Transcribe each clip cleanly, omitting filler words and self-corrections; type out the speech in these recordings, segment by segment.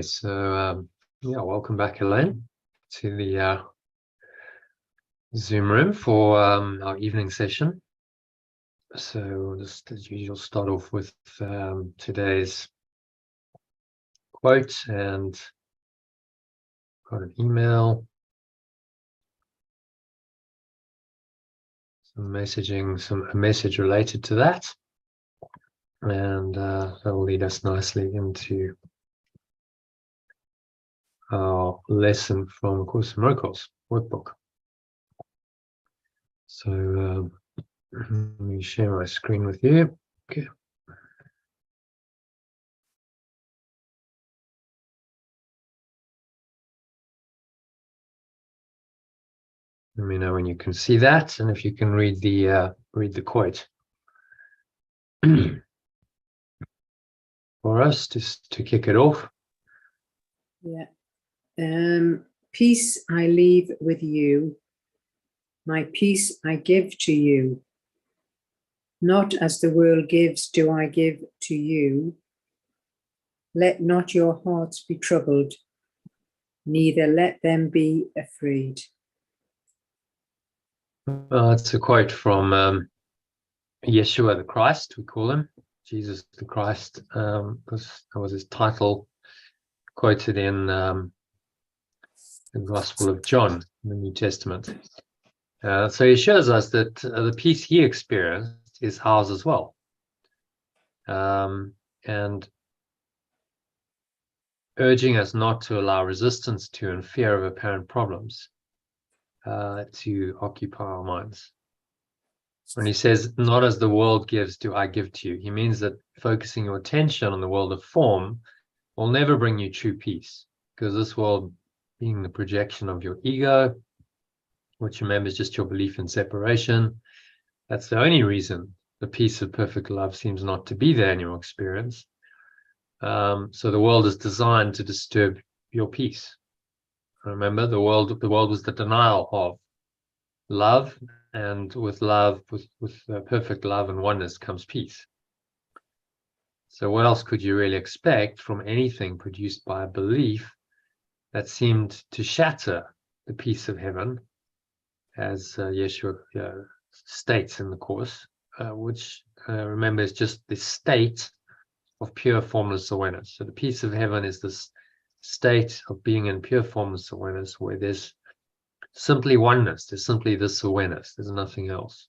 Yeah, welcome back, Elaine, to the Zoom room for our evening session. So we'll just, as usual, start off with today's quote, and got an email, some messaging, a message related to that, and that will lead us nicely into our lesson from Course in Miracles workbook. So let me share my screen with you. Okay. Let me know when you can see that, and if you can read the quote for us, just to kick it off. Yeah. Peace I leave with you. My peace I give to you. Not as the world gives do I give to you. Let not your hearts be troubled, neither let them be afraid. It's a quote from Yeshua the Christ, we call him, Jesus the Christ, because that was his title, quoted in the Gospel of John in the New Testament. So he shows us that the peace he experienced is ours as well. And urging us not to allow resistance to and fear of apparent problems to occupy our minds. When he says, not as the world gives do I give to you, he means that focusing your attention on the world of form will never bring you true peace, because this world being the projection of your ego, which remember is just your belief in separation, that's the only reason the peace of perfect love seems not to be there in your experience. So the world is designed to disturb your peace. Remember, the world was the denial of love, and with love, with perfect love and oneness comes peace. So what else could you really expect from anything produced by a belief that seemed to shatter the peace of heaven, as Yeshua states in the Course, which remember is just the state of pure formless awareness. So the peace of heaven is this state of being in pure formless awareness where there's simply oneness, there's simply this awareness, there's nothing else.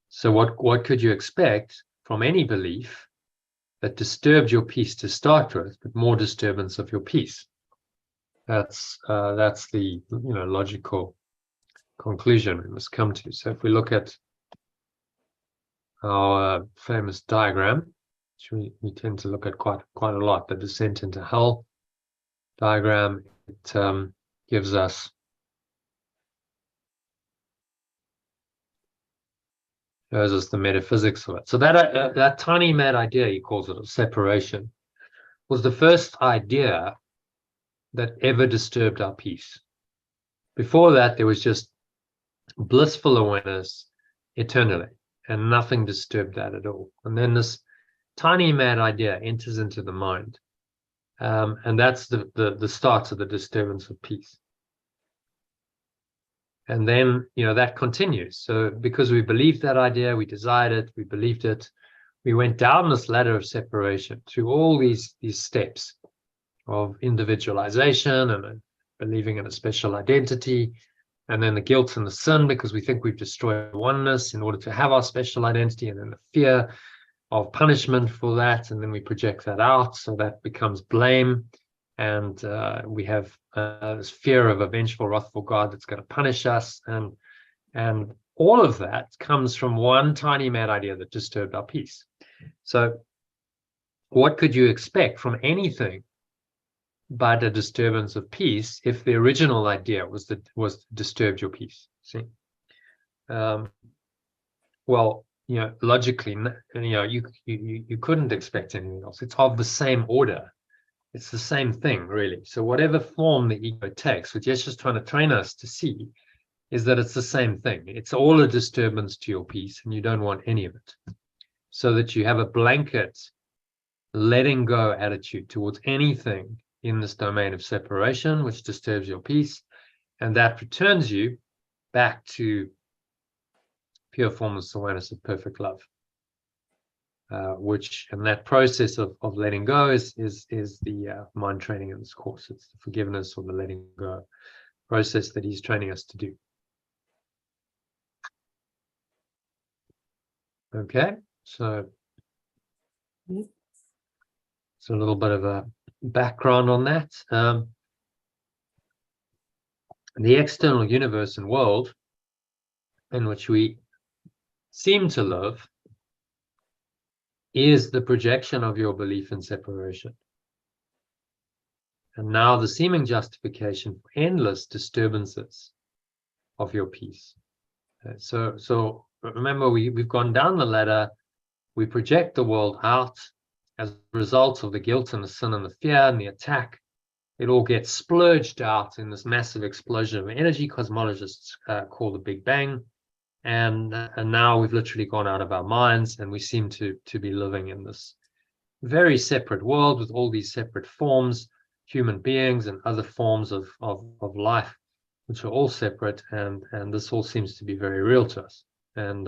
So what could you expect from any belief that disturbed your peace to start with, but more disturbance of your peace? That's the logical conclusion we must come to. So if we look at our famous diagram, which we tend to look at quite a lot, the descent into hell diagram, it gives us the metaphysics of it. So that tiny mad idea, he calls it, of separation, was the first idea that ever disturbed our peace. Before that, there was just blissful awareness eternally, and nothing disturbed that at all. And then this tiny mad idea enters into the mind, and that's the start of the disturbance of peace. And then, that continues. So because we believed that idea, we desired it, we believed it, we went down this ladder of separation through all these steps of individualization and believing in a special identity, and then the guilt and the sin because we think we've destroyed oneness in order to have our special identity, and then the fear of punishment for that, and then we project that out, so that becomes blame. And we have this fear of a vengeful, wrathful God that's going to punish us, and all of that comes from one tiny mad idea that disturbed our peace. So, what could you expect from anything but a disturbance of peace if the original idea was disturbed your peace? See, well, logically, you couldn't expect anything else. It's of the same order. It's the same thing, really. So whatever form the ego takes, what Yeshua's trying to train us to see is that it's the same thing. It's all a disturbance to your peace, and you don't want any of it. So that you have a blanket letting go attitude towards anything in this domain of separation, which disturbs your peace, and that returns you back to pure formless awareness of perfect love. And that process of letting go is the mind training in this course. It's the forgiveness or the letting go process that he's training us to do. Okay, so it's a little bit of a background on that. The external universe and world in which we seem to live is the projection of your belief in separation. And now the seeming justification for endless disturbances of your peace. So remember, we've gone down the ladder. We project the world out as a result of the guilt and the sin and the fear and the attack. It all gets splurged out in this massive explosion of energy cosmologists call the Big Bang. And now we've literally gone out of our minds, and we seem to be living in this very separate world with all these separate forms, human beings and other forms of life, which are all separate, and this all seems to be very real to us. And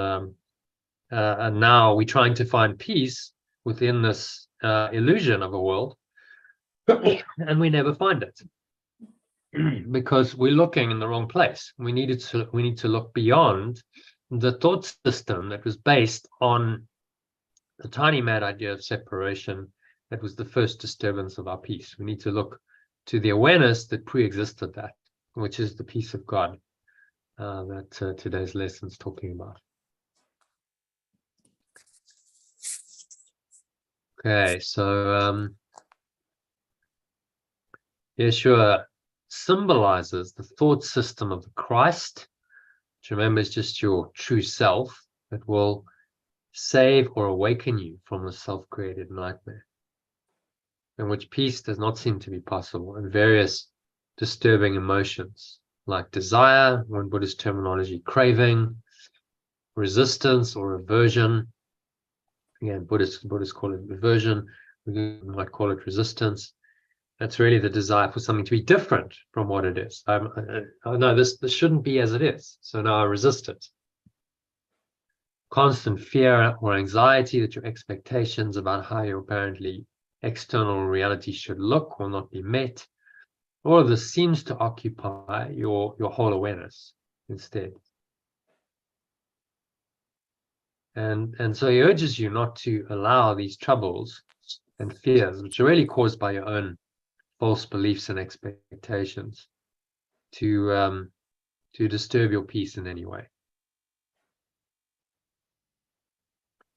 now we're trying to find peace within this illusion of a world, and we never find it because we're looking in the wrong place. We need to look beyond the thought system that was based on the tiny mad idea of separation that was the first disturbance of our peace. We need to look to the awareness that pre-existed that, which is the peace of God that today's lesson is talking about. Okay, so Yeshua symbolizes the thought system of the Christ, which remember is just your true self that will save or awaken you from the self-created nightmare, in which peace does not seem to be possible, and various disturbing emotions like desire, or in Buddhist terminology, craving, resistance or aversion. Again, Buddhists call it aversion, we might call it resistance. That's really the desire for something to be different from what it is. No, this shouldn't be as it is, so now I resist it. Constant fear or anxiety that your expectations about how your apparently external reality should look will not be met. All of this seems to occupy your whole awareness instead. And so he urges you not to allow these troubles and fears, which are really caused by your own false beliefs and expectations, to disturb your peace in any way.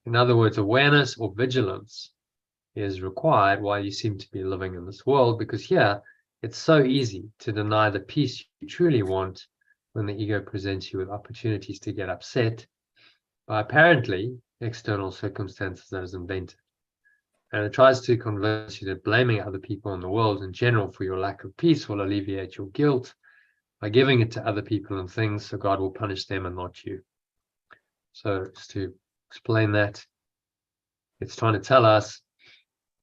In other words, awareness or vigilance is required while you seem to be living in this world, because here it's so easy to deny the peace you truly want when the ego presents you with opportunities to get upset by apparently external circumstances that is invented. And it tries to convince you that blaming other people in the world in general for your lack of peace will alleviate your guilt by giving it to other people and things, so God will punish them and not you. So just to explain that, it's trying to tell us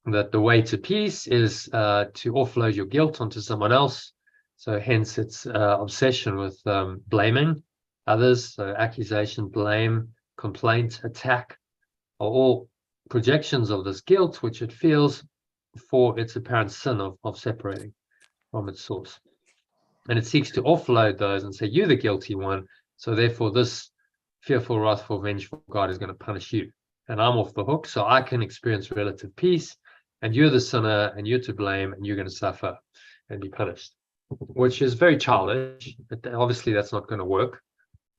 that the way to peace is to offload your guilt onto someone else. So hence its obsession with blaming others. So accusation, blame, complaint, attack are all projections of this guilt, which it feels for its apparent sin of separating from its source. And it seeks to offload those and say, you're the guilty one, so therefore this fearful, wrathful, vengeful God is going to punish you. And I'm off the hook, so I can experience relative peace, and you're the sinner, and you're to blame, and you're going to suffer and be punished, which is very childish. But obviously, that's not going to work,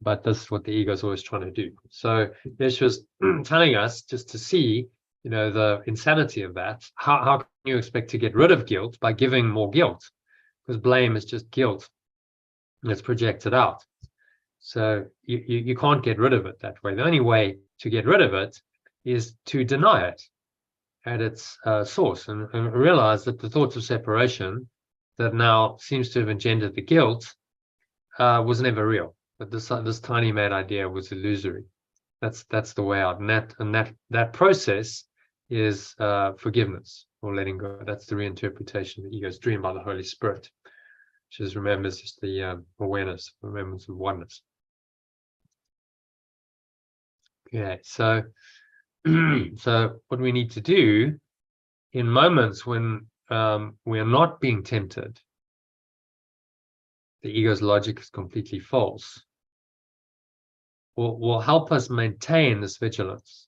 but this is what the ego is always trying to do. So Yeshua's telling us just to see, the insanity of that. How can you expect to get rid of guilt by giving more guilt? Because blame is just guilt that's projected out. So you can't get rid of it that way. The only way to get rid of it is to deny it at its source and realize that the thoughts of separation that now seems to have engendered the guilt was never real. But this tiny mad idea was illusory. That's the way out. And that process is forgiveness or letting go. That's the reinterpretation of the ego's dream by the Holy Spirit, which is, remember, is just the awareness, remembrance of oneness. Okay, so so what we need to do in moments when we are not being tempted, the ego's logic is completely false, will help us maintain this vigilance.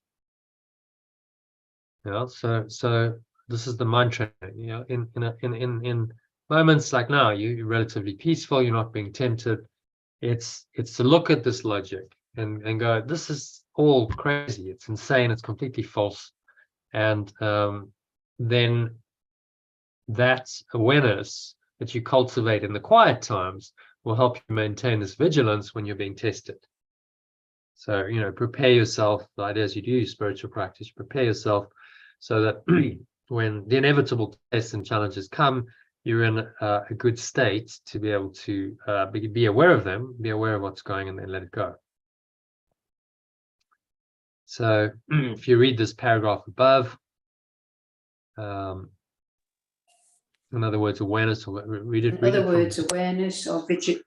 So this is the mind training. In moments like now, you're relatively peaceful, you're not being tempted. It's to look at this logic and go, this is all crazy, it's insane, it's completely false. And then that awareness that you cultivate in the quiet times will help you maintain this vigilance when you're being tested. So, prepare yourself, the idea as you do spiritual practice, prepare yourself so that when the inevitable tests and challenges come, you're in a good state to be able to be aware of them, be aware of what's going on, and then let it go. So if you read this paragraph above, in other words, awareness, or read it. In other words, awareness or vigilance.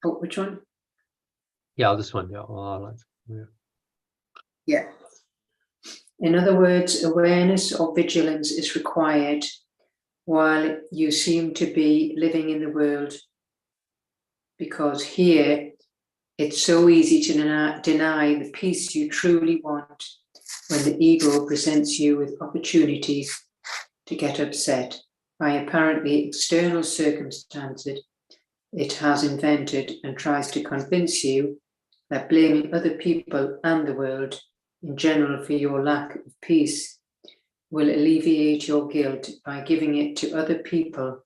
Oh, which one? Yeah, this one. Yeah, I'll highlight. Yeah. In other words, awareness or vigilance is required while you seem to be living in the world, because here it's so easy to deny the peace you truly want when the ego presents you with opportunities to get upset by apparently external circumstances it has invented, and tries to convince you that blaming other people and the world in general for your lack of peace will alleviate your guilt by giving it to other people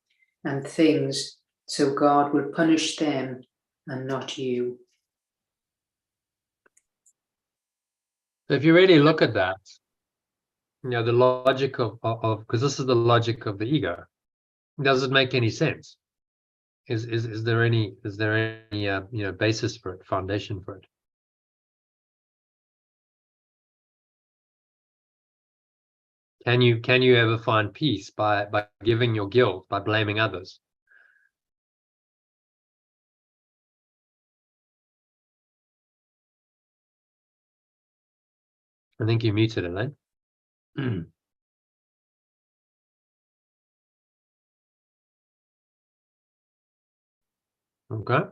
and things, so God will punish them and not you. If you really look at that, the logic of because this is the logic of the ego, does it make any sense? Is there any basis for it, foundation for it? Can you ever find peace by giving your guilt, by blaming others? I think you muted, Elaine. Okay.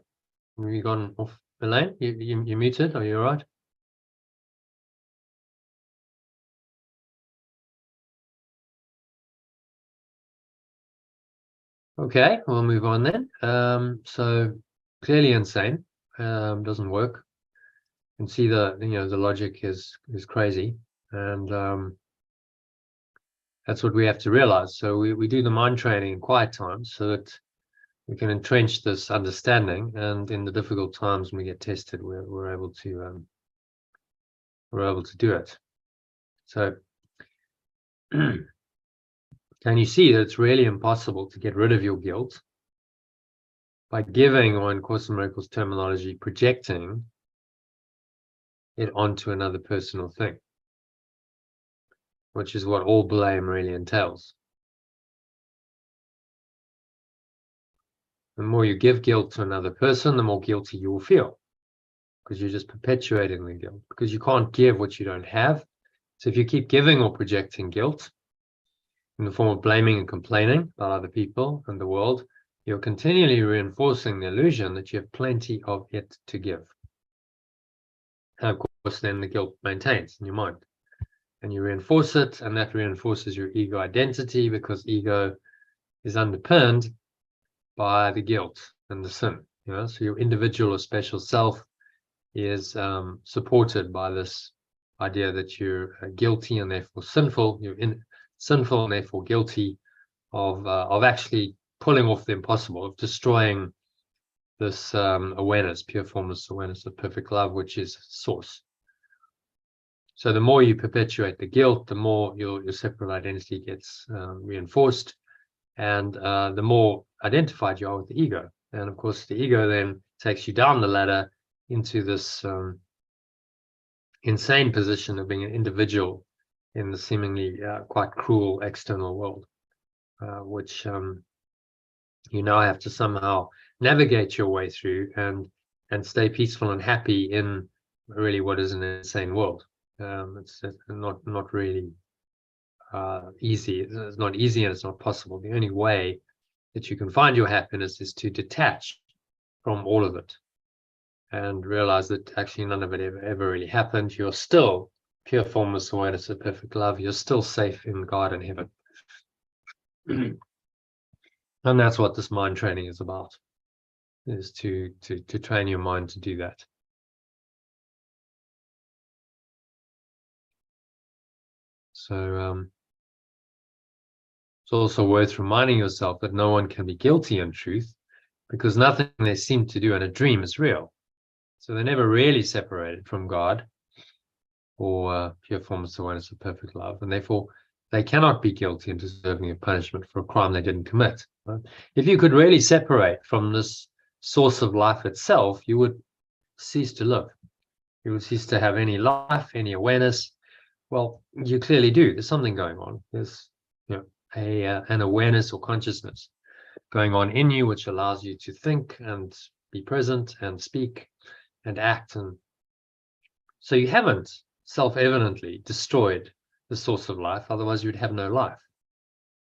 Have you gone off, Elaine? You muted? Are you all right? Okay, we'll move on then. So clearly insane, doesn't work. You can see the logic is crazy, and that's what we have to realize. So we do the mind training in quiet times so that we can entrench this understanding, and in the difficult times when we get tested, we're able to do it. So can you see that it's really impossible to get rid of your guilt by giving, or in Course in Miracles terminology, projecting it onto another person or thing, which is what all blame really entails. The more you give guilt to another person, the more guilty you will feel, because you're just perpetuating the guilt, because you can't give what you don't have. So if you keep giving or projecting guilt in the form of blaming and complaining about other people and the world, you're continually reinforcing the illusion that you have plenty of it to give. And of course, then the guilt maintains in your mind. And you reinforce it, and that reinforces your ego identity, because ego is underpinned by the guilt and the sin. So your individual or special self is supported by this idea that you're guilty and therefore sinful. You're sinful and therefore guilty of actually pulling off the impossible, of destroying this awareness, pure formless awareness of perfect love, which is source. So the more you perpetuate the guilt, the more your separate identity gets reinforced, and the more identified you are with the ego. And of course, the ego then takes you down the ladder into this insane position of being an individual in the seemingly quite cruel external world, which you now have to somehow navigate your way through and stay peaceful and happy in really what is an insane world. It's not really easy. It's not easy, and it's not possible. The only way that you can find your happiness is to detach from all of it and realize that actually none of it ever really happened. You're still pure formless awareness of perfect love. You're still safe in God and heaven. And that's what this mind training is about, is to train your mind to do that. So it's also worth reminding yourself that no one can be guilty in truth, because nothing they seem to do in a dream is real. So they're never really separated from God or pure formless awareness of perfect love, and therefore they cannot be guilty and deserving of punishment for a crime they didn't commit. Right? If you could really separate from this source of life itself, you would cease to live. You would cease to have any life, any awareness. Well, you clearly do. There's something going on. There's an awareness or consciousness going on in you, which allows you to think and be present and speak and act. And so you haven't self-evidently destroyed the source of life, otherwise you'd have no life.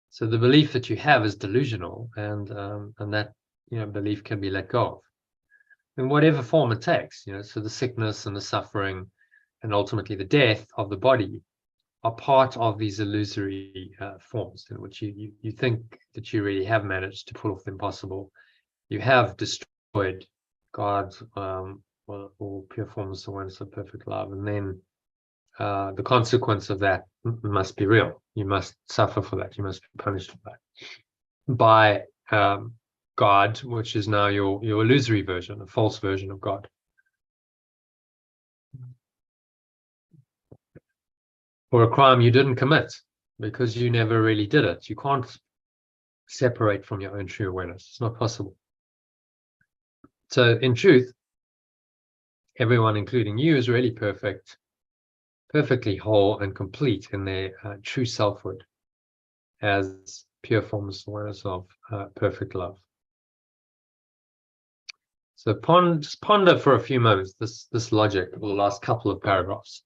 So the belief that you have is delusional, and that belief can be let go of in whatever form it takes. So the sickness and the suffering and ultimately the death of the body are part of these illusory forms in which you think that you really have managed to pull off the impossible. You have destroyed God's or pure formless awareness of perfect love, and then the consequence of that must be real. You must suffer for that. You must be punished for that by God, which is now your illusory version, a false version of God. Or a crime you didn't commit because you never really did it. You can't separate from your own true awareness. It's not possible. So in truth, everyone, including you, is really perfect, perfectly whole and complete in their true selfhood as pure formless awareness of perfect love. So just ponder for a few moments this logic of the last couple of paragraphs.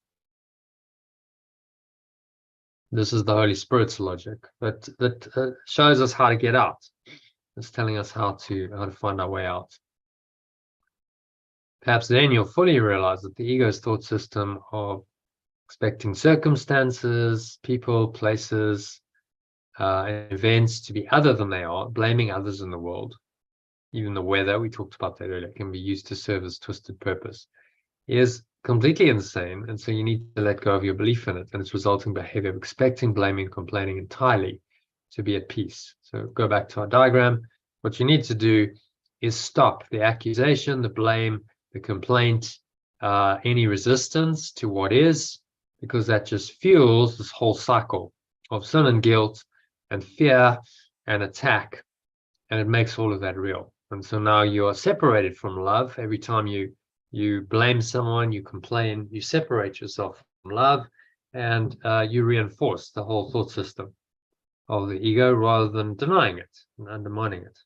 This is the Holy Spirit's logic that shows us how to get out. It's telling us how to find our way out. Perhaps then you'll fully realize that the ego's thought system of expecting circumstances, people, places, events to be other than they are, blaming others in the world, even the weather, we talked about that earlier, can be used to serve as twisted purpose, is completely insane. And so you need to let go of your belief in it and its resulting behavior of expecting, blaming, complaining entirely to be at peace. So go back to our diagram. What you need to do is stop the accusation, the blame, the complaint, any resistance to what is, because that just fuels this whole cycle of sin and guilt and fear and attack, and it makes all of that real. And so now you are separated from love. Every time you blame someone, you complain, you separate yourself from love, and you reinforce the whole thought system of the ego rather than denying it and undermining it.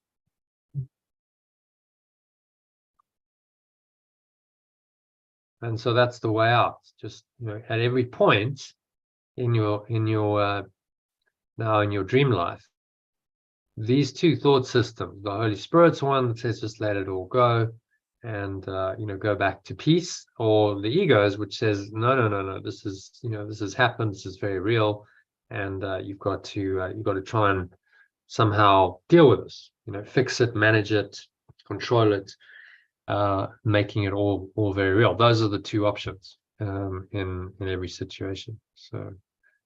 And so that's the way out. Just at every point in your now in your dream life, these two thought systems, the Holy Spirit's one that says just let it all go and go back to peace, or the ego's which says no, this has happened, this is very real, and you've got to try and somehow deal with this, fix it, manage it, control it, making it all very real. Those are the two options in every situation. So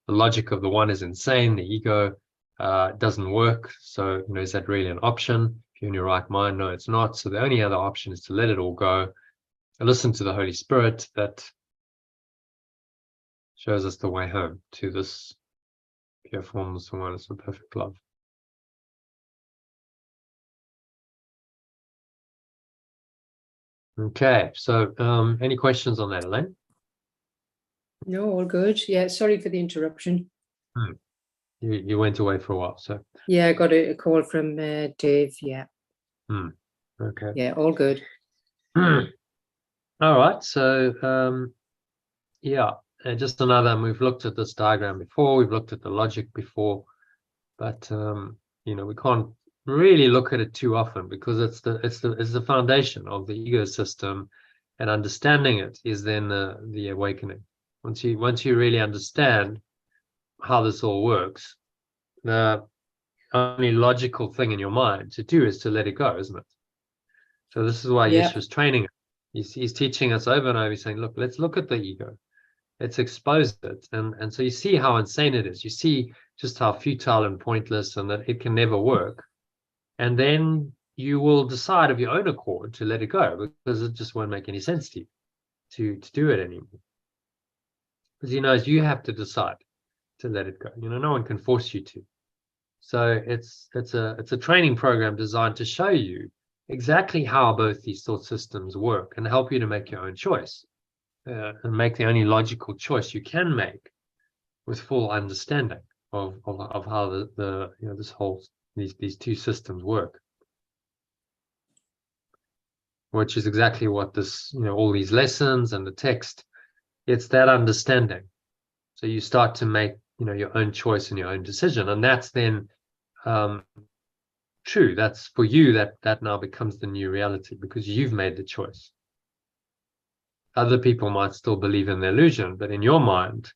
the logic of the one is insane, the ego doesn't work. So is that really an option? If you're in your right mind, no, it's not. So the only other option is to let it all go and listen to the Holy Spirit that shows us the way home to this pure formless awareness of perfect love. Okay, so any questions on that, Elaine? No, all good. Yeah, sorry for the interruption. You went away for a while, so Yeah, I got a call from Dave. Yeah, okay. yeah, all good. All right, so yeah, and just another, and we've looked at this diagram before, we've looked at the logic before, but we can't really look at it too often because it's the foundation of the ego system, and understanding it is then the awakening. Once you really understand how this all works, the only logical thing in your mind to do is to let it go, isn't it? So this is why Yeah. Yeshua's training it. He's teaching us over and over. He's saying, look, let's look at the ego. Let's expose it. And so you see how insane it is. You see just how futile and pointless and that it can never work. And then you will decide of your own accord to let it go because it just won't make any sense to you to do it anymore. Because he knows you have to decide to let it go. No one can force you to. So it's a training program designed to show you exactly how both these thought systems work and help you to make your own choice and make the only logical choice you can make with full understanding of how these two systems work, which is exactly what this all these lessons and the text, it's that understanding. So you start to make your own choice and your own decision, and that's then true. That's for you, that now becomes the new reality because you've made the choice. Other people might still believe in the illusion, but in your mind,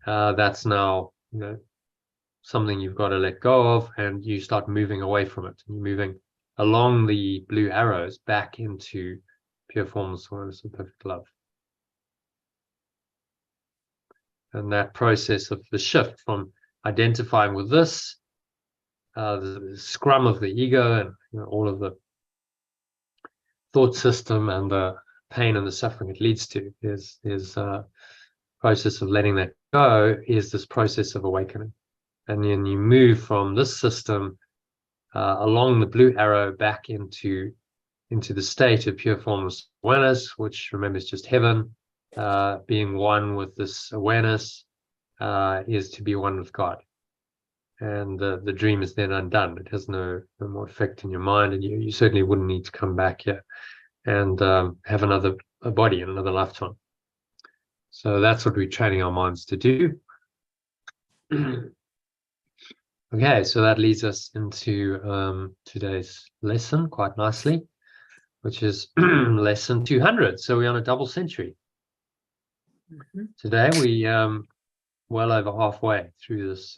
that's now something you've got to let go of, and you start moving away from it. You're moving along the blue arrows back into pure formless oneness and perfect love. And that process of the shift from identifying with this, the scrum of the ego and all of the thought system and the pain and the suffering it leads to, is process of letting that go, is this process of awakening. And then you move from this system along the blue arrow back into the state of pure formless awareness, which remember is just heaven. Being one with this awareness is to be one with God. And the dream is then undone. It has no more effect in your mind, and you certainly wouldn't need to come back here and have a body in another lifetime. So that's what we're training our minds to do. Okay, so that leads us into today's lesson quite nicely, which is lesson 200. So we're on a double century. Today we well over halfway through this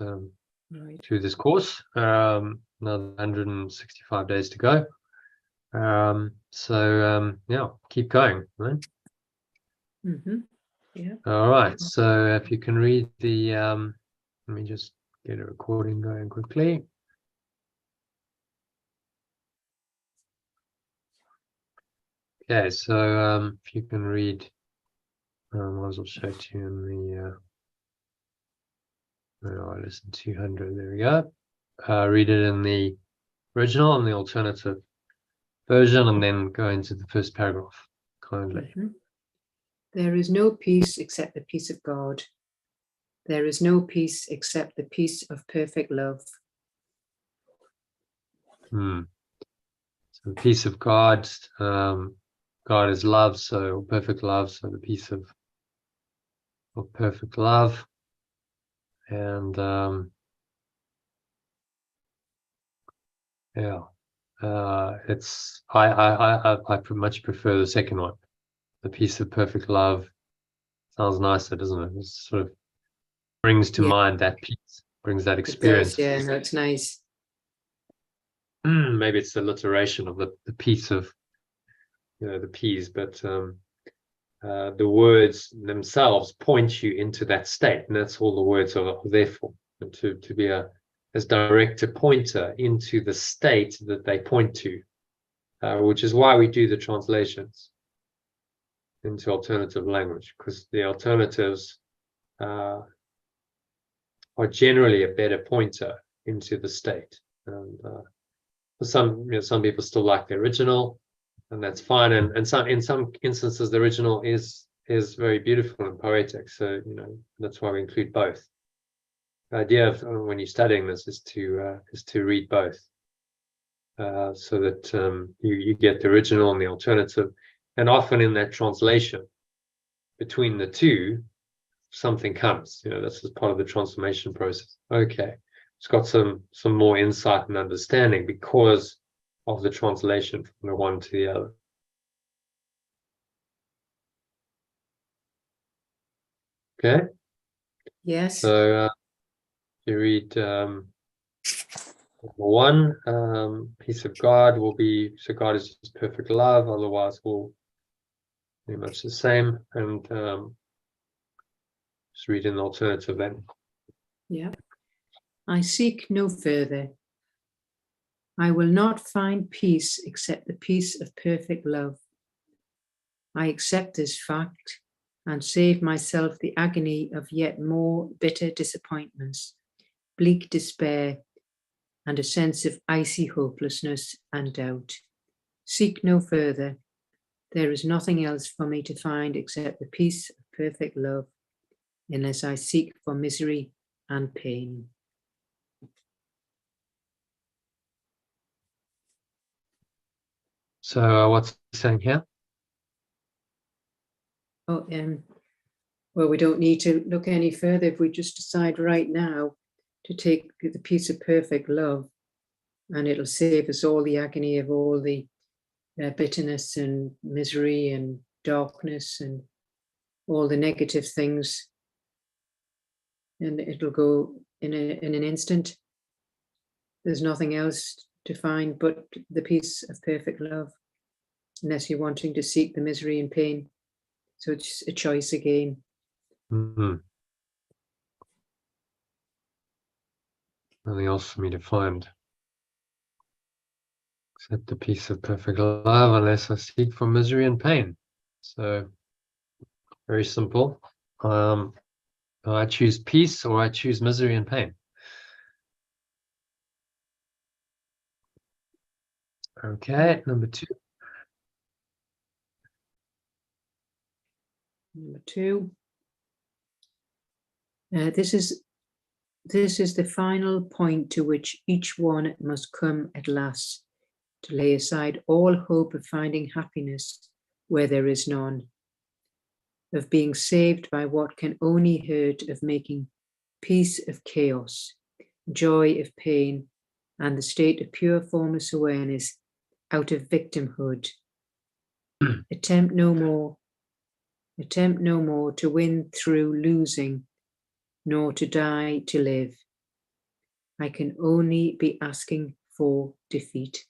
through this course. Another 165 days to go. Yeah, keep going, right? Yeah. All right. So if you can read the let me just get a recording going quickly. Okay, so if you can read, I might as well show it to you in the lesson 200. There we go. Read it in the original and the alternative version, and then go into the first paragraph kindly. There is no peace except the peace of God. There is no peace except the peace of perfect love. So the peace of God, God is love, so perfect love, so the peace of perfect love. And it's I much prefer the second one, the peace of perfect love. Sounds nicer, doesn't it? It sort of brings to mind that peace, brings that experience. Yeah, no, it's nice. Maybe it's the alliteration of the peace of the peas, but the words themselves point you into that state, and that's all the words are there for, to be as direct a pointer into the state that they point to, which is why we do the translations into alternative language, because the alternatives are generally a better pointer into the state. And for some people still like the original, and that's fine. And in some instances, the original is is very beautiful and poetic. So, that's why we include both. The idea of when you're studying this is to read both, so that you get the original and the alternative, and often in that translation between the two, something comes. This is part of the transformation process. Okay, it's got some more insight and understanding because of the translation from the one to the other. Okay. Yes. So you read one, peace of God will be, so God is just perfect love, otherwise all pretty much the same. And just read an alternative then. Yeah. I seek no further. I will not find peace except the peace of perfect love. I accept this fact and save myself the agony of yet more bitter disappointments, bleak despair, and a sense of icy hopelessness and doubt. Seek no further. There is nothing else for me to find except the peace of perfect love, unless I seek for misery and pain. So what's he saying here? Oh, well, we don't need to look any further if we just decide right now to take the peace of perfect love, and it'll save us all the agony of all the bitterness and misery and darkness and all the negative things, and it'll go in an instant. There's nothing else to find but the peace of perfect love, unless you're wanting to seek the misery and pain. So it's a choice again. Mm-hmm. Nothing else for me to find except the peace of perfect love, unless I seek for misery and pain. So very simple. I choose peace or I choose misery and pain. Okay, number two. Number two. This is the final point to which each one must come at last, to lay aside all hope of finding happiness where there is none, of being saved by what can only hurt, of making peace of chaos, joy of pain, and the state of pure formless awareness out of victimhood. Attempt no more to win through losing, nor to die to live. I can only be asking for defeat.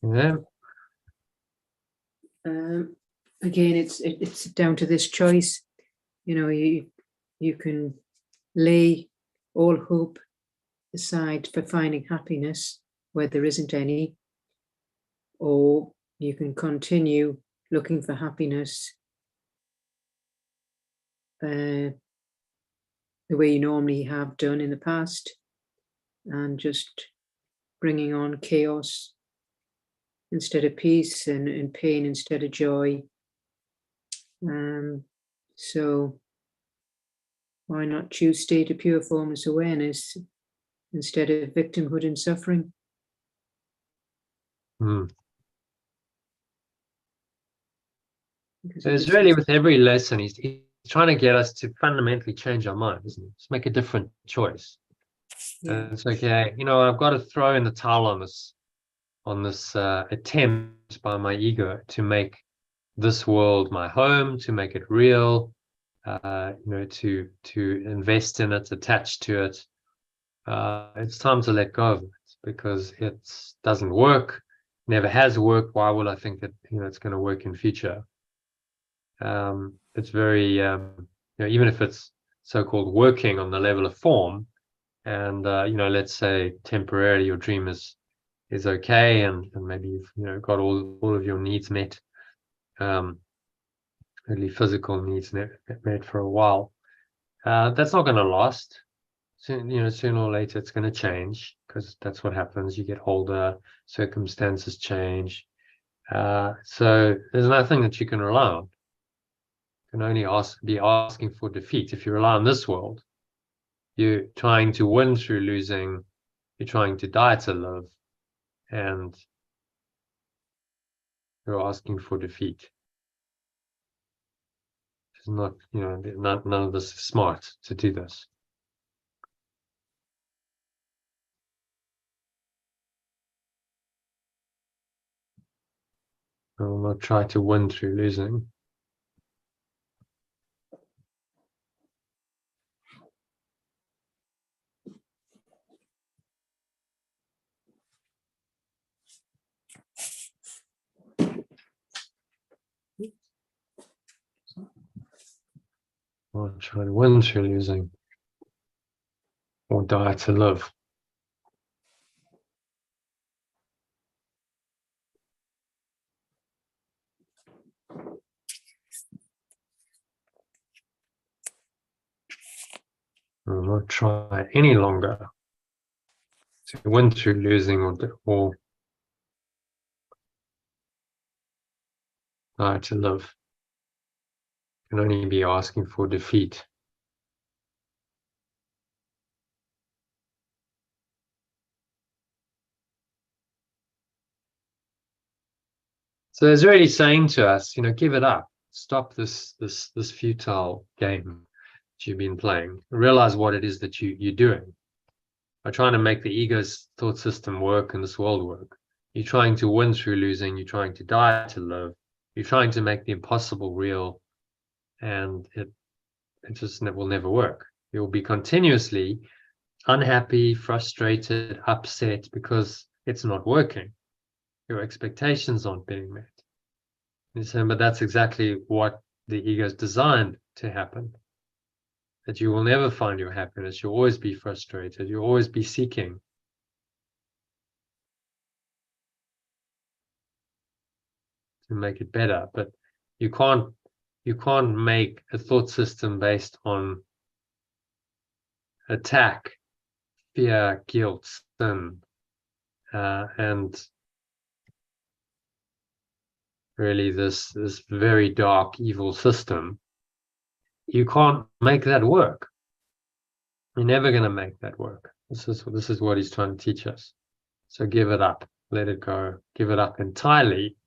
Yeah. Again, it's down to this choice. You can lay all hope aside for finding happiness where there isn't any, or you can continue looking for happiness the way you normally have done in the past, and just bringing on chaos instead of peace, and pain instead of joy. So why not choose state of pure formless awareness instead of victimhood and suffering? It's really, with every lesson, he's trying to get us to fundamentally change our mind, isn't he? Just make a different choice. Yeah. It's okay, I've got to throw in the towel on this attempt by my ego to make this world my home, to make it real, to invest in it, attach to it. It's time to let go of it, because it doesn't work, never has worked. Why would I think that it's going to work in future? It's very even if it's so-called working on the level of form, and let's say temporarily your dream is okay, and maybe you've got all of your needs met, only physical needs met for a while. That's not going to last. Sooner or later it's going to change, because that's what happens. You get older, circumstances change. So there's nothing that you can rely on. You can only be asking for defeat. If you rely on this world, you're trying to win through losing. You're trying to die to live, and you're asking for defeat. It's not, none of this is smart to do this. I will not try to win through losing. I'll try to win through losing, or die to live. I will not try any longer to win through losing, or die to live. Can only be asking for defeat. So it's really saying to us, give it up. Stop this futile game that you've been playing. Realize what it is that you're doing. By trying to make the ego's thought system work and this world work. You're trying to win through losing. You're trying to die to live. You're trying to make the impossible real, and it just will never work. You'll be continuously unhappy, frustrated, upset, because it's not working. Your expectations aren't being met. But that's exactly what the ego is designed to happen. That you will never find your happiness. You'll always be frustrated. You'll always be seeking. To make it better, but you can't make a thought system based on attack, fear, guilt, sin, and really this very dark, evil system. You can't make that work. You're never going to make that work. This is what he's trying to teach us. So give it up, let it go, give it up entirely,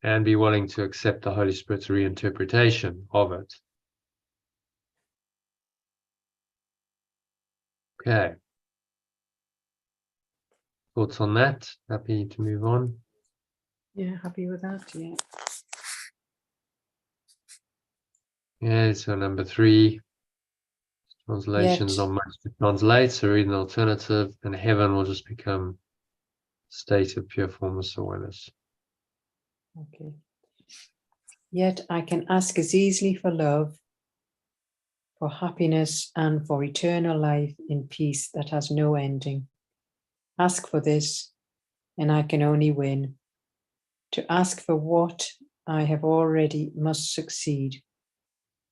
and be willing to accept the Holy Spirit's reinterpretation of it. Okay. Thoughts on that? Happy to move on? Yeah, happy with that, yeah. Yeah, so number 3. Translations are much to translate, so read an alternative, and heaven will just become state of pure formless awareness. Okay. Yet I can ask as easily for love, for happiness, and for eternal life in peace that has no ending. Ask for this, and I can only win. To ask for what I have already must succeed.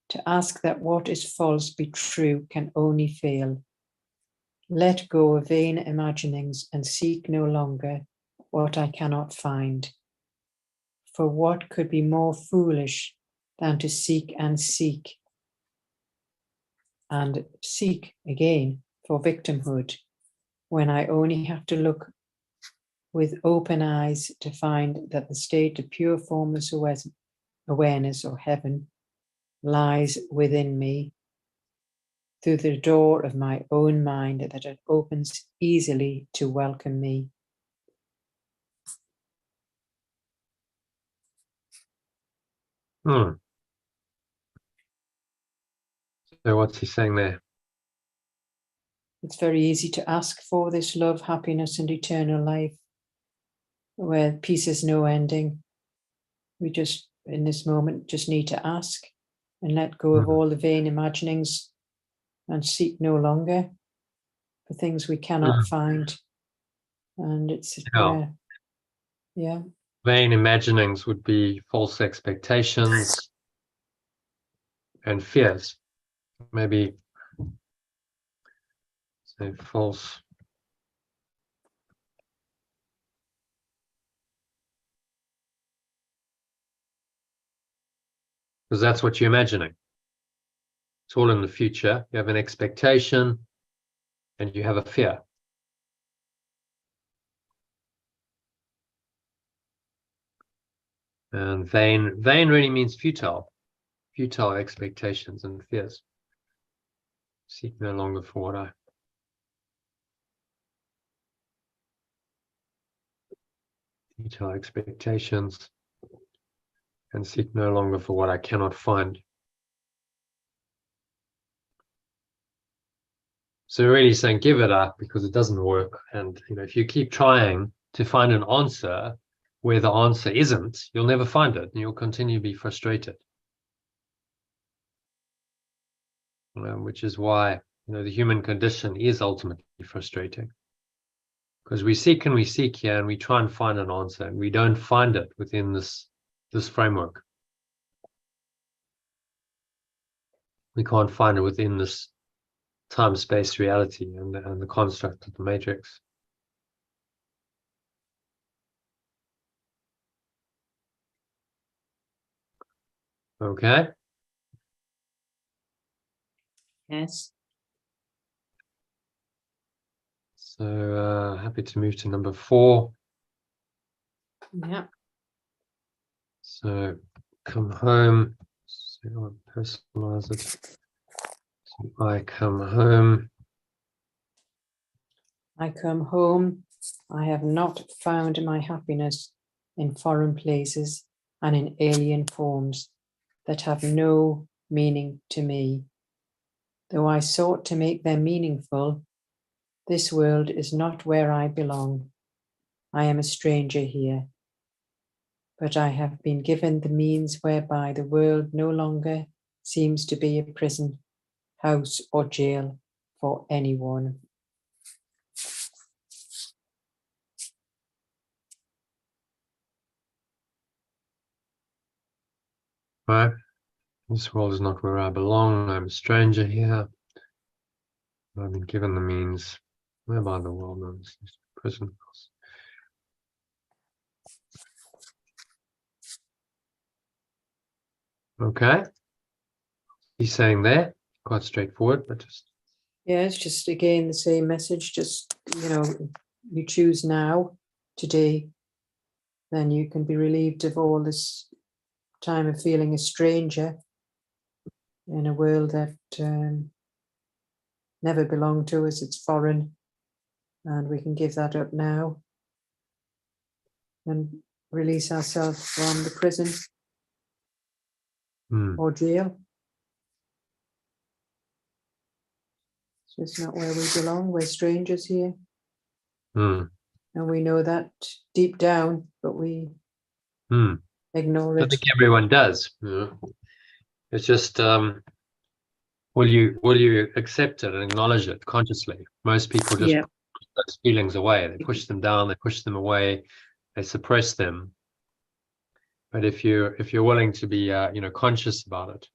To ask that what is false be true can only fail. Let go of vain imaginings and seek no longer what I cannot find. For what could be more foolish than to seek and seek and seek again for victimhood, when I only have to look with open eyes to find that the state of pure formless awareness, or heaven, lies within me, through the door of my own mind that it opens easily to welcome me. So what's he saying there? It's very easy to ask for this love, happiness, and eternal life, where peace is no ending. We just, in this moment, just need to ask and let go of all the vain imaginings and seek no longer for things we cannot find. And it's, yeah. Vain imaginings would be false expectations and fears. Maybe say false. Because that's what you're imagining. It's all in the future. You have an expectation and you have a fear. And vain really means futile expectations and fears. Seek no longer for what I. Futile expectations and seek no longer for what I cannot find. So really saying give it up because it doesn't work. And if you keep trying to find an answer where the answer isn't, you'll never find it and you'll continue to be frustrated. Which is why the human condition is ultimately frustrating. Because we seek and we seek here and we try and find an answer and we don't find it within this framework. We can't find it within this time-space reality and the construct of the matrix. Okay. Yes. So happy to move to number 4. Yeah. So come home. So I'll personalize it. So I come home. I come home. I have not found my happiness in foreign places and in alien forms that have no meaning to me. Though I sought to make them meaningful, this world is not where I belong. I am a stranger here. But I have been given the means whereby the world no longer seems to be a prison, house, or jail for anyone. Right. This world is not where I belong. I'm a stranger here. I've been given the means whereby the world no seems to be a prison. Okay. He's saying there, quite straightforward, but just. Yeah, it's just again the same message. Just, you choose now, today, then you can be relieved of all this time of feeling a stranger in a world that never belonged to us. It's foreign, and we can give that up now and release ourselves from the prison or jail. So it's not where we belong. We're strangers here. And we know that deep down, but we ignore it. I think everyone does. It's just, will you accept it and acknowledge it consciously? Most people just push those feelings away. They push them down, they push them away, they suppress them. But if you're willing to be conscious about it,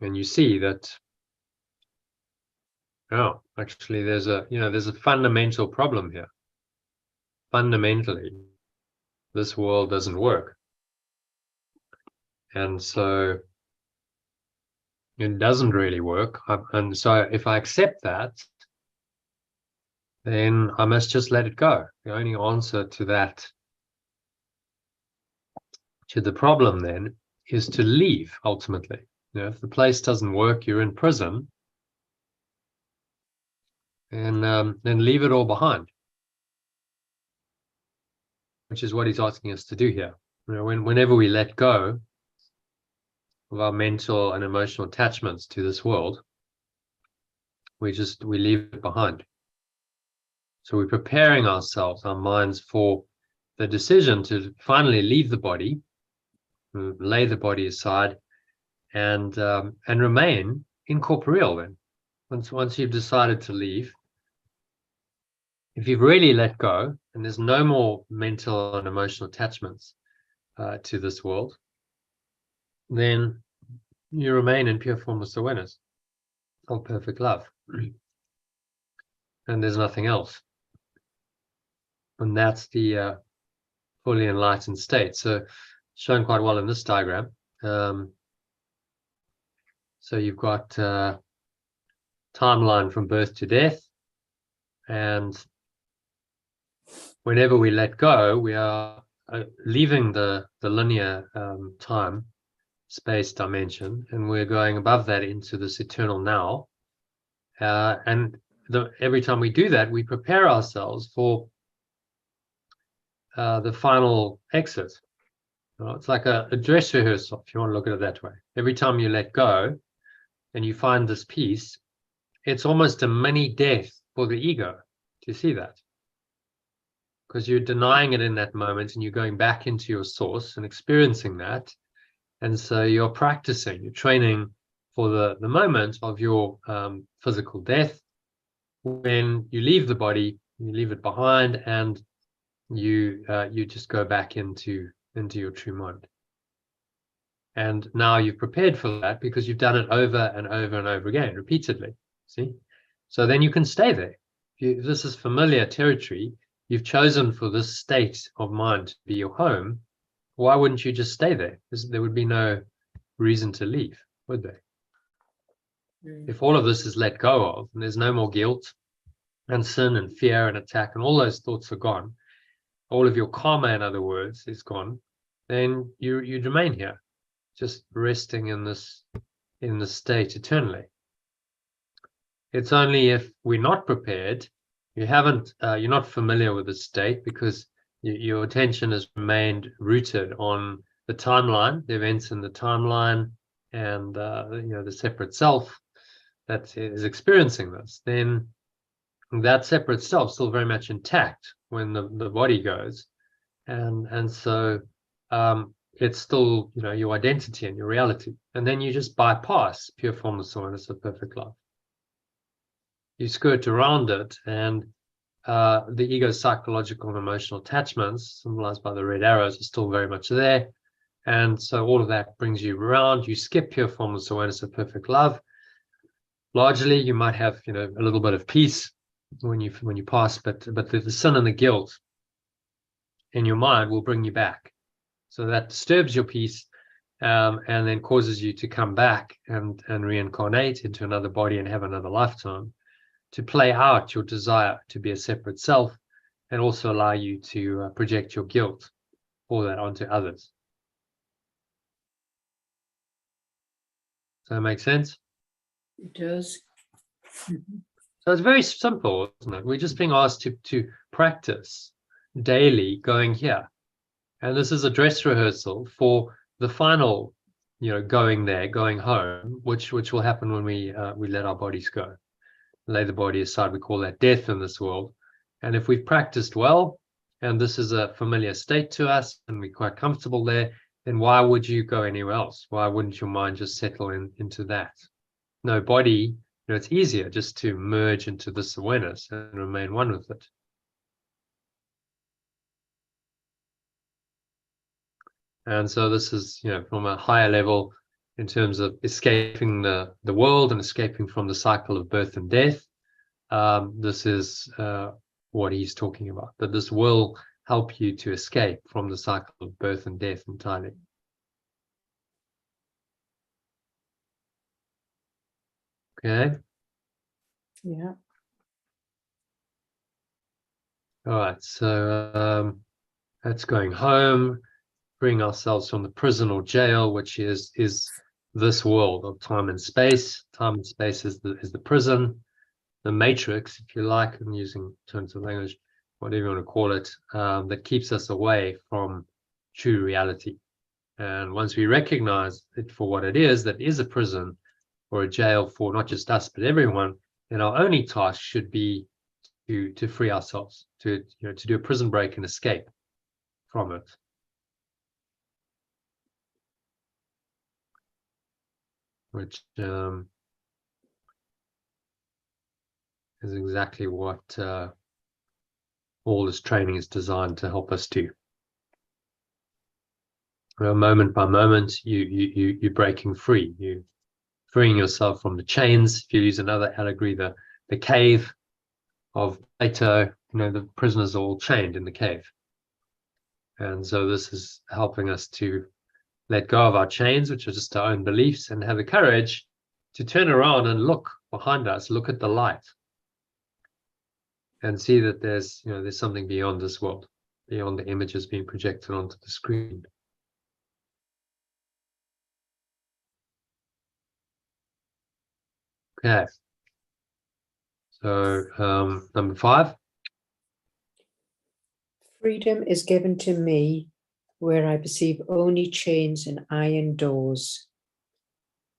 and you see that, oh, actually there's a fundamental problem here. Fundamentally, this world doesn't work. And so it doesn't really work. And so if I accept that, then I must just let it go. The only answer to that, to the problem then, is to leave ultimately. If the place doesn't work, you're in prison, and then leave it all behind, which is what he's asking us to do here. Whenever we let go of our mental and emotional attachments to this world, we leave it behind. So we're preparing ourselves, our minds, for the decision to finally leave the body, lay the body aside, and remain incorporeal. Then, once you've decided to leave, if you've really let go and there's no more mental and emotional attachments to this world, then you remain in pure formless awareness of perfect love. And there's nothing else. And that's the fully enlightened state. So shown quite well in this diagram. So you've got timeline from birth to death. And whenever we let go, we are leaving the linear time, space dimension, and we're going above that into this eternal now. And every time we do that, we prepare ourselves for the final exit. It's like a dress rehearsal, if you want to look at it that way. Every time you let go and you find this peace, it's almost a mini death for the ego. Do you see that? Because you're denying it in that moment and you're going back into your source and experiencing that. And so you're practicing, you're training for the moment of your physical death. When you leave the body, you leave it behind, and you just go back into your true mind. And now you've prepared for that because you've done it over and over and over again, repeatedly. See? So then you can stay there. If this is familiar territory, you've chosen for this state of mind to be your home, why wouldn't you just stay there? There would be no reason to leave, would there? If all of this is let go of, and there's no more guilt and sin and fear and attack, and all those thoughts are gone, all of your karma, in other words, is gone, then you remain here, just resting in this state eternally. It's only if we're not prepared, you're not familiar with the state, because your attention has remained rooted on the timeline, the events in the timeline, and the separate self that is experiencing this. Then that separate self still very much intact when the body goes, and so it's still your identity and your reality, and then you just bypass pure formless awareness of perfect love. You skirt around it, and the ego's psychological and emotional attachments, symbolized by the red arrows, are still very much there. And so all of that brings you around. You skip pure formless awareness of perfect love. Largely, you might have a little bit of peace when you pass, but the sin and the guilt in your mind will bring you back. So that disturbs your peace, and then causes you to come back and reincarnate into another body and have another lifetime, to play out your desire to be a separate self, and also allow you to project your guilt for that onto others. Does that make sense? It does. So it's very simple, isn't it? We're just being asked to practice daily going here. And this is a dress rehearsal for the final, going there, going home, which will happen when we let our bodies go. Lay the body aside. We call that death in this world. And if we've practiced well, and this is a familiar state to us, and we're quite comfortable there, then why would you go anywhere else? Why wouldn't your mind just settle into that? No body, it's easier just to merge into this awareness and remain one with it. And so this is, from a higher level in terms of escaping the world and escaping from the cycle of birth and death. This is what he's talking about, that this will help you to escape from the cycle of birth and death entirely. Okay. Yeah. All right. So that's going home, freeing ourselves from the prison or jail, which is this world of time and space. Time and space is the prison, the matrix, if you like, I'm using terms of language, whatever you want to call it, that keeps us away from true reality. And once we recognize it for what it is, that is a prison or a jail for not just us, but everyone, then our only task should be to free ourselves, to do a prison break and escape from it. Which is exactly what all this training is designed to help us do. Moment by moment, you're breaking free. You're freeing yourself from the chains. If you use another allegory, the cave of Plato, the prisoners are all chained in the cave. And so this is helping us to let go of our chains, which are just our own beliefs, and have the courage to turn around and look behind us, look at the light, and see that there's something beyond this world, beyond the images being projected onto the screen. Okay. So number 5. Freedom is given to me where I perceive only chains and iron doors.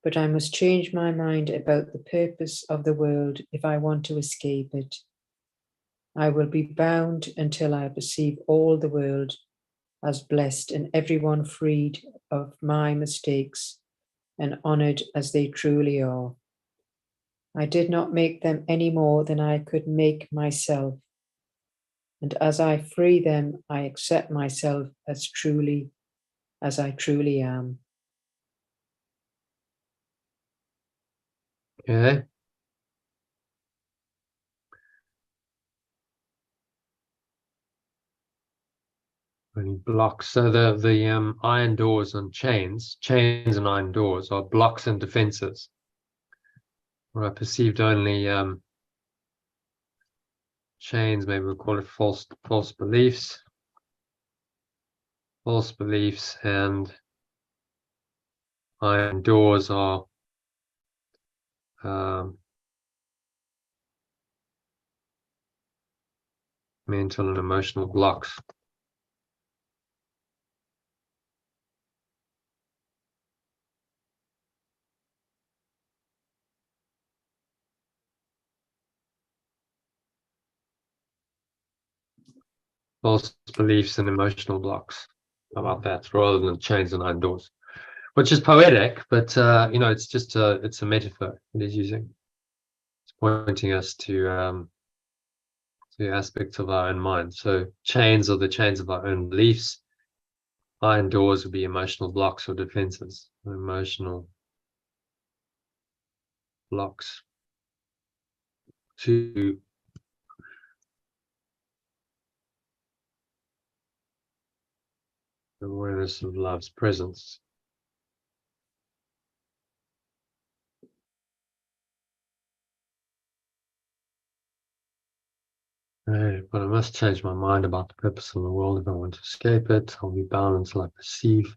But I must change my mind about the purpose of the world if I want to escape it. I will be bound until I perceive all the world as blessed and everyone freed of my mistakes and honored as they truly are. I did not make them any more than I could make myself. And as I free them, I accept myself as I truly am. Okay. Any blocks. So the iron doors and chains and iron doors are blocks and defenses. Where I perceived only chains, maybe we'll call it false beliefs. False beliefs, and iron doors are mental and emotional blocks. False beliefs and emotional blocks. How about that? Rather than chains and iron doors, which is poetic, but it's just it's a metaphor it is using. It's pointing us to aspects of our own mind. So chains are the chains of our own beliefs. Iron doors would be emotional blocks or defenses. Emotional blocks to awareness of love's presence. Right, but I must change my mind about the purpose of the world if I want to escape it. I'll be bound until I perceive.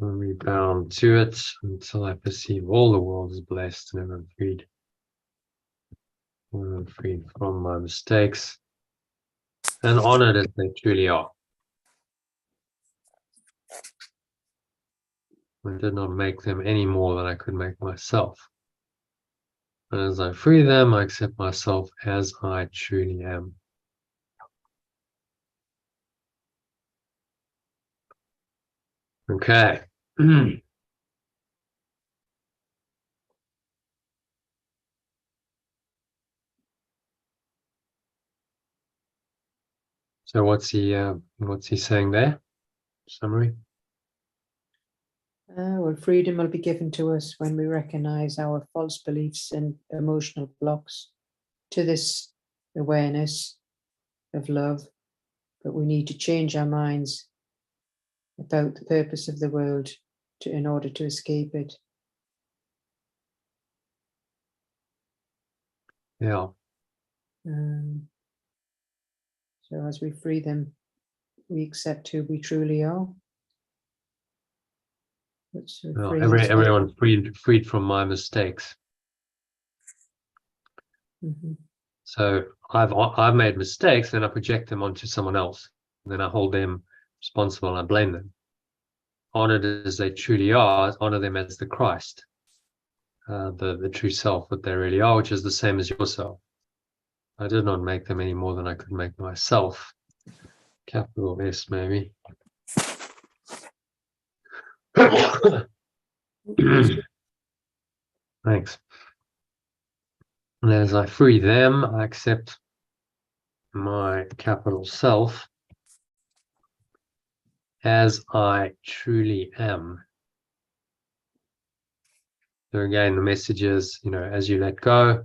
I'll be bound to it until I perceive all the world is blessed and I'm freed. I'm freed from my mistakes and honored as they truly are. I did not make them any more than I could make myself. And as I free them, I accept myself as I truly am. Okay. So what's he saying there? Summary. Well, freedom will be given to us when we recognize our false beliefs and emotional blocks to this awareness of love, but we need to change our minds about the purpose of the world in order to escape it. Yeah. So as we free them, we accept who we truly are. Everyone freed from my mistakes. Mm-hmm. So I've made mistakes, then I project them onto someone else. And then I hold them responsible and I blame them. Honored as they truly are, honor them as the Christ, the true self, what they really are, which is the same as yourself. I did not make them any more than I could make myself. Capital S, maybe. Thanks. And as I free them, I accept my capital self as I truly am. So again, the message is, as you let go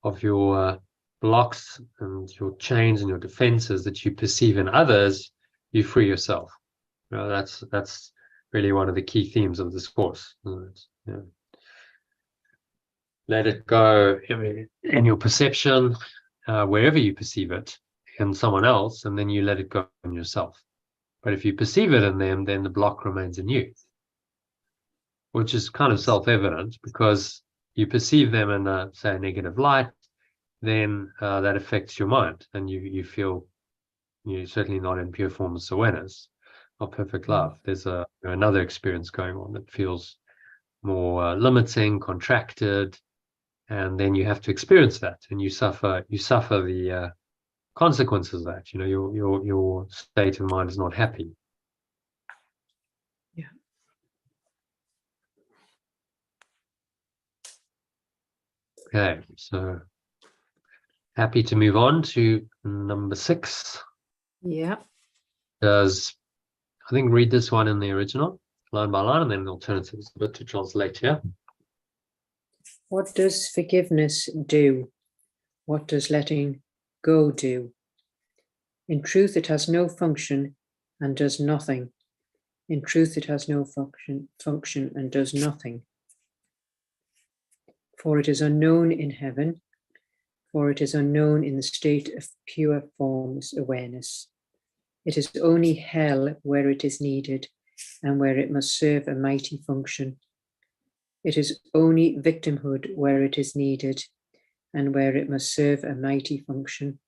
of your blocks and your chains and your defenses that you perceive in others, you free yourself. That's really one of the key themes of this course. Let it go in your perception, wherever you perceive it, in someone else, and then you let it go in yourself. But if you perceive it in them, then the block remains in you, which is kind of self-evident, because you perceive them in, say, a negative light, then that affects your mind, and you feel you're certainly not in pure formless awareness or perfect love. There's another experience going on that feels more limiting, contracted, and then you have to experience that, and you suffer the consequences of that. Your state of mind is not happy. Yeah. Okay, so happy to move on to number 6. Yeah. I think read this one in the original, line by line, and then the alternative is a bit to translate here. What does forgiveness do? What does letting go do? In truth, it has no function and does nothing. In truth, it has no function and does nothing. For it is unknown in heaven, for it is unknown in the state of pure formless awareness. It is only hell where it is needed and where it must serve a mighty function. It is only victimhood where it is needed and where it must serve a mighty function.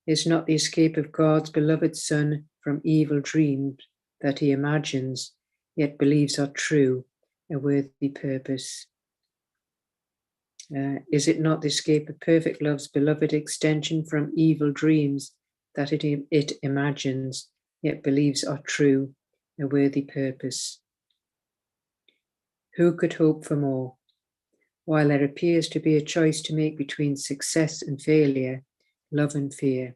Is not the escape of God's beloved Son from evil dreams that he imagines, yet believes are true, a worthy purpose? Is it not the escape of perfect love's beloved extension from evil dreams that it imagines, yet believes are true, a worthy purpose? Who could hope for more? While there appears to be a choice to make between success and failure, love and fear.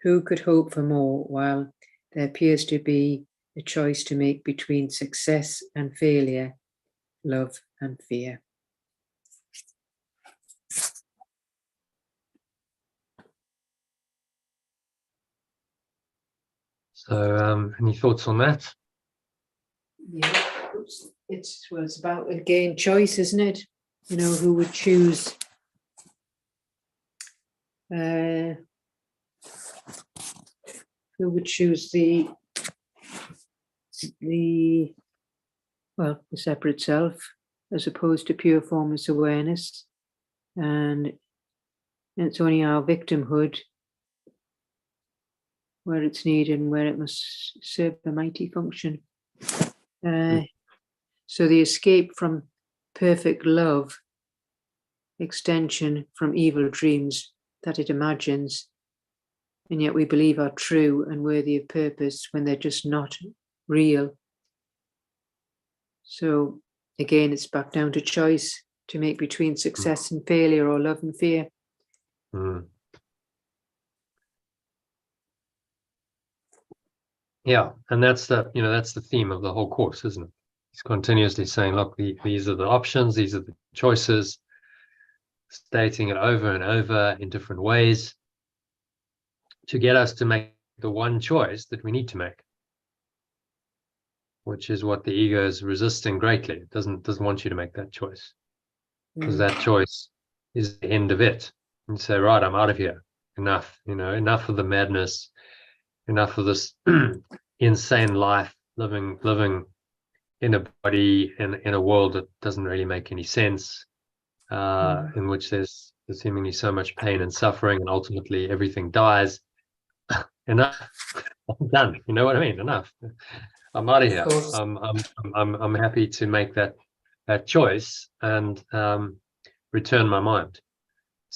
Who could hope for more while there appears to be a choice to make between success and failure, love and fear? So any thoughts on that? Yeah, it's about, again, choice, isn't it? Who would choose the separate self as opposed to pure formless awareness, and it's only our victimhood where it's needed and where it must serve a mighty function. So the escape from perfect love, extension from evil dreams that it imagines, and yet we believe are true and worthy of purpose when they're just not real. So again, it's back down to choice to make between success and failure, or love and fear. Yeah, and that's the theme of the whole course, isn't it? He's continuously saying, look, these are the options, these are the choices, stating it over and over in different ways to get us to make the one choice that we need to make, which is what the ego is resisting greatly. It doesn't want you to make that choice, because that choice is the end of it. And you say, right, I'm out of here. Enough, enough of the madness, enough of this insane life, living in a body in a world that doesn't really make any sense, in which there's seemingly so much pain and suffering, and ultimately everything dies. Enough. I'm done. You know what I mean? Enough. I'm out of here. I'm happy to make that choice and return my mind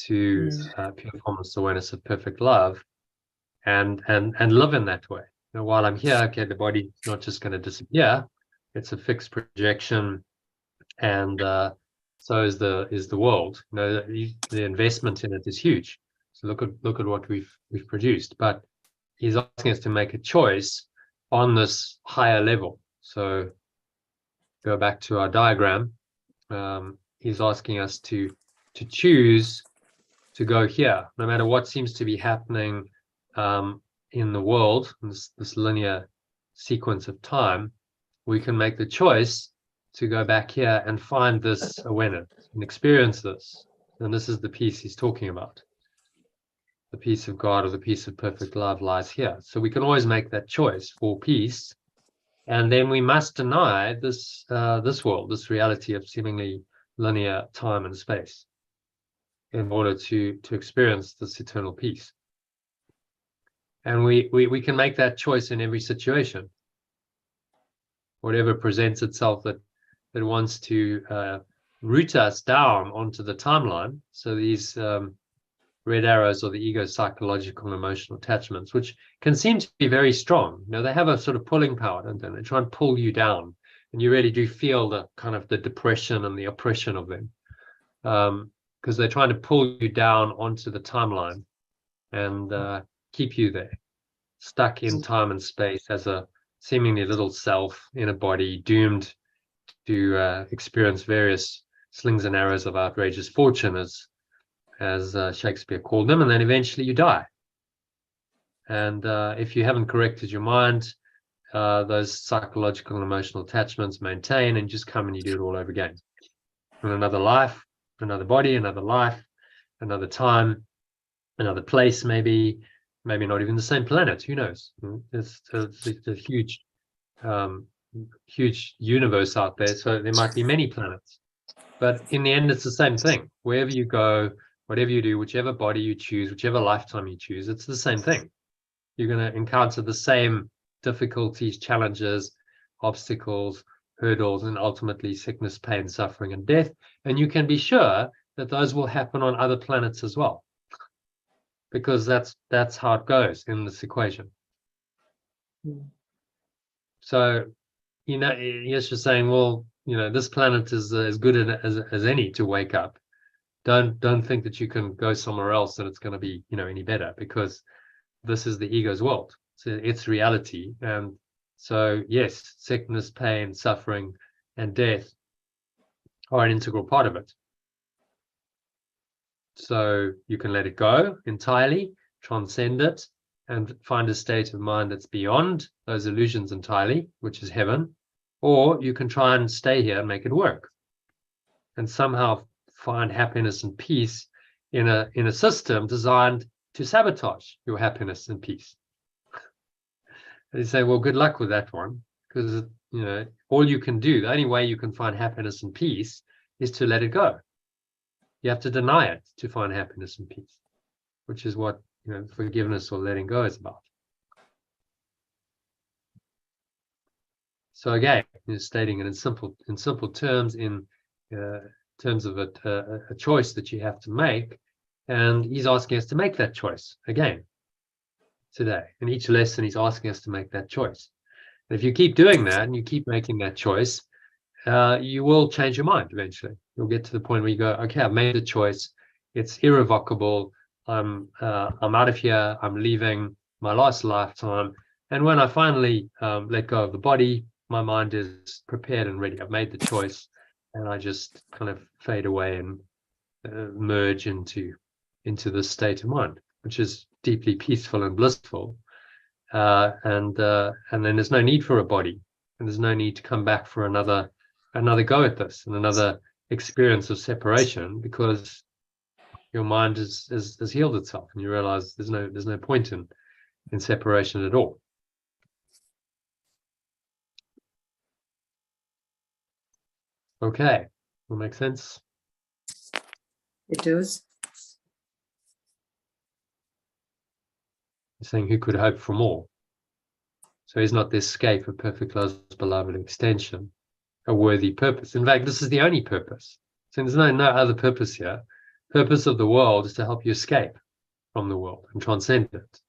to pure formless awareness of perfect love, and live in that way. While I'm here, okay, the body's not just going to disappear. It's a fixed projection, and so is the world. The investment in it is huge. So look at what we've produced. But he's asking us to make a choice on this higher level. So go back to our diagram. He's asking us to choose to go here, no matter what seems to be happening in the world, in this linear sequence of time. We can make the choice to go back here and find this awareness and experience this. And this is the peace he's talking about. The peace of God, or the peace of perfect love, lies here. So we can always make that choice for peace. And then we must deny this world, this reality of seemingly linear time and space, in order to experience this eternal peace. And we can make that choice in every situation. Whatever presents itself that wants to root us down onto the timeline. So these red arrows, or the ego's psychological and emotional attachments, which can seem to be very strong. They have a sort of pulling power, don't they? They try and pull you down, and you really do feel the kind of the depression and the oppression of them, because they're trying to pull you down onto the timeline and keep you there, stuck in time and space as a seemingly little self in a body, doomed to experience various slings and arrows of outrageous fortune, as Shakespeare called them, and then eventually you die. And if you haven't corrected your mind, those psychological and emotional attachments maintain, and just come and you do it all over again. And another life, another body, another life, another time, another place, maybe not even the same planet. Who knows? It's a huge, huge universe out there. So there might be many planets. But in the end, it's the same thing. Wherever you go, whatever you do, whichever body you choose, whichever lifetime you choose, it's the same thing. You're going to encounter the same difficulties, challenges, obstacles, hurdles, and ultimately sickness, pain, suffering, and death. And you can be sure that those will happen on other planets as well, because that's how it goes in this equation. So, Yeshua's saying, well, this planet is as good as any to wake up. Don't think that you can go somewhere else and it's going to be any better, because this is the ego's world. So it's reality. And so yes, sickness, pain, suffering, and death are an integral part of it. So you can let it go entirely, transcend it, and find a state of mind that's beyond those illusions entirely, which is heaven. Or you can try and stay here and make it work, and somehow find happiness and peace in a system designed to sabotage your happiness and peace. And you say, well, good luck with that one, because all you can do, the only way you can find happiness and peace is to let it go. You have to deny it to find happiness and peace, which is what forgiveness or letting go is about. So again, stating it in simple terms, in terms of a choice that you have to make, and he's asking us to make that choice again today. In each lesson, he's asking us to make that choice. And if you keep doing that and you keep making that choice, you will change your mind eventually. You'll get to the point where you go, okay, I've made the choice. It's irrevocable. I'm out of here. I'm leaving my last lifetime. And when I finally let go of the body, my mind is prepared and ready. I've made the choice, and I just kind of fade away and merge into this state of mind, which is deeply peaceful and blissful. And then there's no need for a body, and there's no need to come back for another go at this and another experience of separation, because your mind has healed itself, and you realize there's no point in separation at all. Okay, will make sense? It does. He's saying, who could hope for more? So is not this escape of perfect love's beloved extension a worthy purpose? In fact, this is the only purpose. So there's no other purpose here. Purpose of the world is to help you escape from the world and transcend it.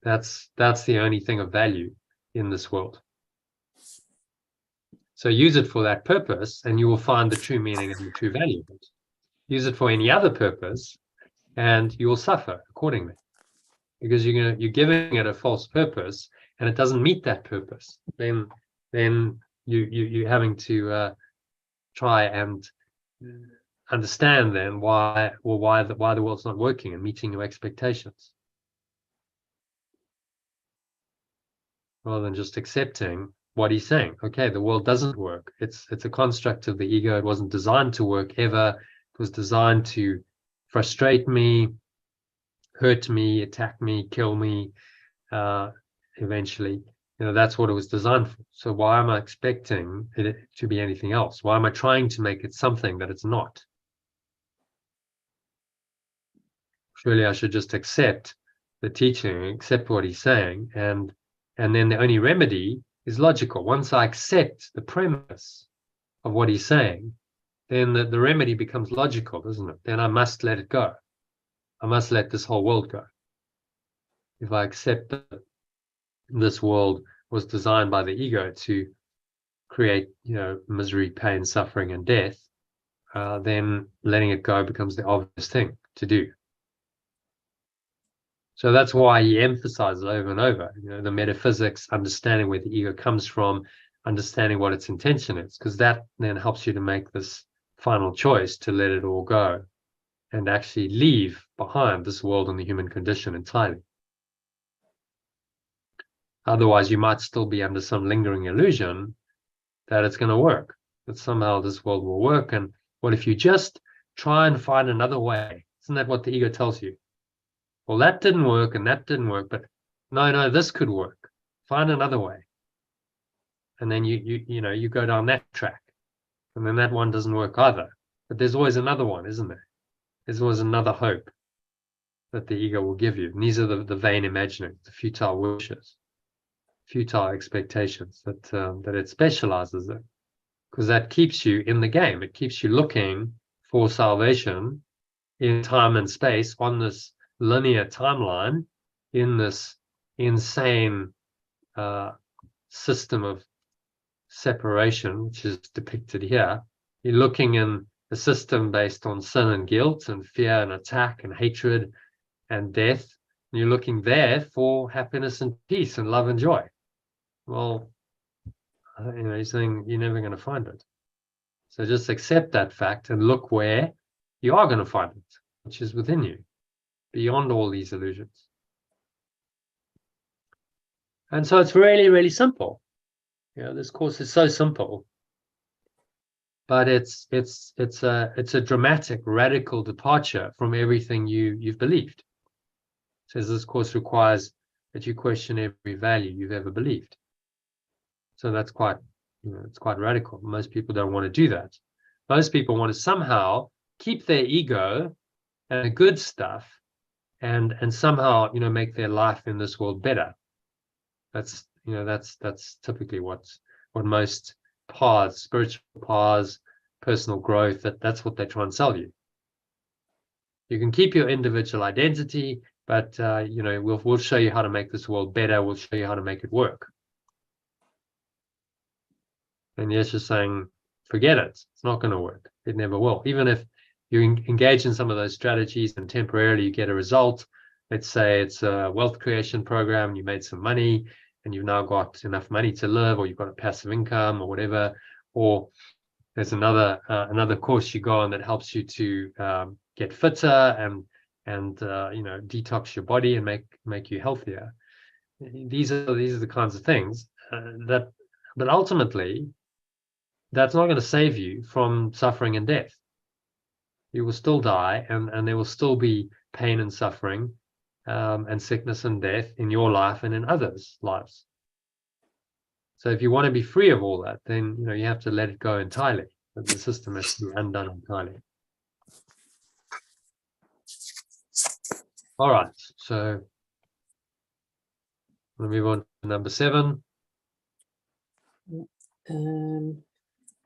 That's the only thing of value in this world. So use it for that purpose, and you will find the true meaning and the true value of it. Use it for any other purpose, and you will suffer accordingly, because you're giving it a false purpose, and it doesn't meet that purpose. Then you're having to try and understand then why the world's not working and meeting your expectations, rather than just accepting what he's saying. Okay, the world doesn't work. It's a construct of the ego. It wasn't designed to work ever. It was designed to frustrate me, hurt me, attack me, kill me, eventually. That's what it was designed for. So why am I expecting it to be anything else? Why am I trying to make it something that it's not? Surely I should just accept the teaching, accept what he's saying, and then the only remedy is logical. Once I accept the premise of what he's saying, then the remedy becomes logical, doesn't it? Then I must let it go. I must let this whole world go. If I accept that this world was designed by the ego to create, misery, pain, suffering, and death, then letting it go becomes the obvious thing to do. So that's why he emphasizes over and over, the metaphysics, understanding where the ego comes from, understanding what its intention is, because that then helps you to make this final choice to let it all go and actually leave behind this world and the human condition entirely. Otherwise, you might still be under some lingering illusion that it's going to work, that somehow this world will work. And what if you just try and find another way? Isn't that what the ego tells you? Well, that didn't work and that didn't work, but no, this could work. Find another way. And then you go down that track, and then that one doesn't work either. But there's always another one, isn't there? There's always another hope that the ego will give you. And these are the vain imaginings, the futile wishes, futile expectations that it specializes in, because that keeps you in the game. It keeps you looking for salvation in time and space on this linear timeline, in this insane system of separation, which is depicted here. You're looking in a system based on sin and guilt and fear and attack and hatred and death. And you're looking there for happiness and peace and love and joy. Well, he's saying you're never going to find it. So just accept that fact and look where you are going to find it, which is within you, beyond all these illusions. And so it's really, really simple. This course is so simple, but it's a dramatic, radical departure from everything you've believed. It says this course requires that you question every value you've ever believed. So that's quite, it's quite radical. Most people don't want to do that. Most people want to somehow keep their ego and the good stuff and somehow, make their life in this world better. That's typically what most paths, spiritual paths, personal growth, that's what they try and sell you. You can keep your individual identity, but we'll show you how to make this world better. We'll show you how to make it work. And Yeshua's saying, forget it. It's not going to work. It never will. Even if you engage in some of those strategies and temporarily you get a result, let's say it's a wealth creation program, you made some money and you've now got enough money to live, or you've got a passive income or whatever, or there's another course you go on that helps you to get fitter and detox your body and make you healthier. These are the kinds of things but ultimately that's not going to save you from suffering and death. You will still die, and there will still be pain and suffering and sickness and death in your life and in others' lives. So if you want to be free of all that, then you have to let it go entirely. The system has to be undone entirely. All right, so we'll move on to number 7.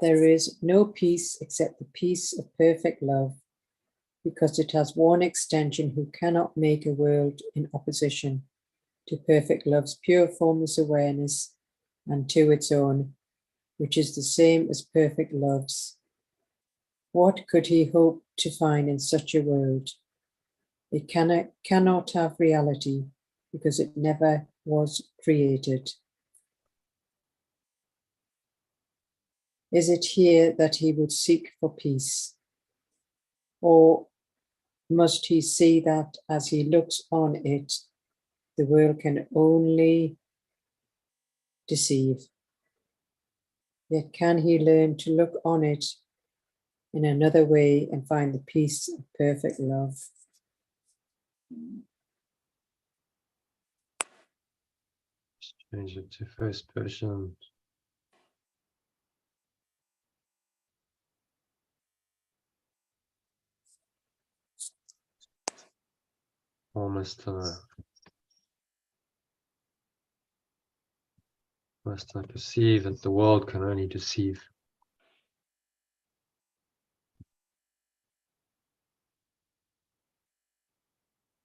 There is no peace except the peace of perfect love, because it has one extension who cannot make a world in opposition to perfect love's pure formless awareness and to its own, which is the same as perfect love's. What could he hope to find in such a world? It cannot have reality because it never was created. Is it here that he would seek for peace? Or must he see that as he looks on it, the world can only deceive? Yet can he learn to look on it in another way and find the peace of perfect love? Change it to first person. Almost must I perceive that the world can only deceive.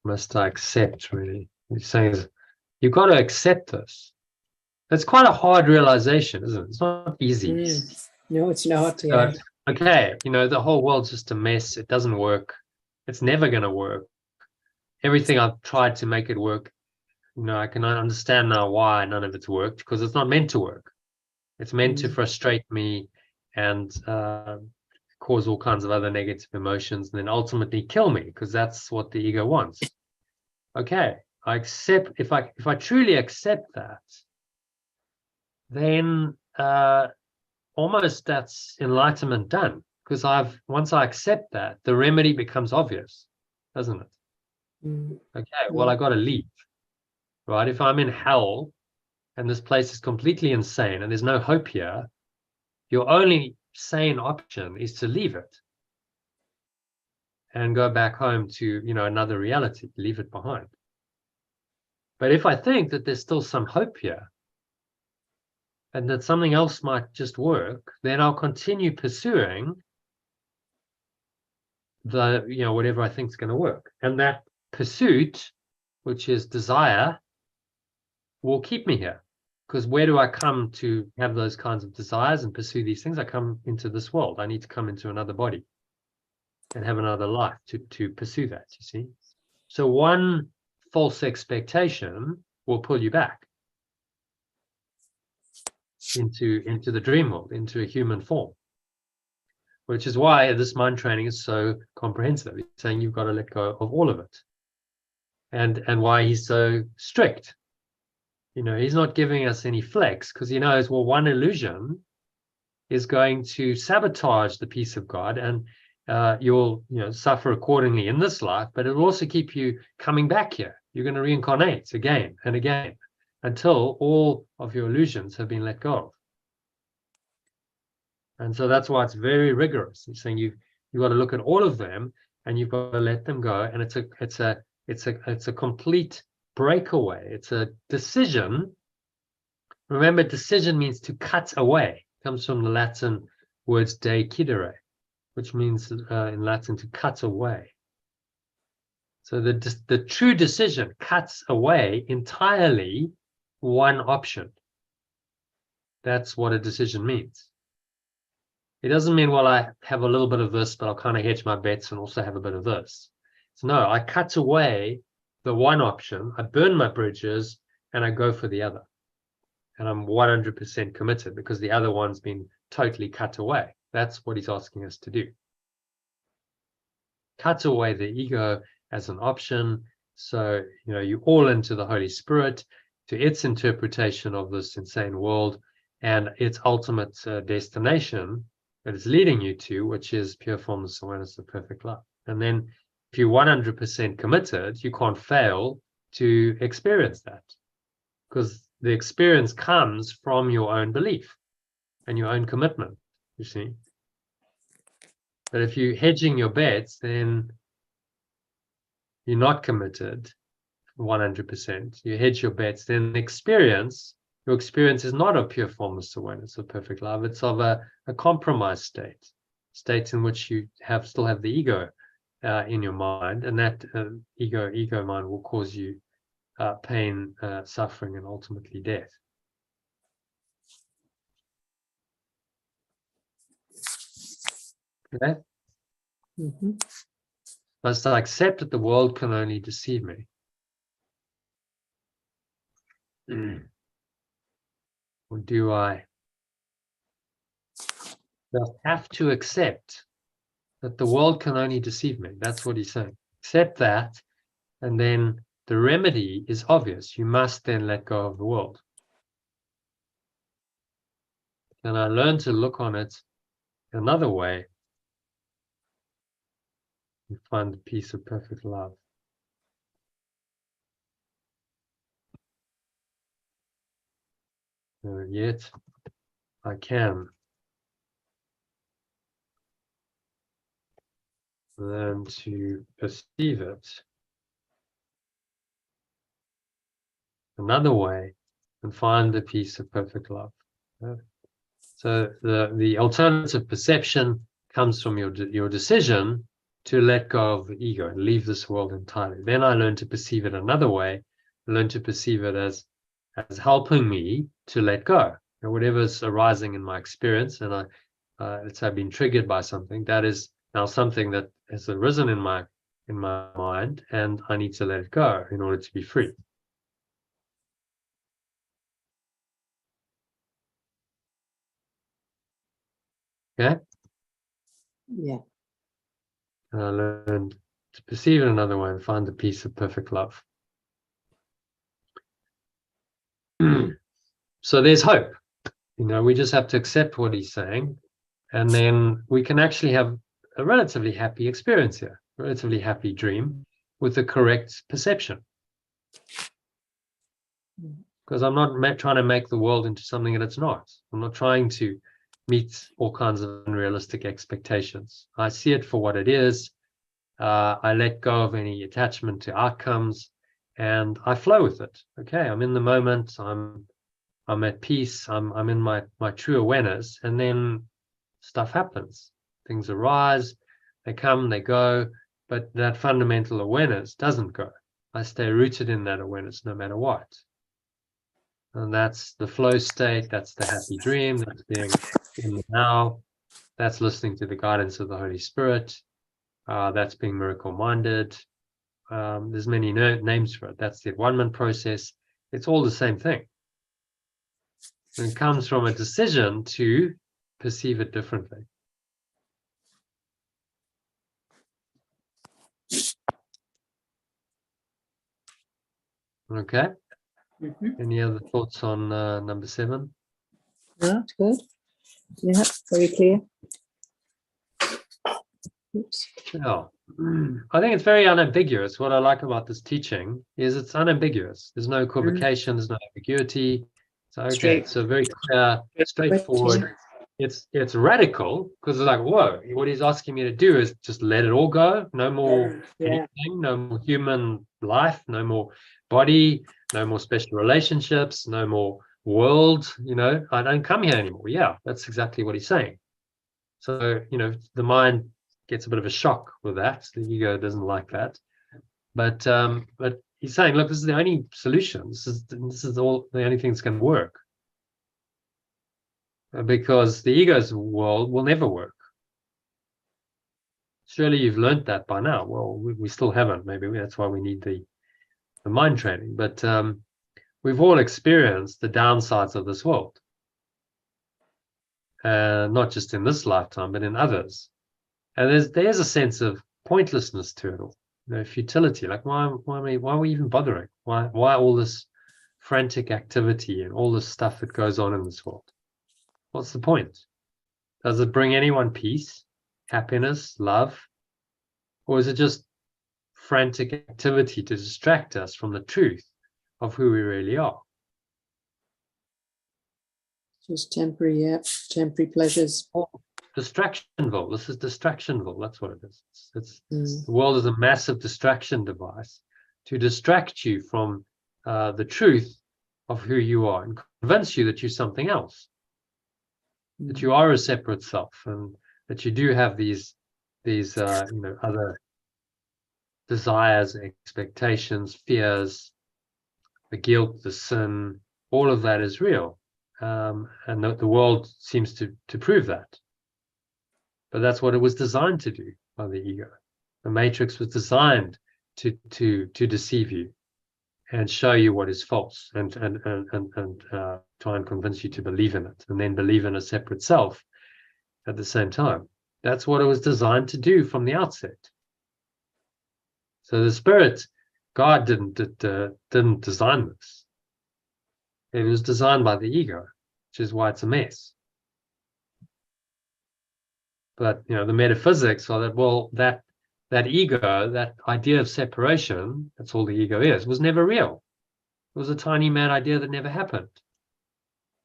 Must I accept, really? He's saying you've got to accept this. That's quite a hard realization, isn't it? It's not easy. No, it's not. Yeah. Okay, the whole world's just a mess. It doesn't work. It's never going to work. Everything I've tried to make it work, I can understand now why none of it's worked, because it's not meant to work. It's meant to frustrate me and cause all kinds of other negative emotions and then ultimately kill me, because that's what the ego wants. Okay, I accept. If I truly accept that, then almost that's enlightenment done, because once I accept that, the remedy becomes obvious, doesn't it? Okay, well, I got to leave, right? If I'm in hell and this place is completely insane and there's no hope here, your only sane option is to leave it and go back home to another reality, leave it behind. But if I think that there's still some hope here and that something else might just work, then I'll continue pursuing whatever I think is going to work. And that pursuit, which is desire, will keep me here. Because where do I come to have those kinds of desires and pursue these things? I come into this world. I need to come into another body and have another life to pursue that, you see? So one false expectation will pull you back into the dream world, into a human form, which is why this mind training is so comprehensive. He's saying you've got to let go of all of it. And why he's so strict. He's not giving us any flex, because he knows, well, one illusion is going to sabotage the peace of God, and you'll suffer accordingly in this life, but it will also keep you coming back here. You're going to reincarnate again and again until all of your illusions have been let go of. And so that's why it's very rigorous. He's saying you've got to look at all of them and you've got to let them go. And it's a complete breakaway. It's a decision. Remember, decision means to cut away. It comes from the Latin words decidere, which means in Latin to cut away. So the true decision cuts away entirely one option. That's what a decision means. It doesn't mean, well, I have a little bit of this, but I'll kind of hedge my bets and also have a bit of this. So no, I cut away the one option, I burn my bridges, and I go for the other. And I'm 100% committed because the other one's been totally cut away. That's what he's asking us to do. Cut away the ego as an option. So, you all into the Holy Spirit, to its interpretation of this insane world and its ultimate destination that it's leading you to, which is pure formless awareness of perfect love. And then if you're 100% committed, you can't fail to experience that, because the experience comes from your own belief and your own commitment, you see. But if you're hedging your bets, then you're not committed 100%. You hedge your bets, then your experience is not of pure formless awareness of perfect love. It's of a compromised state in which you still have the ego in your mind, and that ego mind will cause you pain, suffering, and ultimately death. Okay. Must I accept that the world can only deceive me? Or do I just have to accept that the world can only deceive me? That's what he's saying. Accept that, and then the remedy is obvious. You must then let go of the world. And I learn to look on it another way and find the peace of perfect love. And yet I can learn to perceive it another way and find the peace of perfect love. So the alternative perception comes from your decision to let go of the ego and leave this world entirely. Then I learn to perceive it another way, learn to perceive it as helping me to let go. And whatever's arising in my experience, and let's say I've been triggered by something, that is now something that has arisen in my mind, and I need to let it go in order to be free. Okay? Yeah. And I learned to perceive it another way and find the peace of perfect love. So there's hope. We just have to accept what he's saying, and then we can actually have a relatively happy experience here, relatively happy dream with the correct perception. Because I'm not trying to make the world into something that it's not. I'm not trying to meet all kinds of unrealistic expectations. I see it for what it is. I let go of any attachment to outcomes, and I flow with it. Okay, I'm in the moment. I'm at peace. I'm in my true awareness, and then stuff happens. Things arise, they come, they go, but that fundamental awareness doesn't go. I stay rooted in that awareness no matter what. And that's the flow state, that's the happy dream, that's being in the now, that's listening to the guidance of the Holy Spirit, that's being miracle-minded. There's many names for it. That's the at-one-ment process. It's all the same thing. And it comes from a decision to perceive it differently. Okay. Any other thoughts on number 7? That's good. Yeah, very clear. Oops. Yeah. I think it's very unambiguous. What I like about this teaching is it's unambiguous. There's no equivocation, there's no ambiguity. So okay, it's a very clear, straightforward. It's radical because it's like, whoa, what he's asking me to do is just let it all go. No more anything, no more human life, no more body, no more special relationships, no more world. I don't come here anymore. Yeah, that's exactly what he's saying. So, the mind gets a bit of a shock with that. The ego doesn't like that. But he's saying, look, this is the only solution. This is all the only thing that's going to work. Because the ego's world will never work. Surely you've learned that by now. Well, we still haven't. Maybe that's why we need the mind training. But we've all experienced the downsides of this world. Not just in this lifetime, but in others. And there's a sense of pointlessness to it all. Futility. Like why are we even bothering? Why all this frantic activity and all this stuff that goes on in this world? What's the point? Does it bring anyone peace, happiness, love? Or is it just frantic activity to distract us from the truth of who we really are? Just temporary pleasures. Distractionville. This is distractionville. That's what it is. The world is a massive distraction device to distract you from the truth of who you are and convince you that you're something else, that you are a separate self, and that you do have these other desires, expectations, fears, the guilt, the sin. All of that is real, and the world seems to prove that. But that's what it was designed to do by the ego. The matrix was designed to deceive you and show you what is false, and try and convince you to believe in it, and then believe in a separate self at the same time. That's what it was designed to do from the outset. So the Spirit, God didn't design this. It was designed by the ego, which is why it's a mess. But the metaphysics are that, well, that ego, that idea of separation, that's all the ego is, was never real. It was a tiny mad idea that never happened.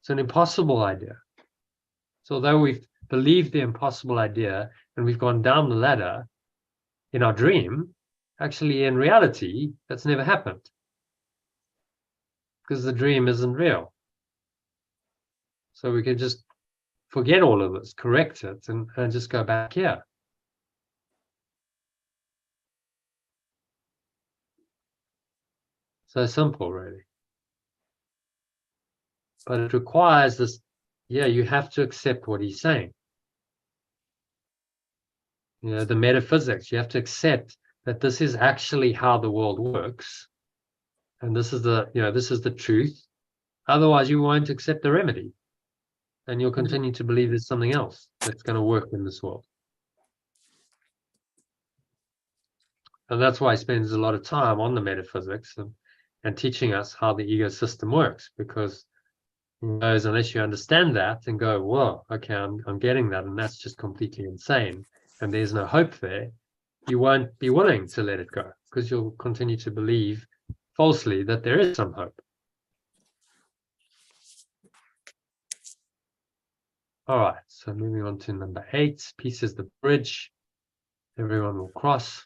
It's an impossible idea. So although we've believed the impossible idea and we've gone down the ladder in our dream, actually in reality, that's never happened. Because the dream isn't real. So we can just forget all of this, correct it, and just go back here. So simple, really. But it requires this, you have to accept what he's saying. The metaphysics, you have to accept that this is actually how the world works. And this is the truth. Otherwise, you won't accept the remedy. And you'll continue to believe there's something else that's going to work in this world. And that's why he spends a lot of time on the metaphysics and teaching us how the ego system works, because he knows unless you understand that and go, whoa, okay, I'm getting that, and that's just completely insane, and there's no hope there, you won't be willing to let it go, because you'll continue to believe falsely that there is some hope. All right, so moving on to number 8, peace is the bridge everyone will cross.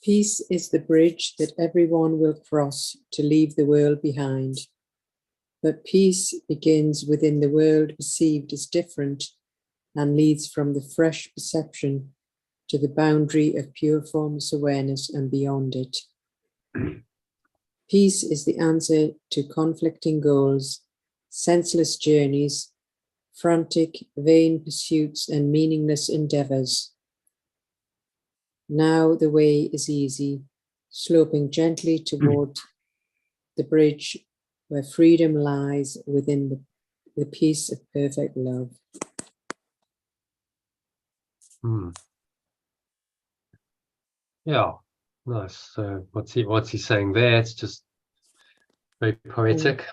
Peace is the bridge that everyone will cross to leave the world behind. But peace begins within the world perceived as different and leads from the fresh perception to the boundary of pure formless awareness and beyond it. Peace is the answer to conflicting goals, senseless journeys, frantic, vain pursuits, and meaningless endeavors. Now the way is easy, sloping gently toward the bridge where freedom lies within the peace of perfect love. Yeah, nice. So what's he saying there? It's just very poetic,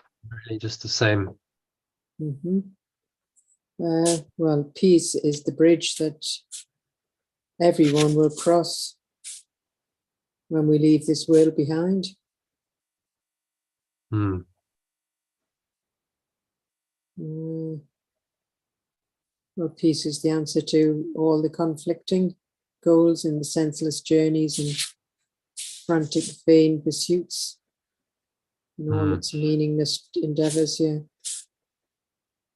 really just the same. Well, peace is the bridge that everyone will cross when we leave this world behind. Well, peace is the answer to all the conflicting goals and the senseless journeys and frantic, vain pursuits and all its meaningless endeavors. Yeah,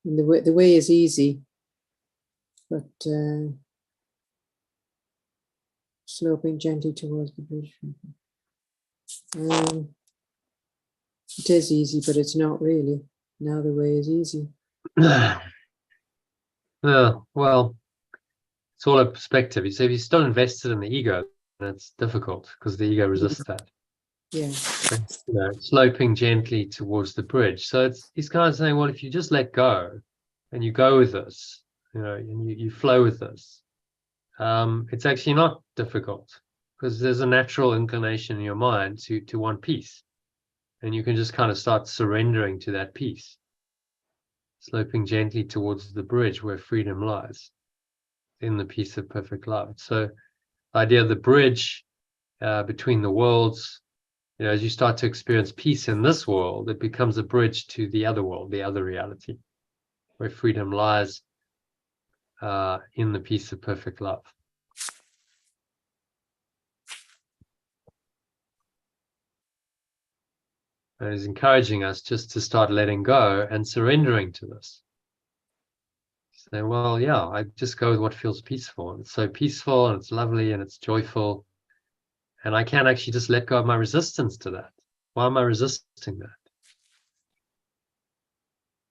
and the way is easy, but sloping gently towards the bridge. It is easy, but it's not really. Now the way is easy. Well, it's all a perspective. You say if you're still invested in the ego, then it's difficult because the ego resists that. Yeah. Sloping gently towards the bridge. So he's kind of saying, well, if you just let go and you go with this, and you flow with this, it's actually not difficult because there's a natural inclination in your mind to want peace. And you can just kind of start surrendering to that peace, sloping gently towards the bridge where freedom lies, in the peace of perfect love. So the idea of the bridge between the worlds, as you start to experience peace in this world, it becomes a bridge to the other world, the other reality, where freedom lies in the peace of perfect love. And he's encouraging us just to start letting go and surrendering to this. Saying, well, yeah, I just go with what feels peaceful. And it's so peaceful and it's lovely and it's joyful. And I can actually just let go of my resistance to that. Why am I resisting that?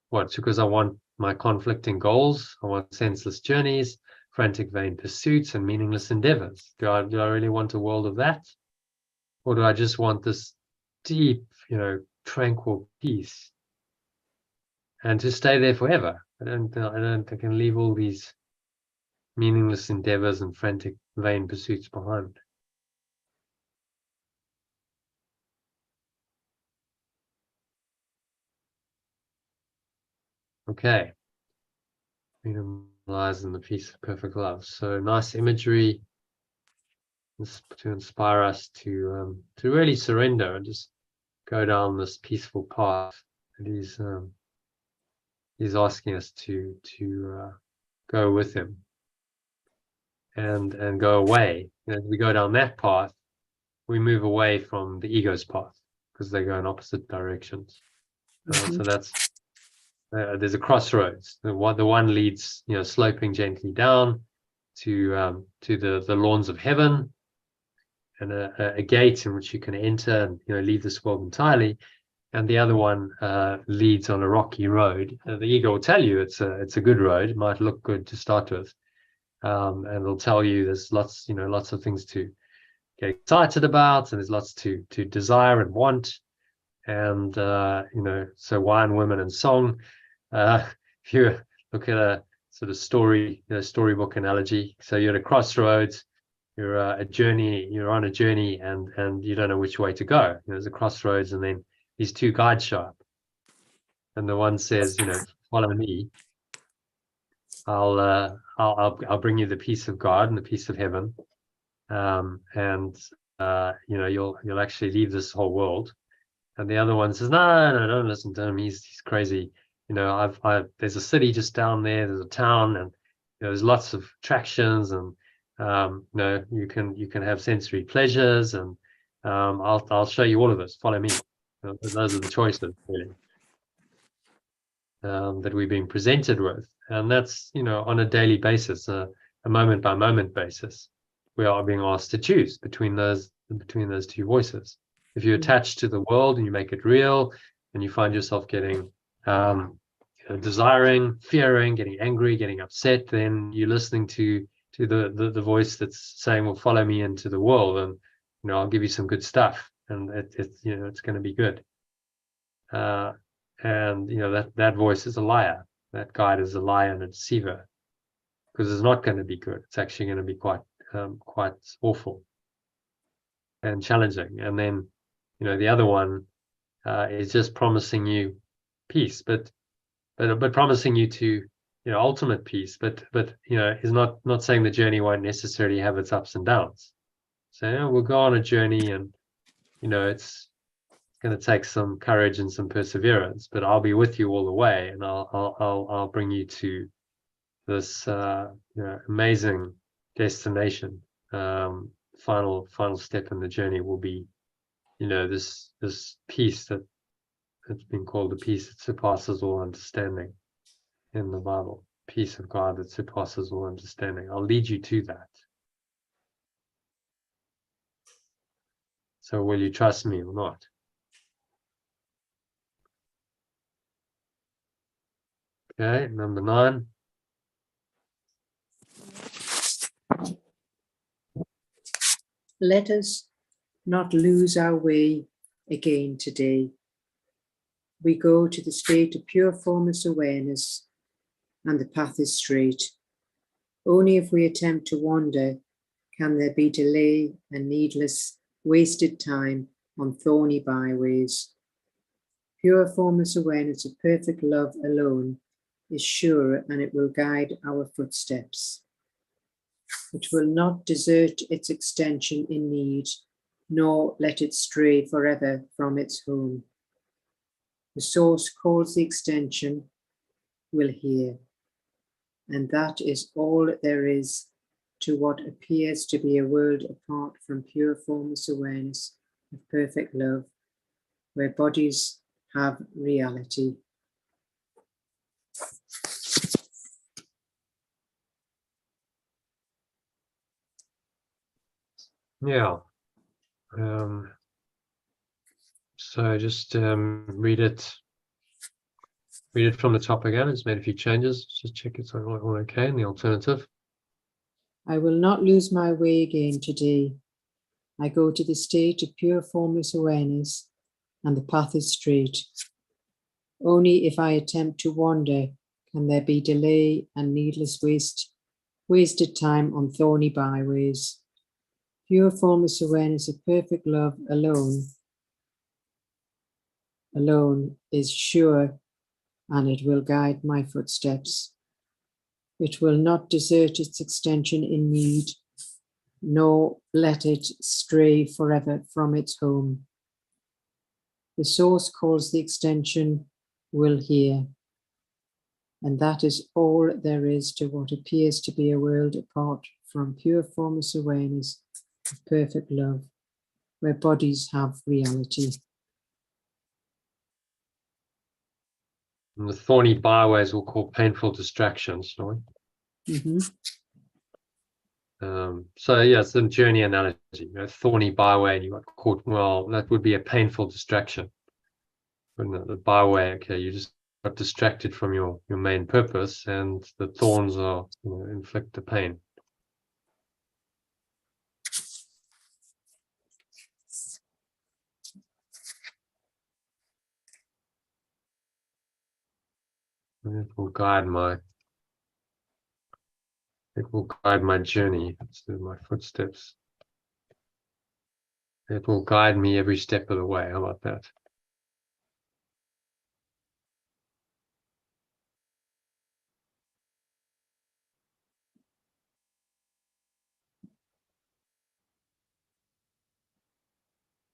What? Because I want my conflicting goals. I want senseless journeys. frantic vain pursuits and meaningless endeavors? Do I really want a world of that? Or do I just want this deep, tranquil peace and to stay there forever? I don't think I can leave all these meaningless endeavors and frantic vain pursuits behind. Okay. Freedom lies in the peace of perfect love. So nice imagery to inspire us to really surrender and just go down this peaceful path that he's asking us to go with him and go away. As we go down that path, we move away from the ego's path because they go in opposite directions. So that's there's a crossroads. The one leads, sloping gently down to the lawns of heaven, and a gate in which you can enter and leave this world entirely. And the other one leads on a rocky road. The ego will tell you it's a good road. It might look good to start with, and it'll tell you there's lots of things to get excited about, and there's lots to desire and want. And so wine, women, and song. If you look at a sort of storybook analogy, so you're at a crossroads. You're on a journey, and you don't know which way to go. There's a crossroads, and then these two guides show up, and the one says, follow me. I'll bring you the peace of God and the peace of heaven, and you'll actually leave this whole world. And the other one says, no, don't listen to him. He's crazy. There's a city just down there. There's a town, and there's lots of attractions, and you can have sensory pleasures, and I'll show you all of this. Follow me. Those are the choices really that we're being presented with, and that's on a daily basis, a moment by moment basis. We are being asked to choose between those two voices. If you attach to the world and you make it real, and you find yourself getting desiring, fearing, getting angry, getting upset, then you're listening to the voice that's saying, well, follow me into the world, and I'll give you some good stuff, and it's going to be good. And that voice is a liar. That guide is a liar and a deceiver, because it's not going to be good. It's actually going to be quite awful and challenging. And then the other one is just promising you peace, but promising you to ultimate peace, but is not saying the journey won't necessarily have its ups and downs. So we'll go on a journey, and it's going to take some courage and some perseverance, but I'll be with you all the way, and I'll bring you to this amazing destination. Final step in the journey will be this peace that's been called the peace that surpasses all understanding in the Bible. Peace of God that surpasses all understanding. I'll lead you to that. So will you trust me or not? Okay, number 9. Let us not lose our way again today. We go to the state of pure formless awareness, and the path is straight. Only if we attempt to wander can there be delay and needless wasted time on thorny byways. Pure formless awareness of perfect love alone is sure, and it will guide our footsteps. It will not desert its extension in need, nor let it stray forever from its home. The source calls the extension, will hear. And that is all there is to what appears to be a world apart from pure formless awareness of perfect love, where bodies have reality. Yeah. So just read it from the top again. It's made a few changes. Just check it's all okay in the alternative. I will not lose my way again today. I go to the state of pure formless awareness, and the path is straight. Only if I attempt to wander can there be delay and needless wasted time on thorny byways. Pure formless awareness of perfect love alone is sure, and it will guide my footsteps. It will not desert its extension in need, nor let it stray forever from its home. The source calls the extension will hear, and that is all there is to what appears to be a world apart from pure formless awareness of perfect love, where bodies have reality. And the thorny byways we'll call painful distractions, right? So yeah, it's a journey analogy. Thorny byway, and you got caught. Well, that would be a painful distraction. But the byway, okay, you just got distracted from your main purpose, and the thorns are, inflict the pain. And it will guide my journey, my footsteps. It will guide me every step of the way. How about that?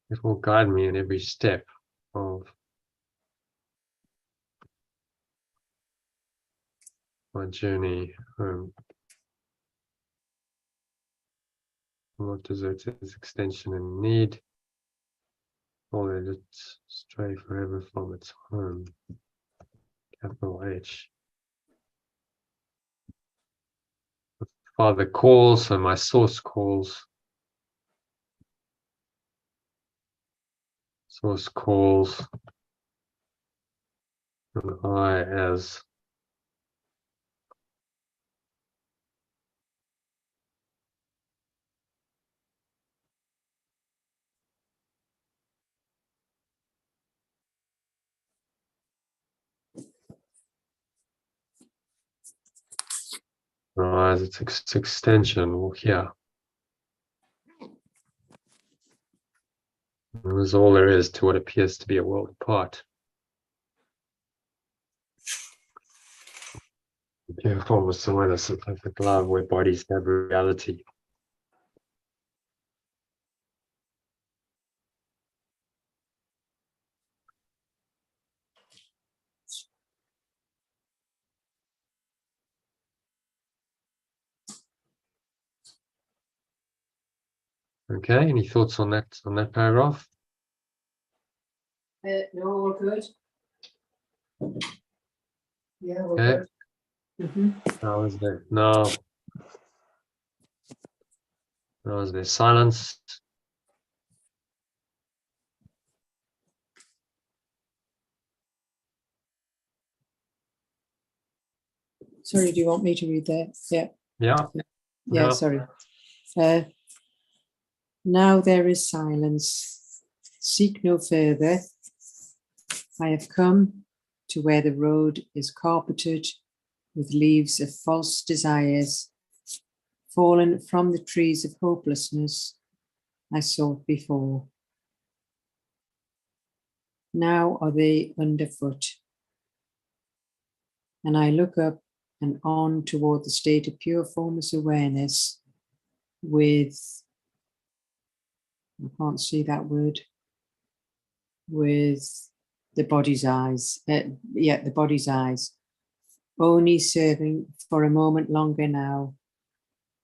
It will guide me in every step of my journey home. Not desert its extension in need, or let it stray forever from its home. Capital H. Father calls, so my source calls. Source calls, and I as its extension will hear. And that's all there is to what appears to be a world apart. Pure formless awareness of perfect love, where bodies have reality. Okay, any thoughts on that paragraph? No, all good. Yeah, all Okay. good. Now is there now is there silence? Sorry, do you want me to read that? Yeah. Yeah. Yeah, sorry. Now there is silence. Seek no further. I have come to where the road is carpeted with leaves of false desires, fallen from the trees of hopelessness I sought before. Now are they underfoot, and I look up and on toward the state of pure formless awareness with, I can't see that word, with the body's eyes. The body's eyes, only serving for a moment longer now.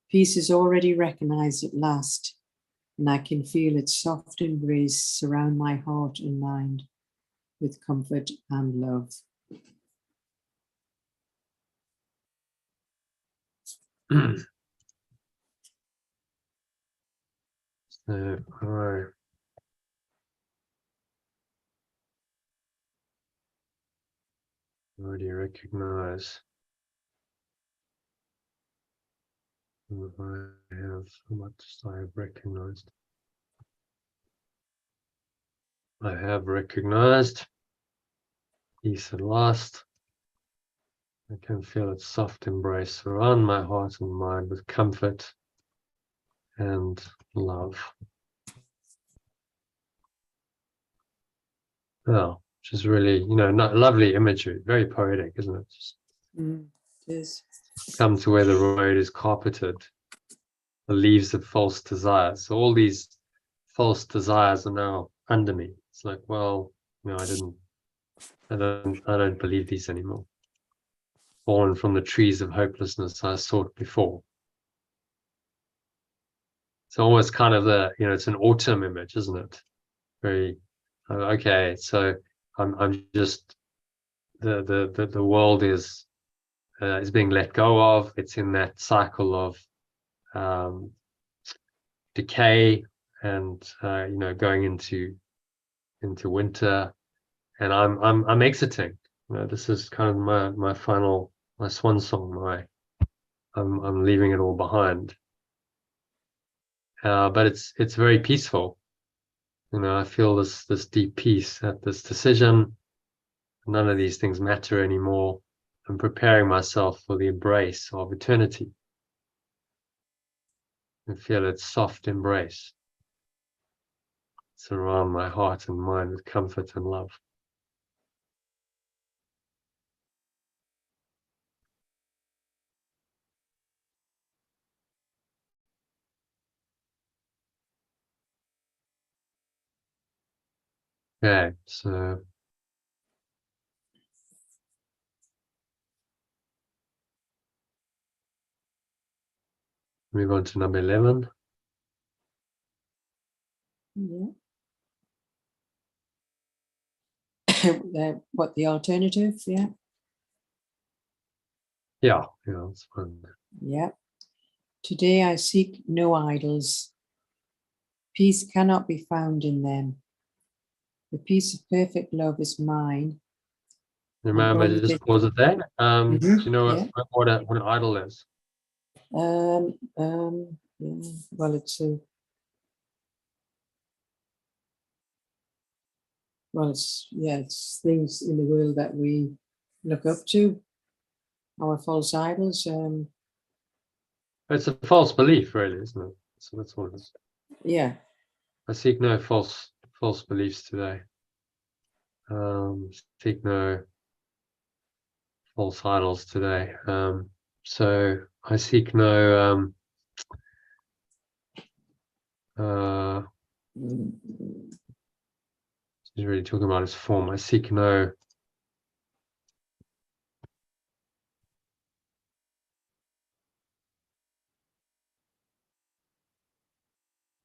Peace is already recognized at last, and I can feel its soft embrace surround my heart and mind with comfort and love. So, I already recognize I have, how much I have recognized. I have recognized peace at last. I can feel its soft embrace surround my heart and mind with comfort and love. Oh, which is really, lovely imagery, very poetic, isn't it? Just It is. come to where the road is carpeted, the leaves of false desires. So all these false desires are now under me. It's like, well, I don't believe these anymore. Fallen from the trees of hopelessness I sought before. It's almost kind of it's an autumn image, isn't it? Very okay. So I'm just the world is being let go of. It's in that cycle of decay and going into winter, and I'm exiting. This is kind of my final, my swan song. I'm leaving it all behind. But it's very peaceful. I feel this deep peace at this decision. None of these things matter anymore. I'm preparing myself for the embrace of eternity. I feel its soft embrace surround my heart and mind with comfort and love. Okay, so move on to number 11. Yeah. What the alternative? Yeah. Yeah, that's fine. Yeah. Today I seek no idols. Peace cannot be found in them. The peace of perfect love is mine. Remember, just pause it there. Do you know yeah. what an idol is? Yeah. Well, it's it's things in the world that we look up to, our false idols. It's a false belief, really, isn't it? So that's what it is. Yeah. I seek no false beliefs today. Seek no false idols today. So I seek no he's really talking about his form. I seek no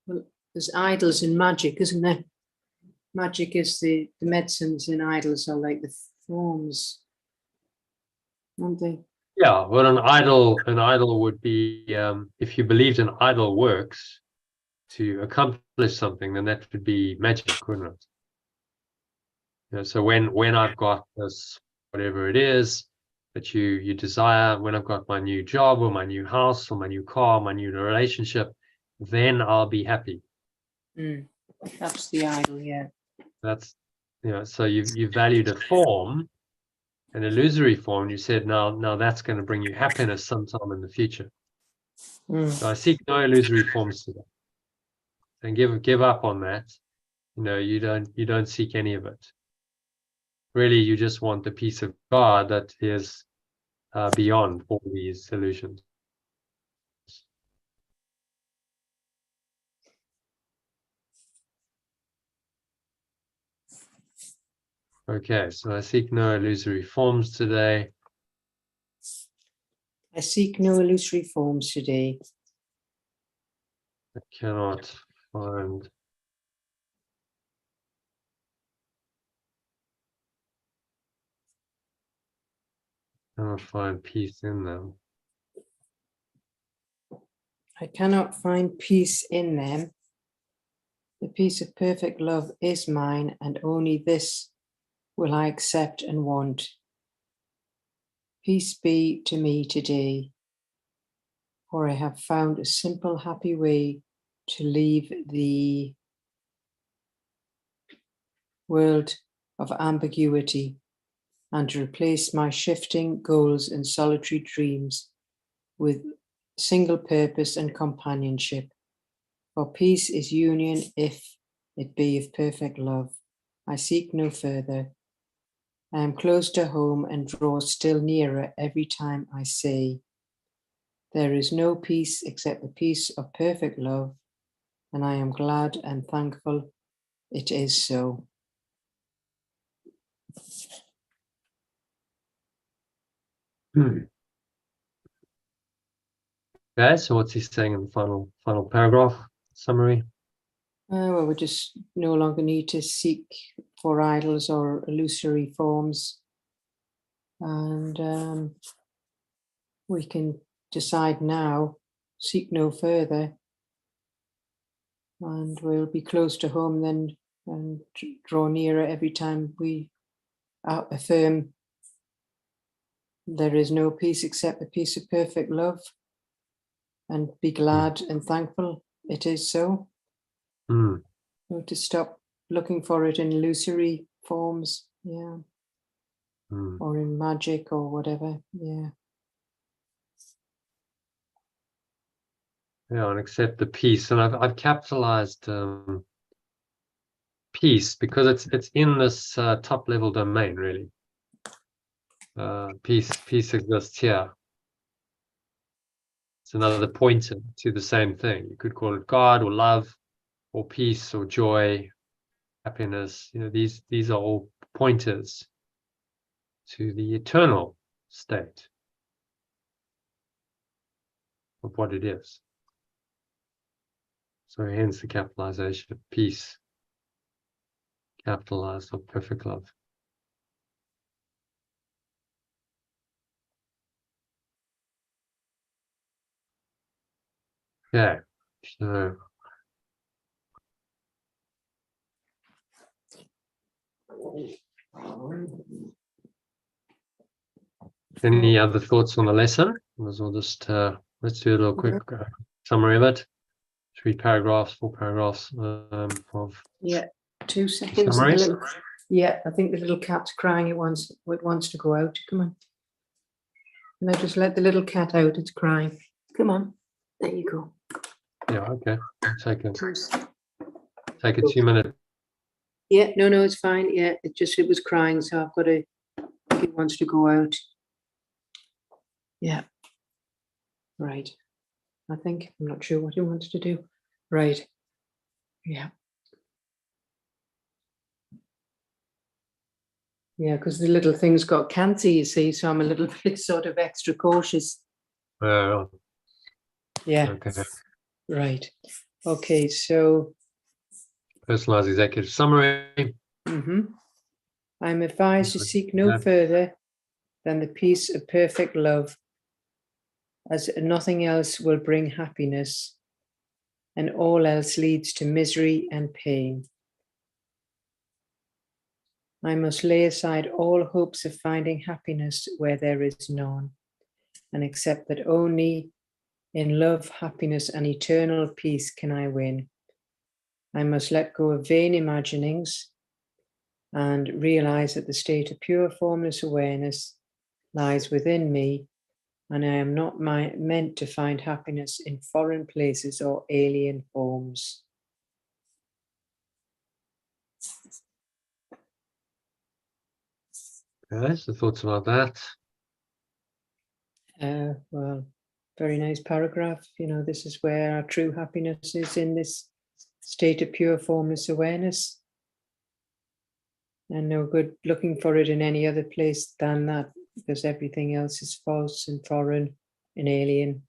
Well, there's idols in magic, isn't there? Magic is the medicines, and idols are like the forms, aren't they? yeah, well an idol would be if you believed an idol works to accomplish something, then that would be magic, wouldn't it? So when I've got this, whatever it is that you desire, when I've got my new job or my new house or my new car, my new relationship, then I'll be happy. That's the idol, yeah. That's so you valued a form, an illusory form, and you said now that's going to bring you happiness sometime in the future. So I seek no illusory forms today. And give up on that. You don't seek any of it. Really, you just want the peace of God that is beyond all these illusions. Okay, so I seek no illusory forms today. I seek no illusory forms today. I cannot find peace in them. I cannot find peace in them. The peace of perfect love is mine, and only this will I accept and want. Peace be to me today. for I have found a simple, happy way to leave the world of ambiguity and to replace my shifting goals and solitary dreams with single purpose and companionship. For peace is union if it be of perfect love. I seek no further. I am close to home and draw still nearer every time I say, there is no peace except the peace of perfect love, and I am glad and thankful it is so. Okay, so what's he saying in the final paragraph summary? Well, we just no longer need to seek for idols or illusory forms, and we can decide now, seek no further, and we'll be close to home then and draw nearer every time we affirm there is no peace except the peace of perfect love, and be glad and thankful it is so. Mm. So to stop looking for it in illusory forms, yeah, or in magic or whatever, yeah. Yeah, and accept the peace. And I've capitalized peace because it's in this top level domain, really. Peace exists here. It's another pointer to the same thing. You could call it God or love or peace or joy, happiness. You know, these are all pointers to the eternal state of what it is. So hence the capitalization of peace, capitalized of perfect love. Okay, so any other thoughts on the lesson? We'll just let's do a little quick summary of it. 3 paragraphs, 4 paragraphs of 2 seconds. summaries. I think the little cat's crying. It wants to go out. Come on. And I just let the little cat out. It's crying. Come on. There you go. Yeah, okay. Take a 2-minute. Yeah, no, it's fine. Yeah, it was crying, so I've got to. I think it wants to go out. Yeah. Right. I think I'm not sure what he wants to do. Right. Yeah. Yeah, because the little thing's got cancer, you see, so I'm a little bit sort of extra cautious. Yeah. Okay. Right. Okay, so Personalized executive summary. I'm advised to seek no further than the peace of perfect love, as nothing else will bring happiness, and all else leads to misery and pain. I must lay aside all hopes of finding happiness where there is none, and accept that only in love, happiness, and eternal peace can I win. I must let go of vain imaginings and realize that the state of pure formless awareness lies within me, and I am not meant to find happiness in foreign places or alien forms. Okay, so thoughts about that? Well, very nice paragraph. You know, this is where our true happiness is, in this state of pure formless awareness. And no good looking for it in any other place than that, because everything else is false and foreign and alien.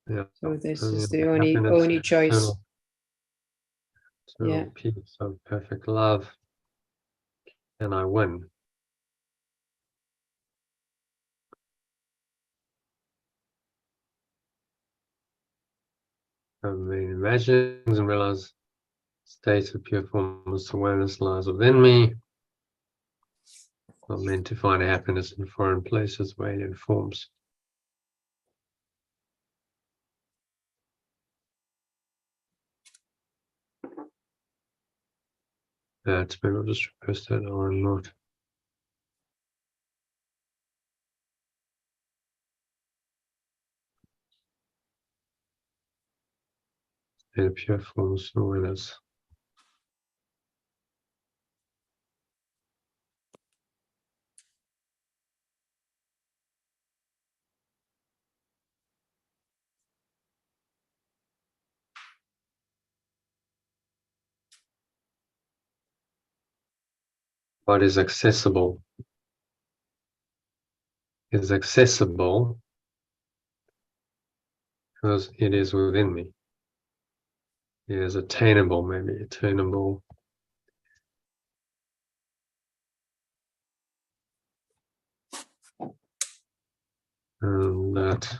Yeah. So this is the only choice. Eternal peace of perfect love. Can I win? I mean, imagine and realize state of pure formless awareness lies within me. Not meant to find happiness in foreign places or alien forms. Maybe I'll just reverse that on not. In pure forms of awareness. What is accessible is accessible because it is within me. It is attainable, maybe attainable. And that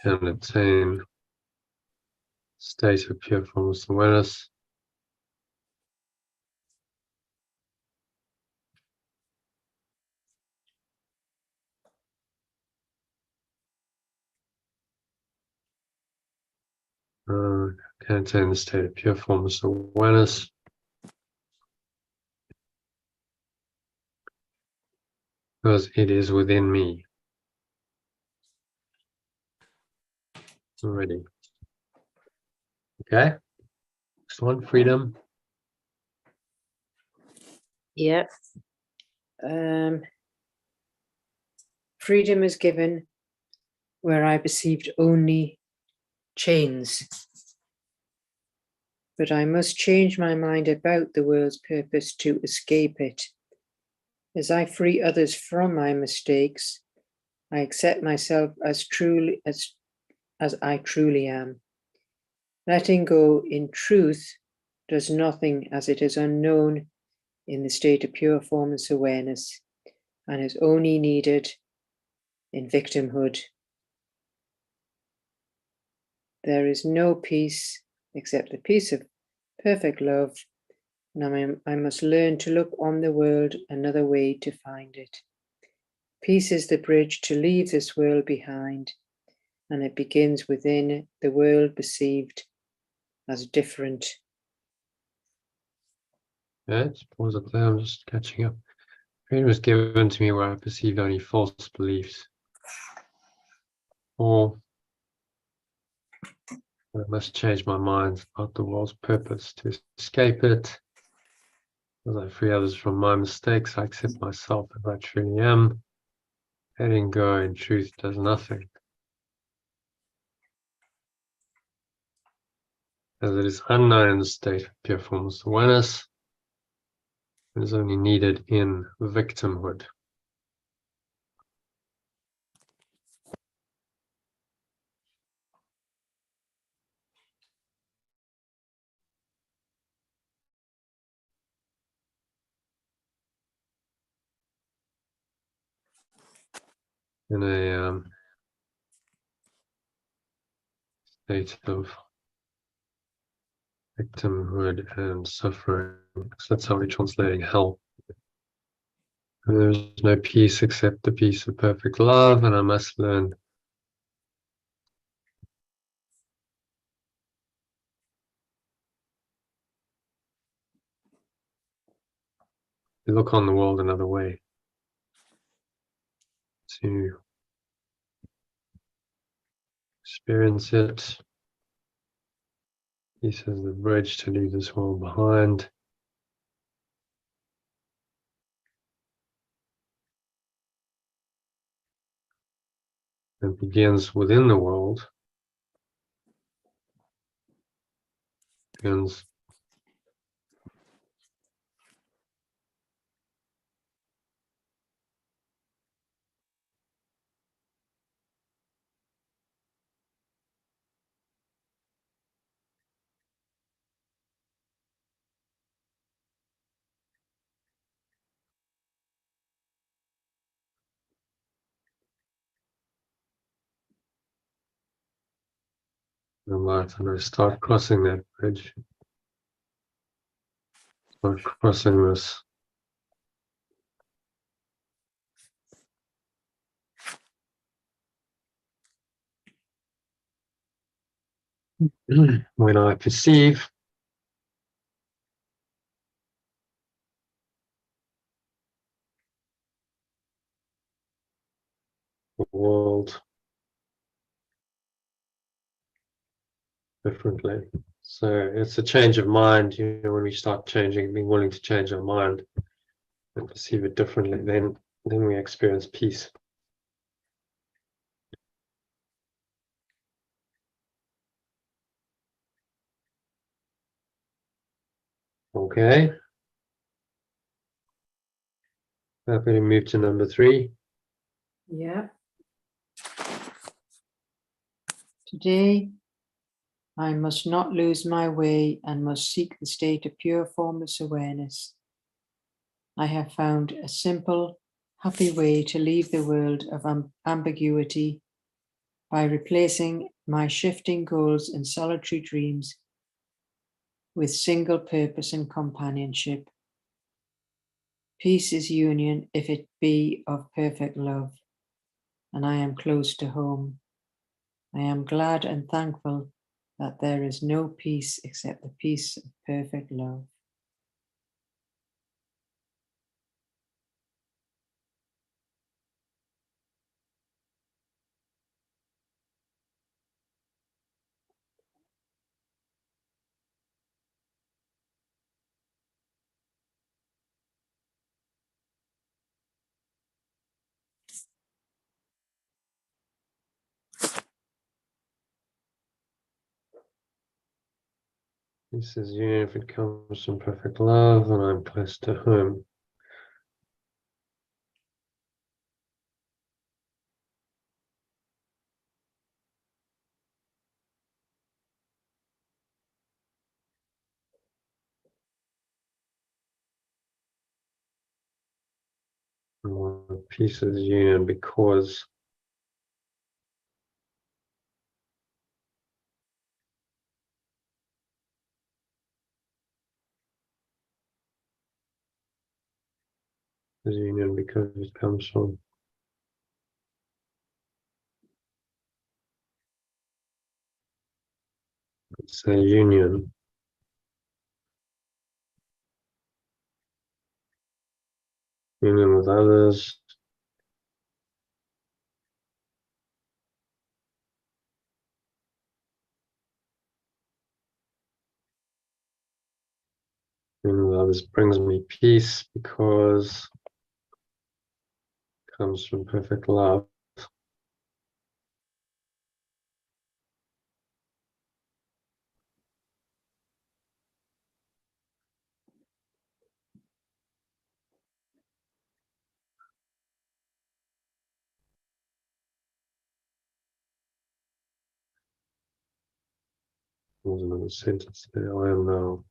can attain state of pure formless awareness. Can attain the state of pure formless awareness. Because it is within me already. Okay. Next one, freedom. Yeah. Freedom is given where I perceived only chains. But I must change my mind about the world's purpose to escape it. As I free others from my mistakes, I accept myself as truly as I truly am. Letting go in truth does nothing, as it is unknown in the state of pure formless awareness and is only needed in victimhood. There is no peace except the peace of perfect love, and I must learn to look on the world another way to find it. Peace is the bridge to leave this world behind, and it begins within the world perceived as different. Yeah, just pause it there. I'm just catching up. Freedom was given to me where I perceived only false beliefs. Or I must change my mind about the world's purpose to escape it. As I free others from my mistakes, I accept myself as I truly am. Letting go in truth does nothing. As it is unknown in the state of pure formless awareness, it is only needed in victimhood. In a state of victimhood and suffering. So that's how we're translating hell. And there is no peace except the peace of perfect love, and I must learn to look on the world another way, to experience it. Peace is the bridge to leave this world behind. It begins within the world. Begins in life, and I start crossing that bridge. Start crossing this when I perceive the world differently. So it's a change of mind, when we start changing, being willing to change our mind and perceive it differently, then we experience peace. Okay. Happy to move to number 3. Yeah. Today, I must not lose my way and must seek the state of pure formless awareness. I have found a simple, happy way to leave the world of ambiguity by replacing my shifting goals and solitary dreams with single purpose and companionship. Peace is union if it be of perfect love, and I am close to home. I am glad and thankful that there is no peace except the peace of perfect love. This is union if it comes from perfect love, and I'm close to home. Peace is union because it comes from it's a union with others, union with others brings me peace because it comes from perfect love. There's another sentence there. I am now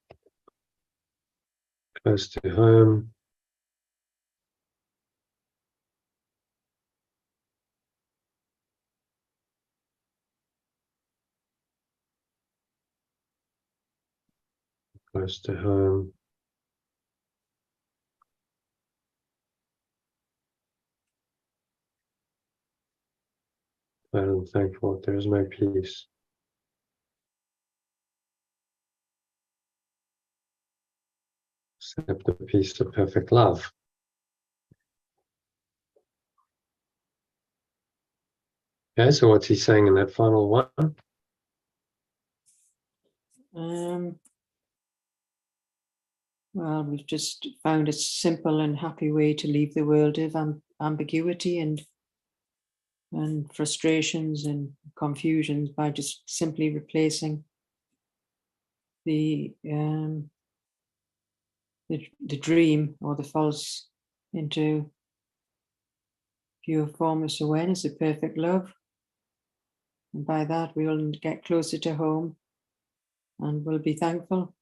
close to home. Close to home. I am thankful that there is no peace except the peace of perfect love. Okay, so what's he saying in that final one? Well, we've just found a simple and happy way to leave the world of ambiguity and frustrations and confusions by just simply replacing the dream or the false into pure formless awareness of perfect love. And by that, we will get closer to home and we'll be thankful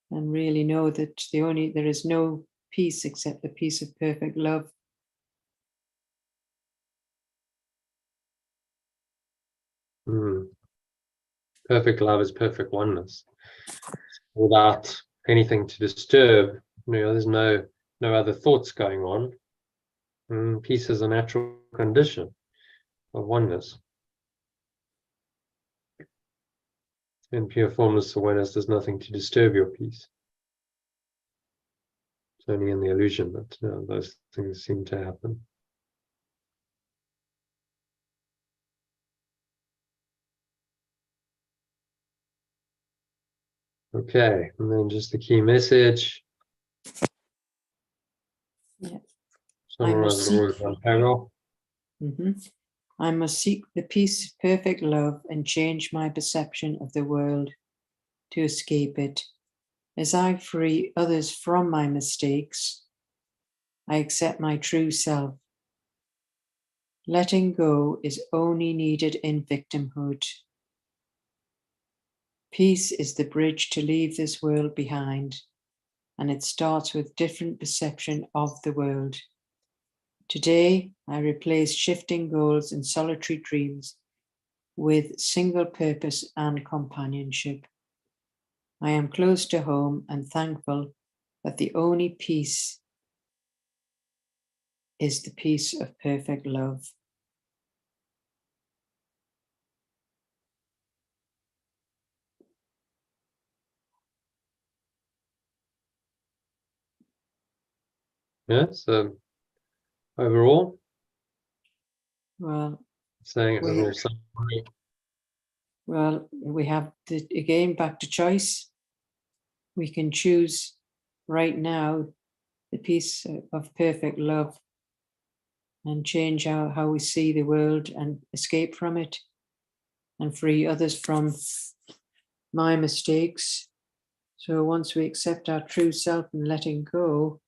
and really know that there is no peace except the peace of perfect love. Perfect love is perfect oneness. Without anything to disturb, there's no other thoughts going on. Peace is a natural condition of oneness. In pure formless awareness, there's nothing to disturb your peace. It's only in the illusion that those things seem to happen. Okay, and then just the key message. Yeah. Summarize it all in one paragraph. I must seek the peace of perfect love and change my perception of the world to escape it. As I free others from my mistakes, I accept my true self. Letting go is only needed in victimhood. Peace is the bridge to leave this world behind, and it starts with different perception of the world. Today, I replace shifting goals and solitary dreams with single purpose and companionship. I am close to home and thankful that the only peace is the peace of perfect love. Yeah, so overall, Well, saying overall summary. Well, we have again back to choice. We can choose right now the peace of perfect love and change how we see the world and escape from it and free others from my mistakes. So once we accept our true self and letting go,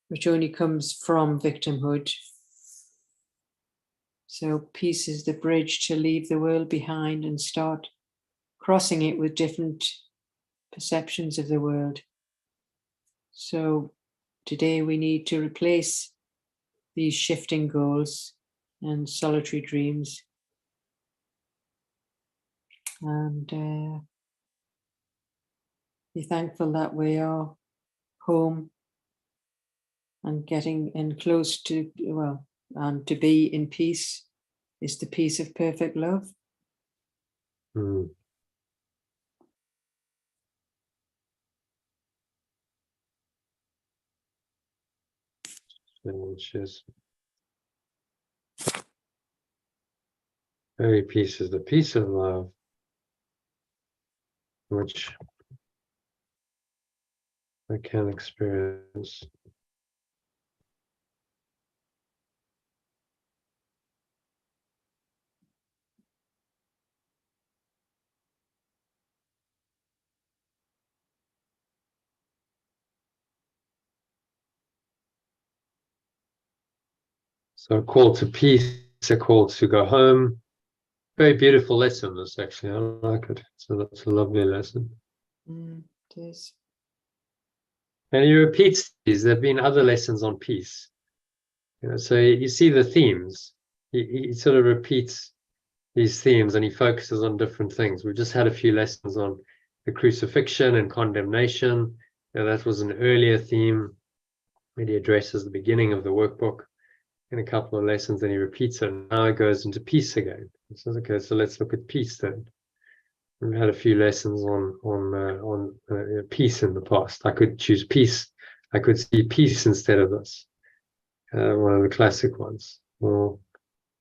which only comes from victimhood. So peace is the bridge to leave the world behind and start crossing it with different perceptions of the world. So today we need to replace these shifting goals and solitary dreams and be thankful that we are home and getting in close to, well, and to be in peace is the peace of perfect love. Which is very peace is the peace of love, which I can experience. So a call to peace, a call to go home. Very beautiful lesson, this actually. I like it. So that's a lovely lesson. It is. And he repeats these. There have been other lessons on peace. So you see the themes. He sort of repeats these themes and he focuses on different things. We've just had a few lessons on the crucifixion and condemnation. That was an earlier theme that he addresses at the beginning of the workbook in a couple of lessons, and he repeats it. And now it goes into peace again. He says, okay, so let's look at peace then. We've had a few lessons on peace in the past. I could choose peace. I could see peace instead of this. One of the classic ones. Well,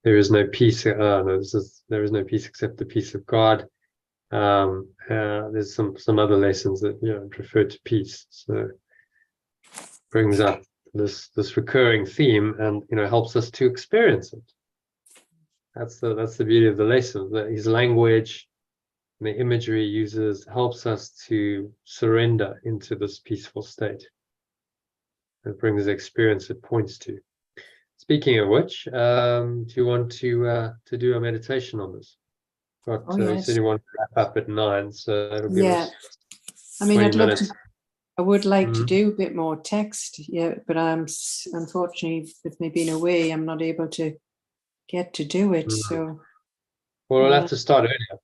there is no peace. No, there is no peace except the peace of God. There's some other lessons that refer to peace. So brings up this recurring theme and helps us to experience it. That's the beauty of the lesson. That his language, the imagery he uses helps us to surrender into this peaceful state. It brings the experience it points to. Speaking of which, do you want to do a meditation on this? Yes. You said you want to wrap up at 9, so it'll give us I mean, 20 minutes. I would like to do a bit more text, but I'm unfortunately, with me being away, I'm not able to get to do it. So, well, we'll have to start earlier.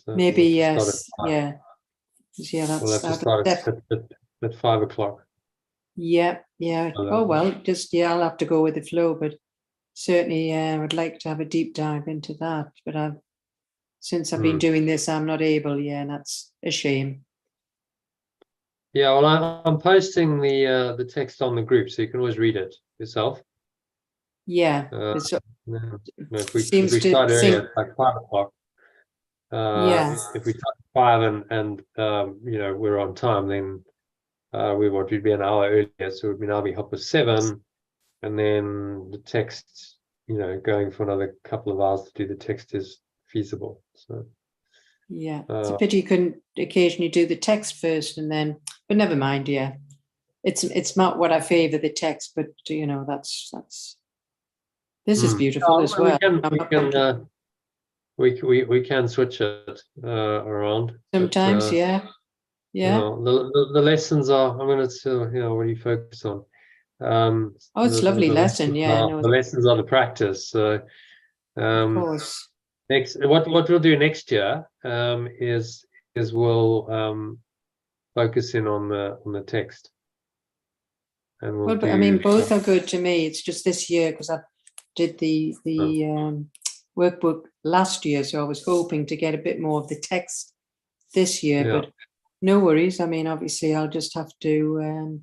Maybe yes, yeah. That's. We'll have to start at 5 o'clock. Yeah. Oh well, I'll have to go with the flow, but certainly would like to have a deep dive into that, but since I've been doing this, I'm not able. Yeah, and that's a shame. Yeah, well, I'm posting the text on the group, so you can always read it yourself. Yeah, If seems we to start earlier, think. it's like 5 o'clock. Yeah, If we start at 5 and we're on time, then we'd be an hour earlier, so we'd now be up with 7, and then the text, going for another couple of hours to do the text is feasible. So yeah, it's a pity you couldn't occasionally do the text first and then, but never mind. Yeah, it's not what I favour, the text, but that's this is beautiful as well. We can switch it around Sometimes, but, yeah. the lessons are, I'm going to what do you focus on? It's a lovely lesson. Yeah, no, the lessons are the practice. So of course. what we'll do next year is we'll focus in on the text, and we'll Well, I mean, both are good to me. It's just this year because I did the workbook last year, so I was hoping to get a bit more of the text this year. Yeah. But no worries. I mean, obviously, I'll just have to.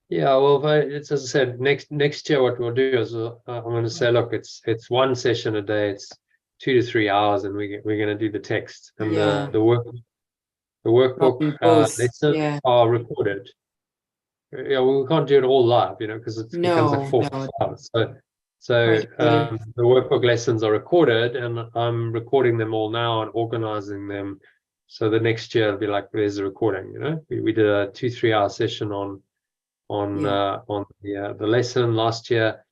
Yeah, well, it's, as I said, next year what we'll do is I'm going to say, look, it's one session a day, it's 2 to 3 hours, and we're going to do the text and Yeah. the workbook lessons are recorded. Yeah, well, we can't do it all live, because it becomes like 4 hours. So the workbook lessons are recorded, and I'm recording them all now and organizing them. So the next year it'll be like there's a recording. We did a 2-3 hour session on the lesson last year.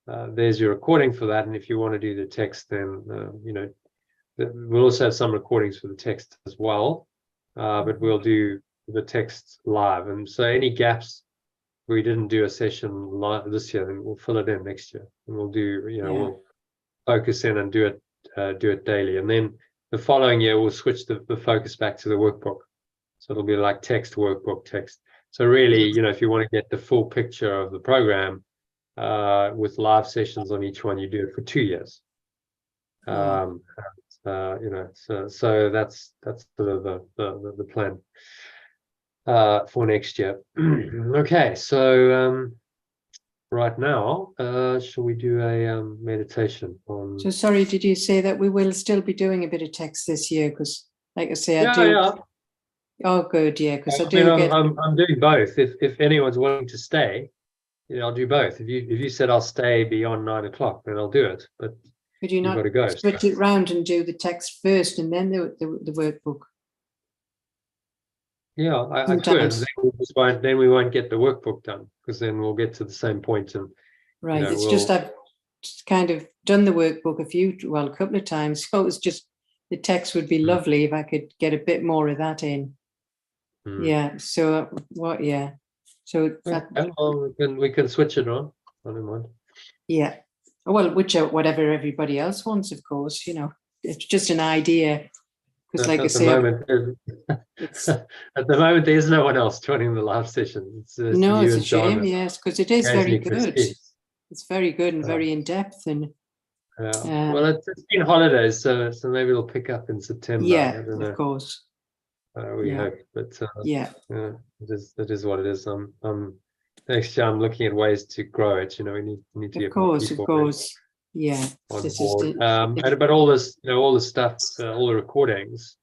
There's your recording for that, and if you want to do the text, then we'll also have some recordings for the text as well, but we'll do the text live. And so any gaps we didn't do a session live this year, then we'll fill it in next year, and we'll do we'll focus in and do it daily, and then the following year we'll switch the focus back to the workbook, so it'll be like text, workbook, text. So really, if you want to get the full picture of the program with live sessions on each one, you do it for 2 years. So that's sort of the plan for next year. Okay, so right now, shall we do a meditation on? So sorry, did you say that we will still be doing a bit of text this year? Because, like I say, I do. Yeah. Oh, good, yeah. Because I'm doing both. If anyone's willing to stay, I'll do both. If you said I'll stay beyond 9 o'clock, then I'll do it. But could you not got to go, switch it round and do the text first and then the workbook? Yeah, I could. Then we won't get the workbook done, because then we'll get to the same point. And right, it's just I've kind of done the workbook a couple of times. So it's just the text would be lovely if I could get a bit more of that in. Yeah. So what? Yeah. So we can switch it on. I don't mind. Yeah. Well, whatever everybody else wants, of course. It's just an idea. Because, like I say, at the moment, there's no one else joining the live session. It's a shame. Yes, because it is very good. It's very good and very in depth. And well, it's been holidays, so maybe it'll pick up in September. Yeah, of course. We hope, but that is what it is. Next year I'm looking at ways to grow it. We need to get more people. Of course. Yeah. On board. But all this, all the stuff, all the recordings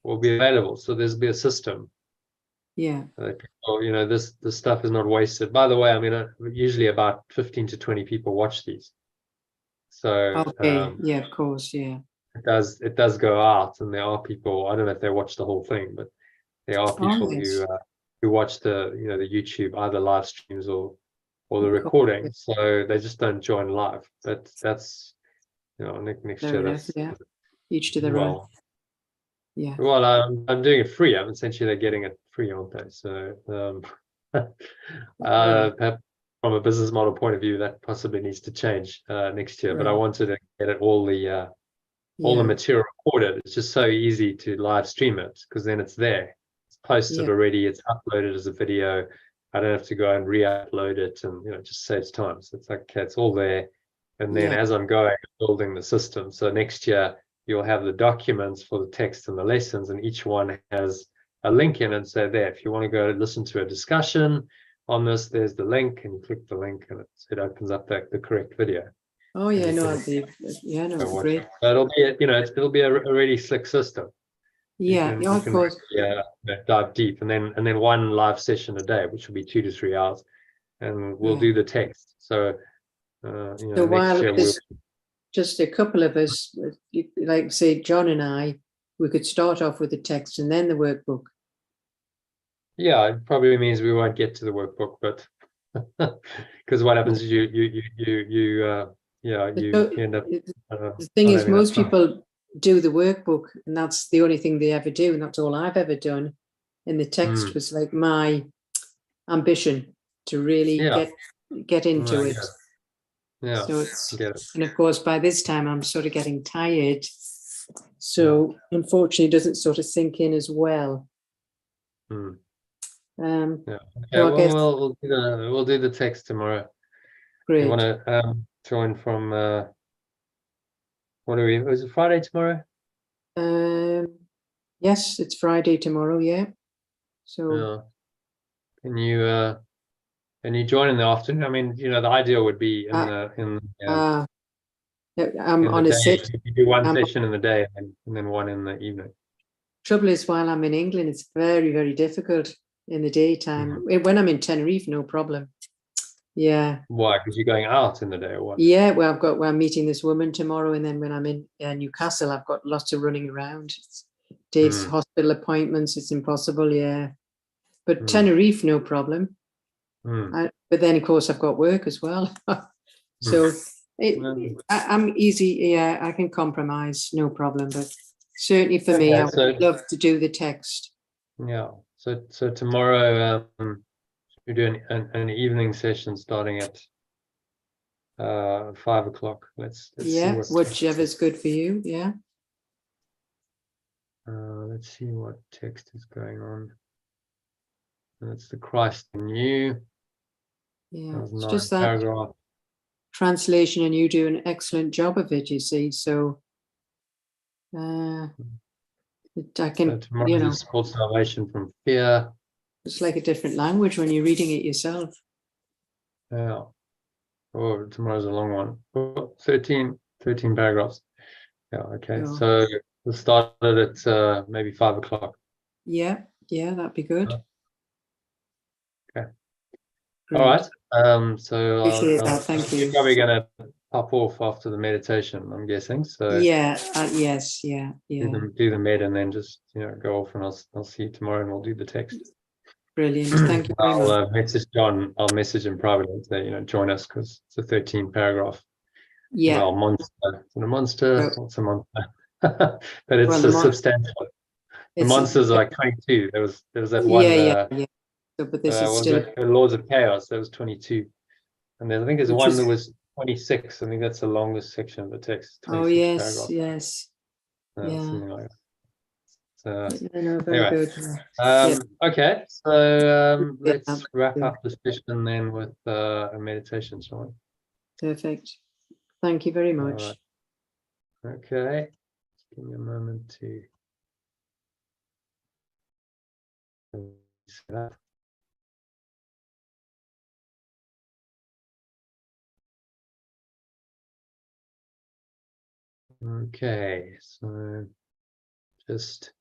will be available. So there's be a system. Yeah. People, this stuff is not wasted. By the way, I mean, usually about 15 to 20 people watch these. So yeah, of course, yeah. It does go out, and there are people. I don't know if they watch the whole thing, but there are people who watch the the YouTube, either live streams or the recording, so they just don't join live. But that's next year. Enough, each to their own. Yeah. Well, I'm doing it free. I'm essentially they're getting it free, aren't they? So from a business model point of view, that possibly needs to change next year. Right. But I wanted to get it all the material recorded. It's just so easy to live stream it, because then it's there. It's posted already. It's uploaded as a video. I don't have to go and re-upload it, and it just saves time. So it's like, okay, it's all there. And then as I'm going, building the system. So next year you'll have the documents for the text and the lessons, and each one has a link in it. So there, if you want to go listen to a discussion on this, there's the link, and you click the link, and it opens up the correct video. Oh yeah, no, great. So it'll be, it'll be a really slick system. Yeah, of course. Yeah, dive deep, and then one live session a day, which will be 2 to 3 hours, and we'll do the text. So, so while next year there's just a couple of us, like say John and I, we could start off with the text and then the workbook. Yeah, it probably means we won't get to the workbook, but because what happens is you end up. The thing is, most people do the workbook, and that's the only thing they ever do, and that's all I've ever done. And the text was like my ambition to really get into it. Yeah. So and of course by this time I'm sort of getting tired, so unfortunately it doesn't sort of sink in as well. Okay, we'll do the text tomorrow. Great. You want to join from is it Friday tomorrow? Yes, it's Friday tomorrow. Yeah. So can you join in the afternoon? I mean, the ideal would be I'm on a sit. You do one session in the day and then one in the evening. Trouble is, while I'm in England, it's very, very difficult in the daytime. When I'm in Tenerife, no problem. Yeah. Why? Because you're going out in the day or what? Yeah, well, I'm meeting this woman tomorrow, and then when I'm in Newcastle, I've got lots of running around. Dates, hospital appointments, it's impossible, yeah. But Tenerife, no problem. But then, of course, I've got work as well. So I'm easy, yeah, I can compromise, no problem. But certainly for me, I would love to do the text. Yeah, so tomorrow we're doing an evening session starting at 5 o'clock. Let's see whichever's good for you. Yeah. Let's see what text is going on. That's the Christ in you. Yeah, it's just that paragraph. Translation, and you do an excellent job of it, you see. So I can, tomorrow's called salvation from fear. It's like a different language when you're reading it yourself. Yeah. Oh, tomorrow's a long one. Oh, 13 paragraphs. Yeah, okay. Oh. So we'll start it at maybe 5 o'clock. Yeah, that'd be good. Okay. Great. All right. So appreciate that. Thank you. You're probably going to pop off after the meditation, I'm guessing. So yes, yeah. Do the med and then just go off, and I'll see you tomorrow, and we'll do the text. Brilliant. Thank you very much. Message John. I'll message him privately and say, join us, because it's a 13 paragraph. Yeah. Well, monster. It's a monster. What's a monster? But it's substantial. The monsters are like 22. There was that one. Yeah. So, but this is still the Laws of Chaos. That was 22, and then I think there's one that was 26. I think that's the longest section of the text. Oh yes, yes. Something like that. So, very good. Okay, so let's wrap up the session then with a meditation, shall we? Perfect. Thank you very much. Right. Okay, give me a moment to set up. Okay, so just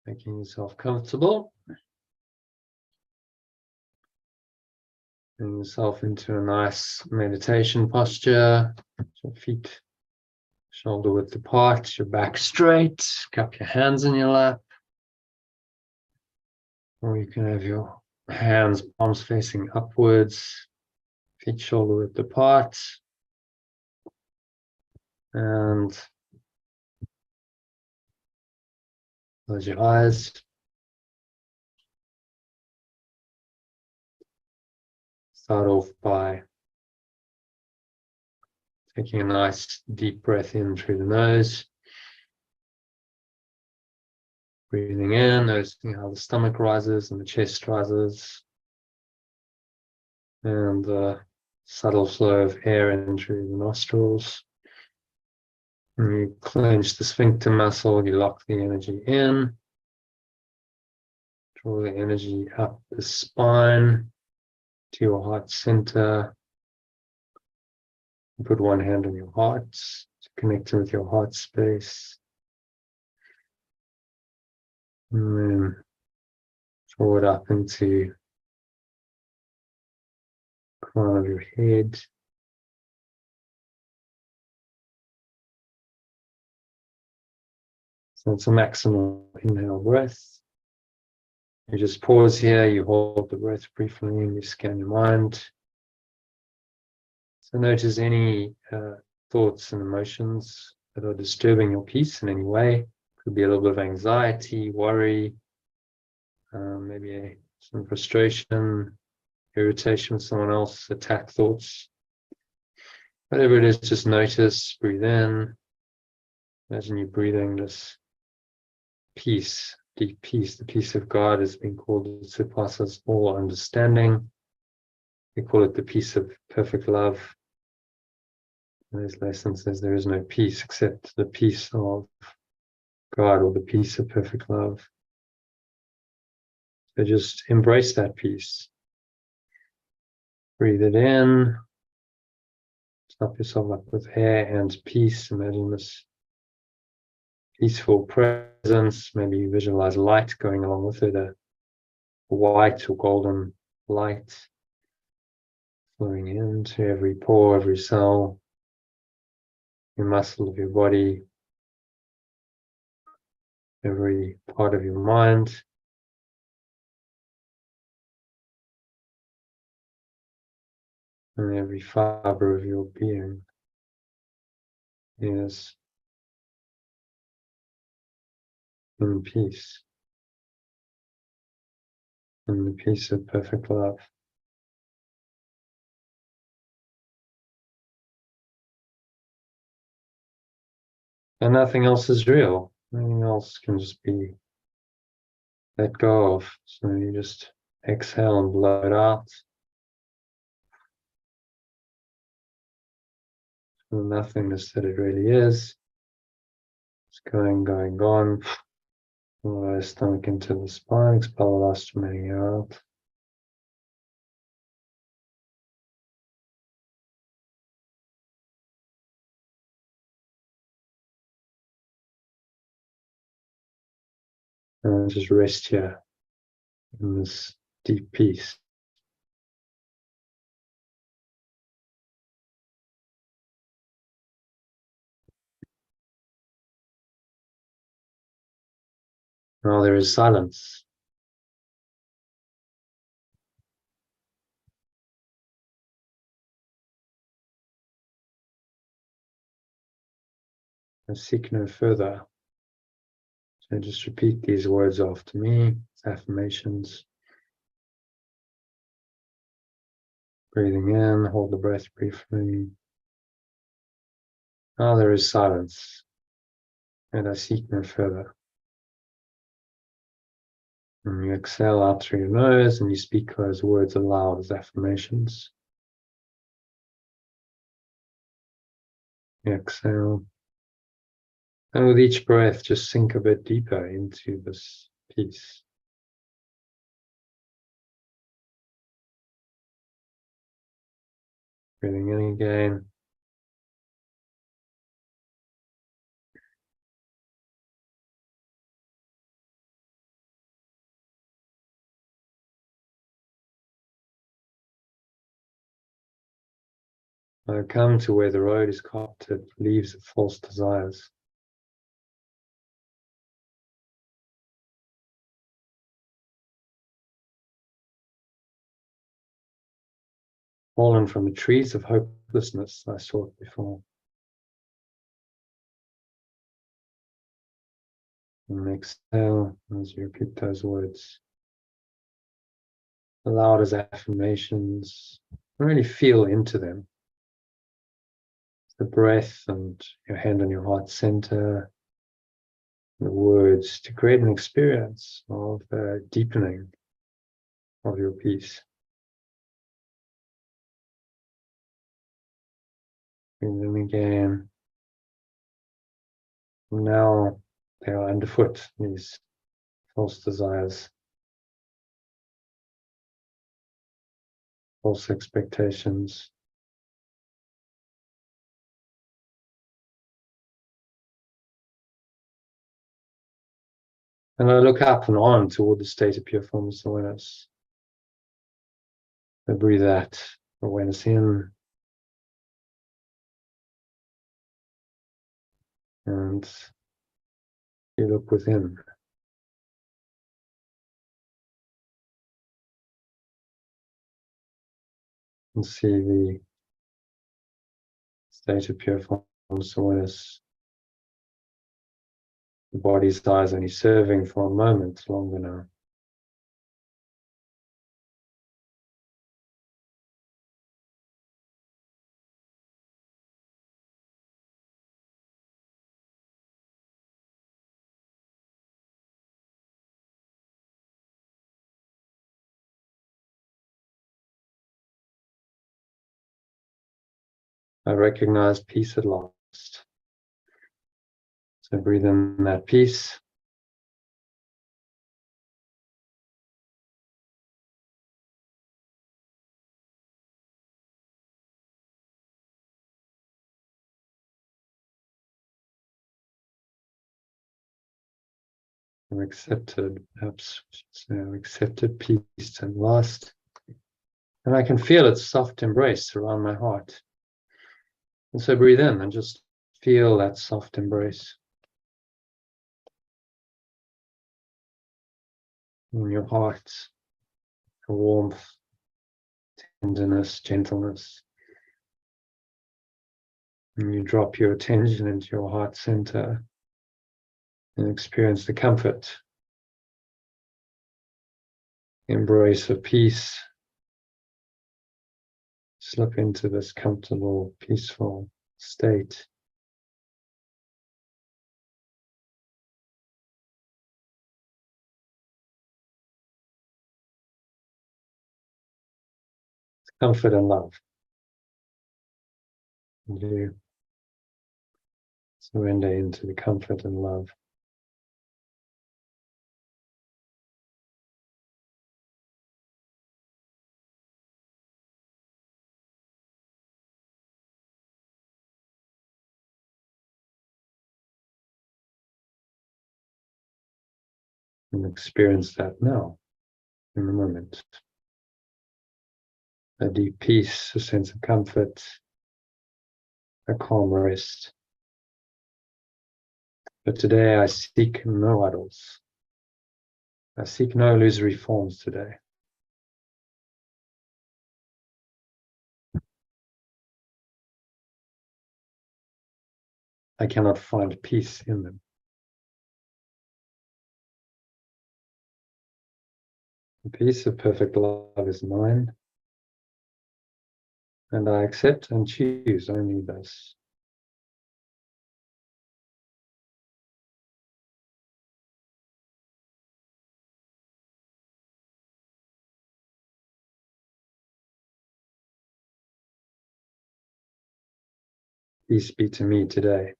making yourself comfortable. Bring yourself into a nice meditation posture. Your feet shoulder width apart, your back straight, cup your hands in your lap. Or you can have your hands, palms facing upwards, feet shoulder width apart. And close your eyes. Start off by taking a nice deep breath in through the nose. Breathing in, noticing how the stomach rises and the chest rises, and the subtle flow of air in through the nostrils. And you clench the sphincter muscle, you lock the energy in, draw the energy up the spine to your heart center. Put one hand on your heart to connect with your heart space. And then draw it up into the crown of your head. So it's a maximal inhale breath. You just pause here, you hold the breath briefly, and you scan your mind. So notice any thoughts and emotions that are disturbing your peace in any way. Could be a little bit of anxiety, worry, maybe some frustration, irritation with someone else, attack thoughts. Whatever it is, just notice, breathe in. Imagine you breathing this peace, deep peace. The peace of God has been called, it surpasses all understanding. We call it the peace of perfect love. And this lesson says there is no peace except the peace of God, or the peace of perfect love. So just embrace that peace. Breathe it in. Stop yourself up with air and peace. Imagine this peaceful presence. Maybe you visualize light going along with it, a white or golden light flowing into every pore, every cell, every muscle of your body, every part of your mind. And every fiber of your being is in peace, in the peace of perfect love. And nothing else is real. Nothing else can just be let go of. So you just exhale and blow it out. The nothingness that it really is. It's going, gone. Allow the stomach into the spine, expel the last remaining air out. And just rest here in this deep peace. Now there is silence. I seek no further. So just repeat these words after me, affirmations. Breathing in, hold the breath briefly. Now there is silence, and I seek no further. And you exhale out through your nose, and you speak those words aloud as affirmations. Exhale. And with each breath, just sink a bit deeper into this peace. Breathing in again. I come to where the road is carpeted, leaves of false desires. Fallen from the trees of hopelessness I sought before. And exhale as you repeat those words aloud as affirmations. Really feel into them. The breath and your hand on your heart center. the words to create an experience of deepening of your peace. And then again, now they are underfoot, these false desires, false expectations. And I look up and on toward the state of pure formless awareness. I breathe that awareness in, and you look within. And see the state of pure formless awareness. The body's eyes only serving for a moment longer now. I recognize peace at last. So breathe in that peace. I've accepted, perhaps I should say, I've accepted peace at last. And I can feel its soft embrace around my heart. And so breathe in and just feel that soft embrace in your heart, warmth, tenderness, gentleness. And you drop your attention into your heart center and experience the comfort, embrace of peace. Slip into this comfortable, peaceful state. Comfort and love. And you surrender into the comfort and love. And experience that now, in the moment. A deep peace, a sense of comfort, a calm rest. But today I seek no idols. I seek no illusory forms today. I cannot find peace in them. The peace of perfect love is mine, and I accept and choose only this. Peace be to me today.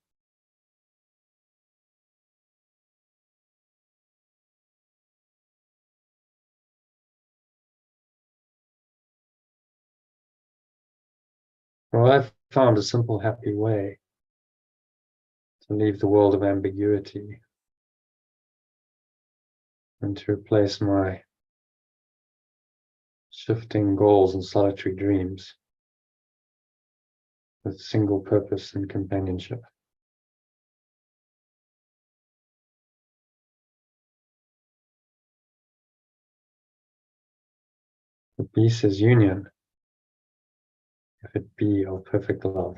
Well, I've found a simple, happy way to leave the world of ambiguity and to replace my shifting goals and solitary dreams with single purpose and companionship. The peace is union, if it be of perfect love.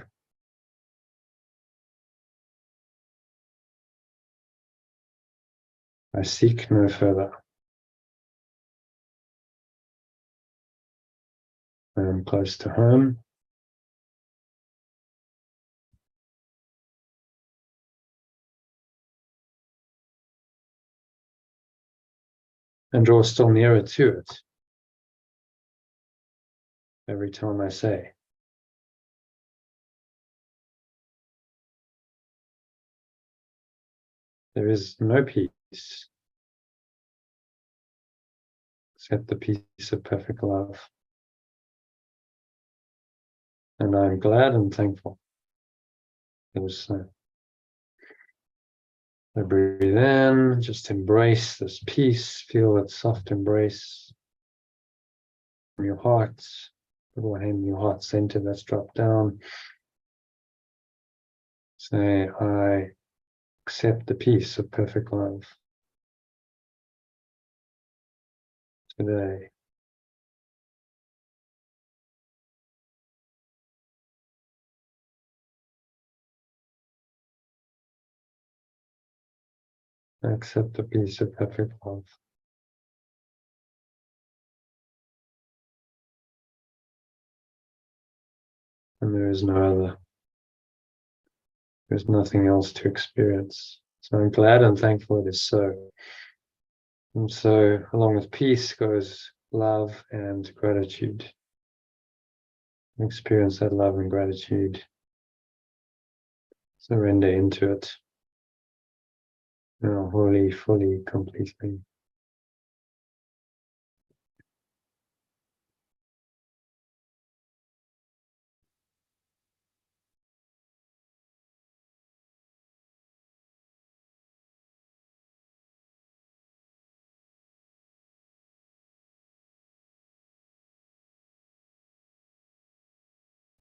I seek no further. I am close to home. and draw still nearer to it every time I say. There is no peace except the peace of perfect love. And I'm glad and thankful it was so. So breathe in, just embrace this peace, feel that soft embrace from your heart, little hand in your heart center that's dropped down. Say, I accept the peace of perfect love today. I accept the peace of perfect love. And there is no other. There's nothing else to experience. So I'm glad and thankful it is so. And so along with peace goes love and gratitude. Experience that love and gratitude. Surrender into it. Wholly, fully, completely.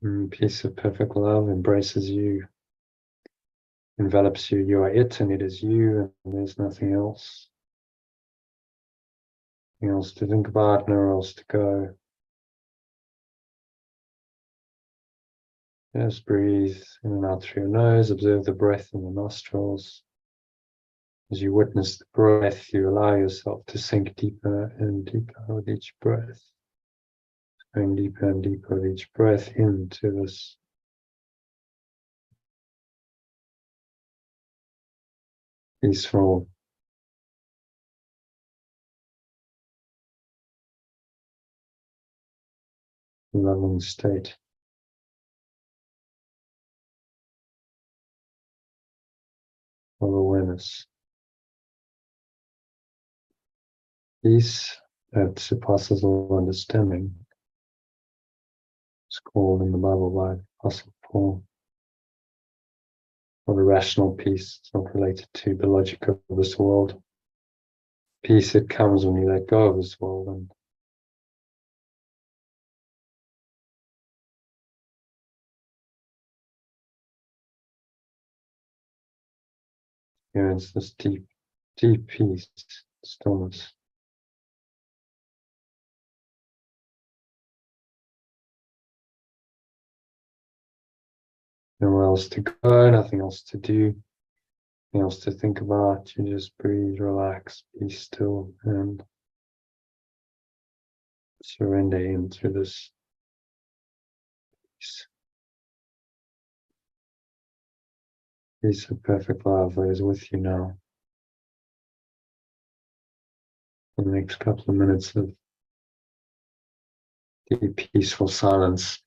And peace of perfect love embraces you, envelops you. You are it and it is you, and there's nothing else. Nothing else to think about, nowhere else to go. Just breathe in and out through your nose, observe the breath in the nostrils. As you witness the breath, you allow yourself to sink deeper and deeper with each breath. Going deeper and deeper with each breath into this peaceful, loving state of awareness. Peace that surpasses all understanding. It's called in the Bible by Apostle Paul. Not a rational peace. It's not related to the logic of this world. Peace that comes when you let go of this world and experience this deep, deep peace, stillness. Nowhere else to go, nothing else to do, nothing else to think about. You just breathe, relax, be still, and surrender into this peace. Peace of perfect love that is with you now. For the next couple of minutes of deep, peaceful silence.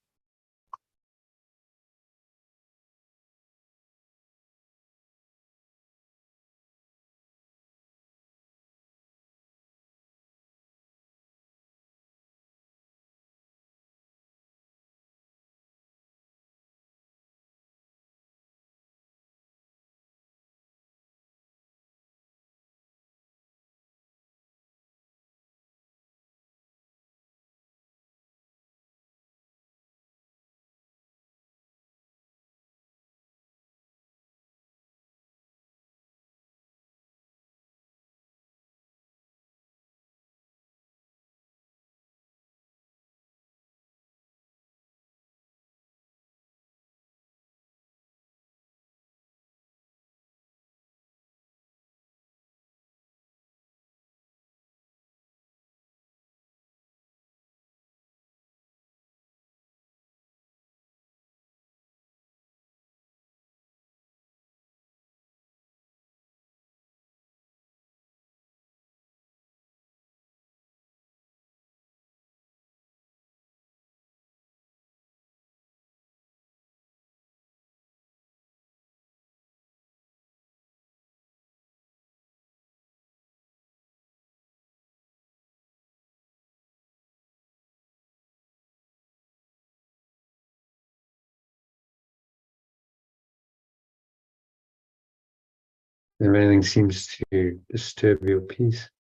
If anything seems to disturb your peace,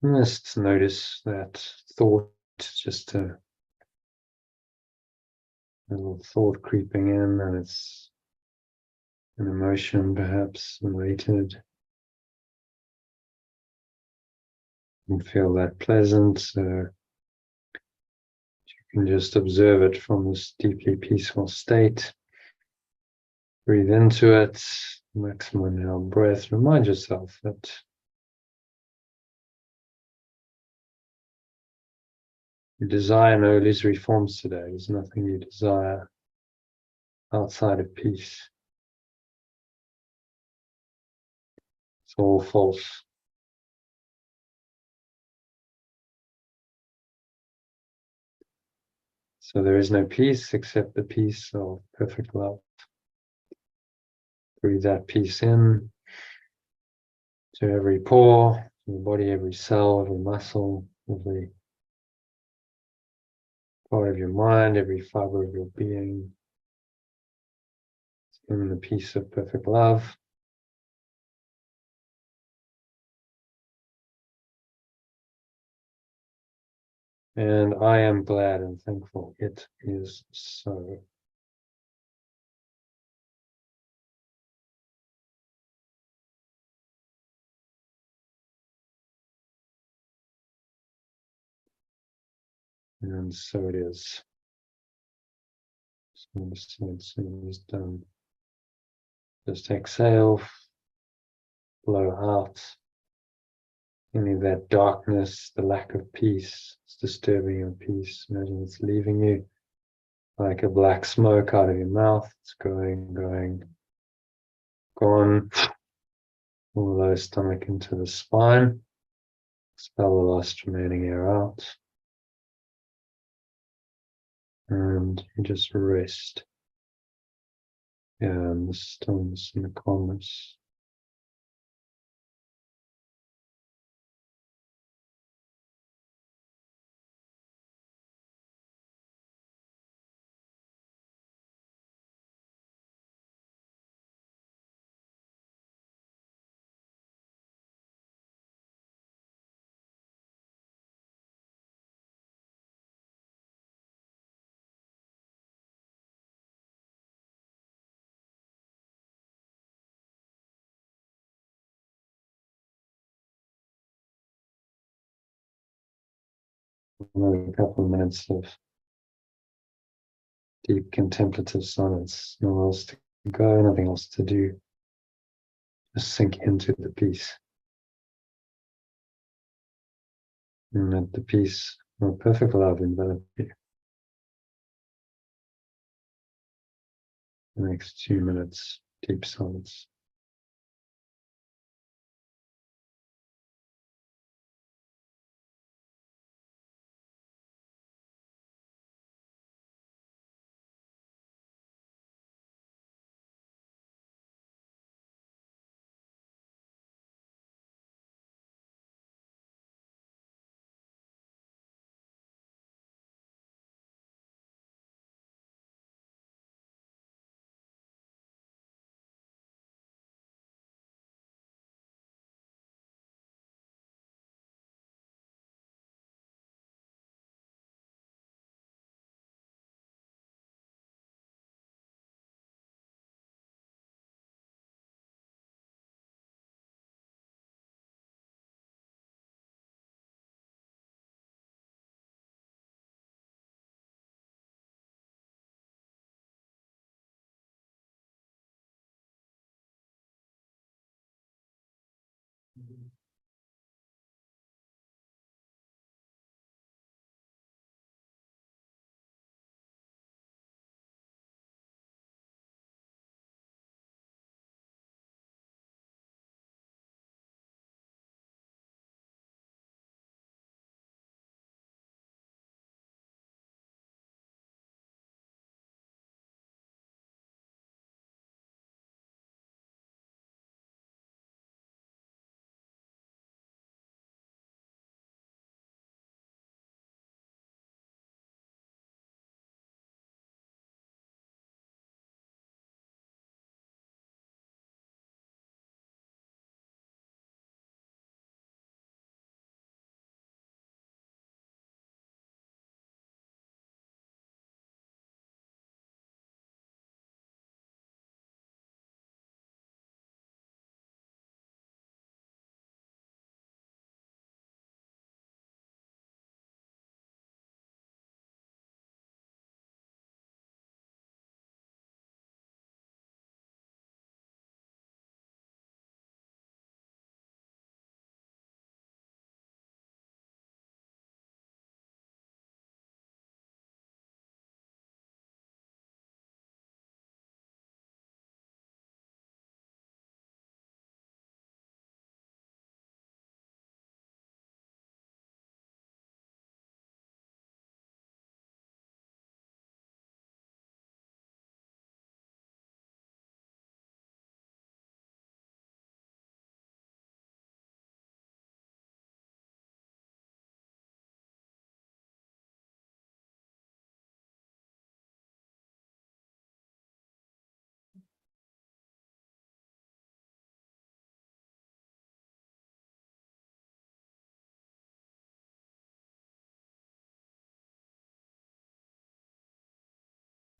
just notice that thought, just a little thought creeping in, and it's an emotion perhaps related. And feel that pleasant, so you can just observe it from this deeply peaceful state. Breathe into it, maximum inhale breath. Remind yourself that you desire no illusory forms today. There's nothing you desire outside of peace. It's all false. So there is no peace except the peace of perfect love. Breathe that peace in to every pore, to the body, every cell, every muscle, every part of your mind, every fiber of your being. In the peace of perfect love. And I am glad and thankful it is so. And so it is. So it's done. Just exhale, blow out any of that darkness, the lack of peace. It's disturbing your peace. Imagine it's leaving you like a black smoke out of your mouth. It's going, gone. All the lower stomach into the spine. Expel the last remaining air out. And you just rest. And the stillness and the calmness. Another couple of minutes of deep contemplative silence. Nowhere else to go, nothing else to do. Just sink into the peace. And let the peace of perfect love envelop you. The next 2 minutes, deep silence.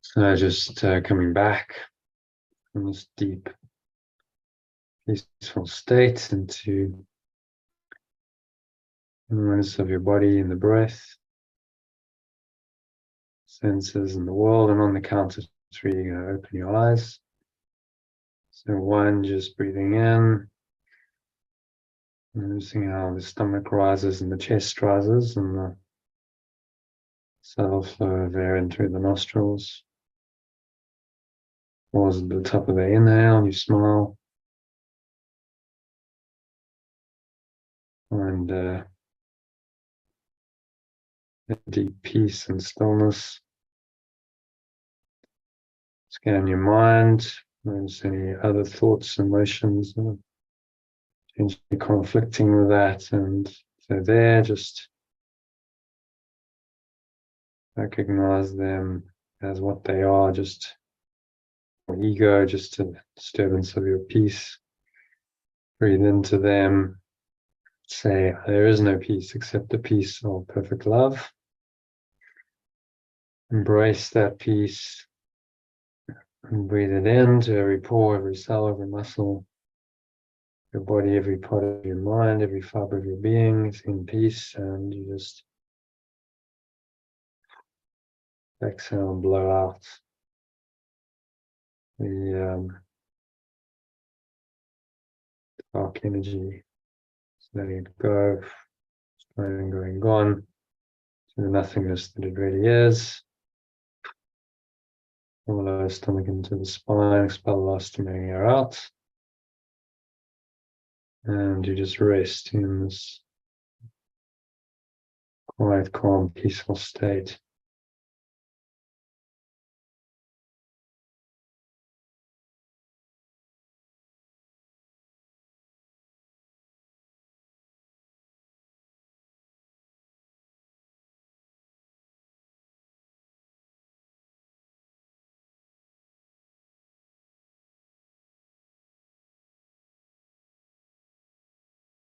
So just coming back from this deep, peaceful state into awareness of your body and the breath, senses in the world, and on the count of 3, you're going to open your eyes. So 1, just breathing in, noticing how the stomach rises and the chest rises, and the subtle flow of air in through the nostrils. Pause at the top of the inhale, you smile, and a deep peace and stillness. Scan your mind, notice any other thoughts, emotions, potentially conflicting with that, and so there, just recognize them as what they are, just ego, just a disturbance of your peace. Breathe into them. Say, there is no peace except the peace of perfect love. Embrace that peace and breathe it into every pore, every cell, every muscle, your body, every part of your mind, every fiber of your being is in peace, and you just exhale and blow out the dark energy, just letting it go, going gone, to the nothingness that it really is. Lower stomach into the spine, expel the last stomach air out. And you just rest in this quiet, calm, peaceful state.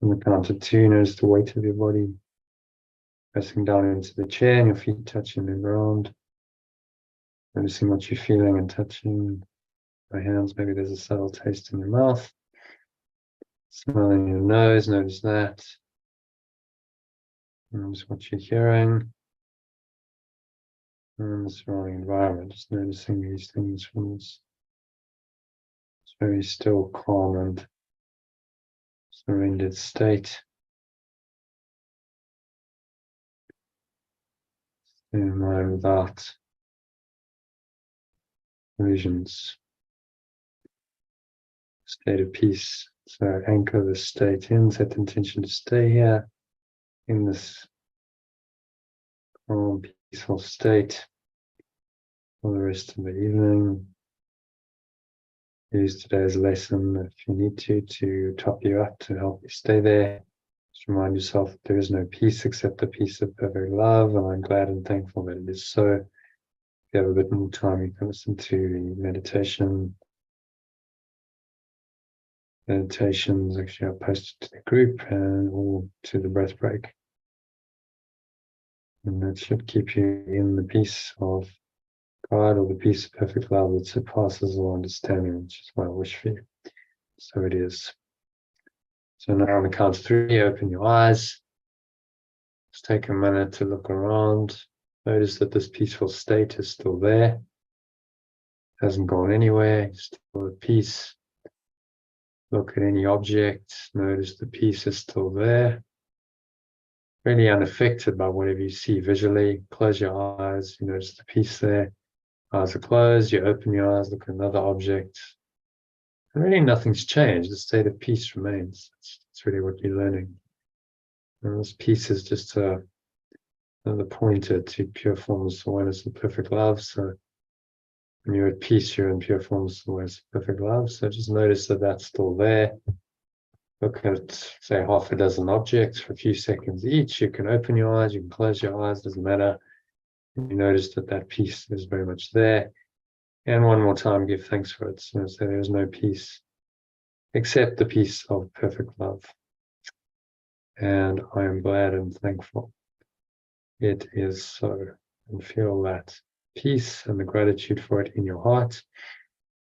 On the count of 2, notice the weight of your body pressing down into the chair and your feet touching the ground. Noticing what you're feeling and touching my hands. Maybe there's a subtle taste in your mouth. Smelling your nose, notice that. Notice what you're hearing. And the surrounding environment, just noticing these things from this very still, calm, and surrendered state. In mind without illusions. State of peace. So anchor the state in, set the intention to stay here in this calm, peaceful state for the rest of the evening. Use today's lesson if you need to top you up, to help you stay there. Just remind yourself that there is no peace except the peace of perfect love, and I'm glad and thankful that it is so. If you have a bit more time, you can listen to the meditations. Actually, I'll post it to the group and or to the breath break. And that should keep you in the peace of God, or the peace of perfect love that surpasses all understanding, which is what I wish for you. So it is. So now on the count of 3, open your eyes. Just take a minute to look around. Notice that this peaceful state is still there. Hasn't gone anywhere, still at peace. Look at any object. Notice the peace is still there. Really unaffected by whatever you see visually. Close your eyes. You notice the peace there. Eyes are closed. You open your eyes, look at another object. And really nothing's changed. The state of peace remains. That's really what you're learning. And this peace is just another pointer to pure formless awareness and perfect love. So when you're at peace, you're in pure formless awareness and perfect love. So just notice that that's still there. Look at, say, half a dozen objects for a few seconds each. You can open your eyes, you can close your eyes, doesn't matter. And you notice that that peace is very much there. And one more time, give thanks for it. So there is no peace except the peace of perfect love. And I am glad and thankful it is so. And feel that peace and the gratitude for it in your heart.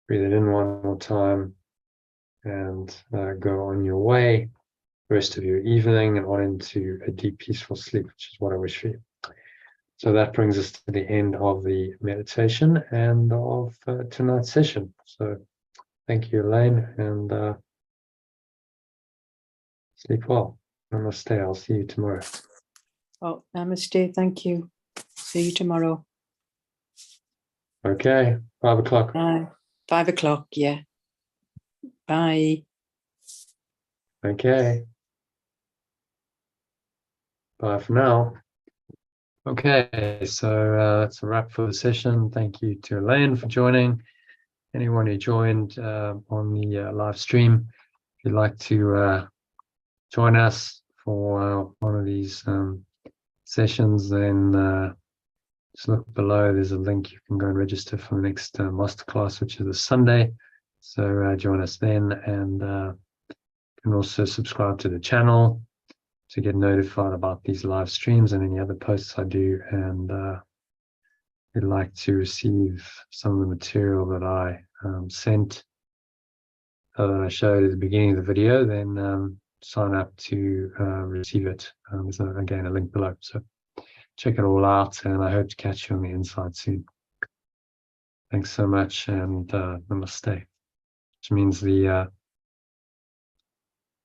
Breathe it in one more time and go on your way, the rest of your evening, and on into a deep, peaceful sleep, which is what I wish for you. So that brings us to the end of the meditation and of tonight's session. So thank you, Elaine, and sleep well. Namaste. I'll see you tomorrow. Oh, namaste. Thank you. See you tomorrow. Okay, 5 o'clock. 5 o'clock, yeah. Bye. Okay. Bye for now. Okay, so that's a wrap for the session. Thank you to Elaine for joining. Anyone who joined on the live stream, if you'd like to join us for one of these sessions, then just look below. There's a link. You can go and register for the next masterclass, which is a Sunday. So join us then, and you can also subscribe to the channel to get notified about these live streams and any other posts I do. And if you'd like to receive some of the material that I sent, that I showed at the beginning of the video, then sign up to receive it. There's again a link below. So check it all out, and I hope to catch you on the inside soon. Thanks so much, and namaste, which means the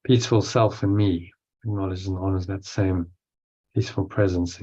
peaceful self in me acknowledges and honors that same peaceful presence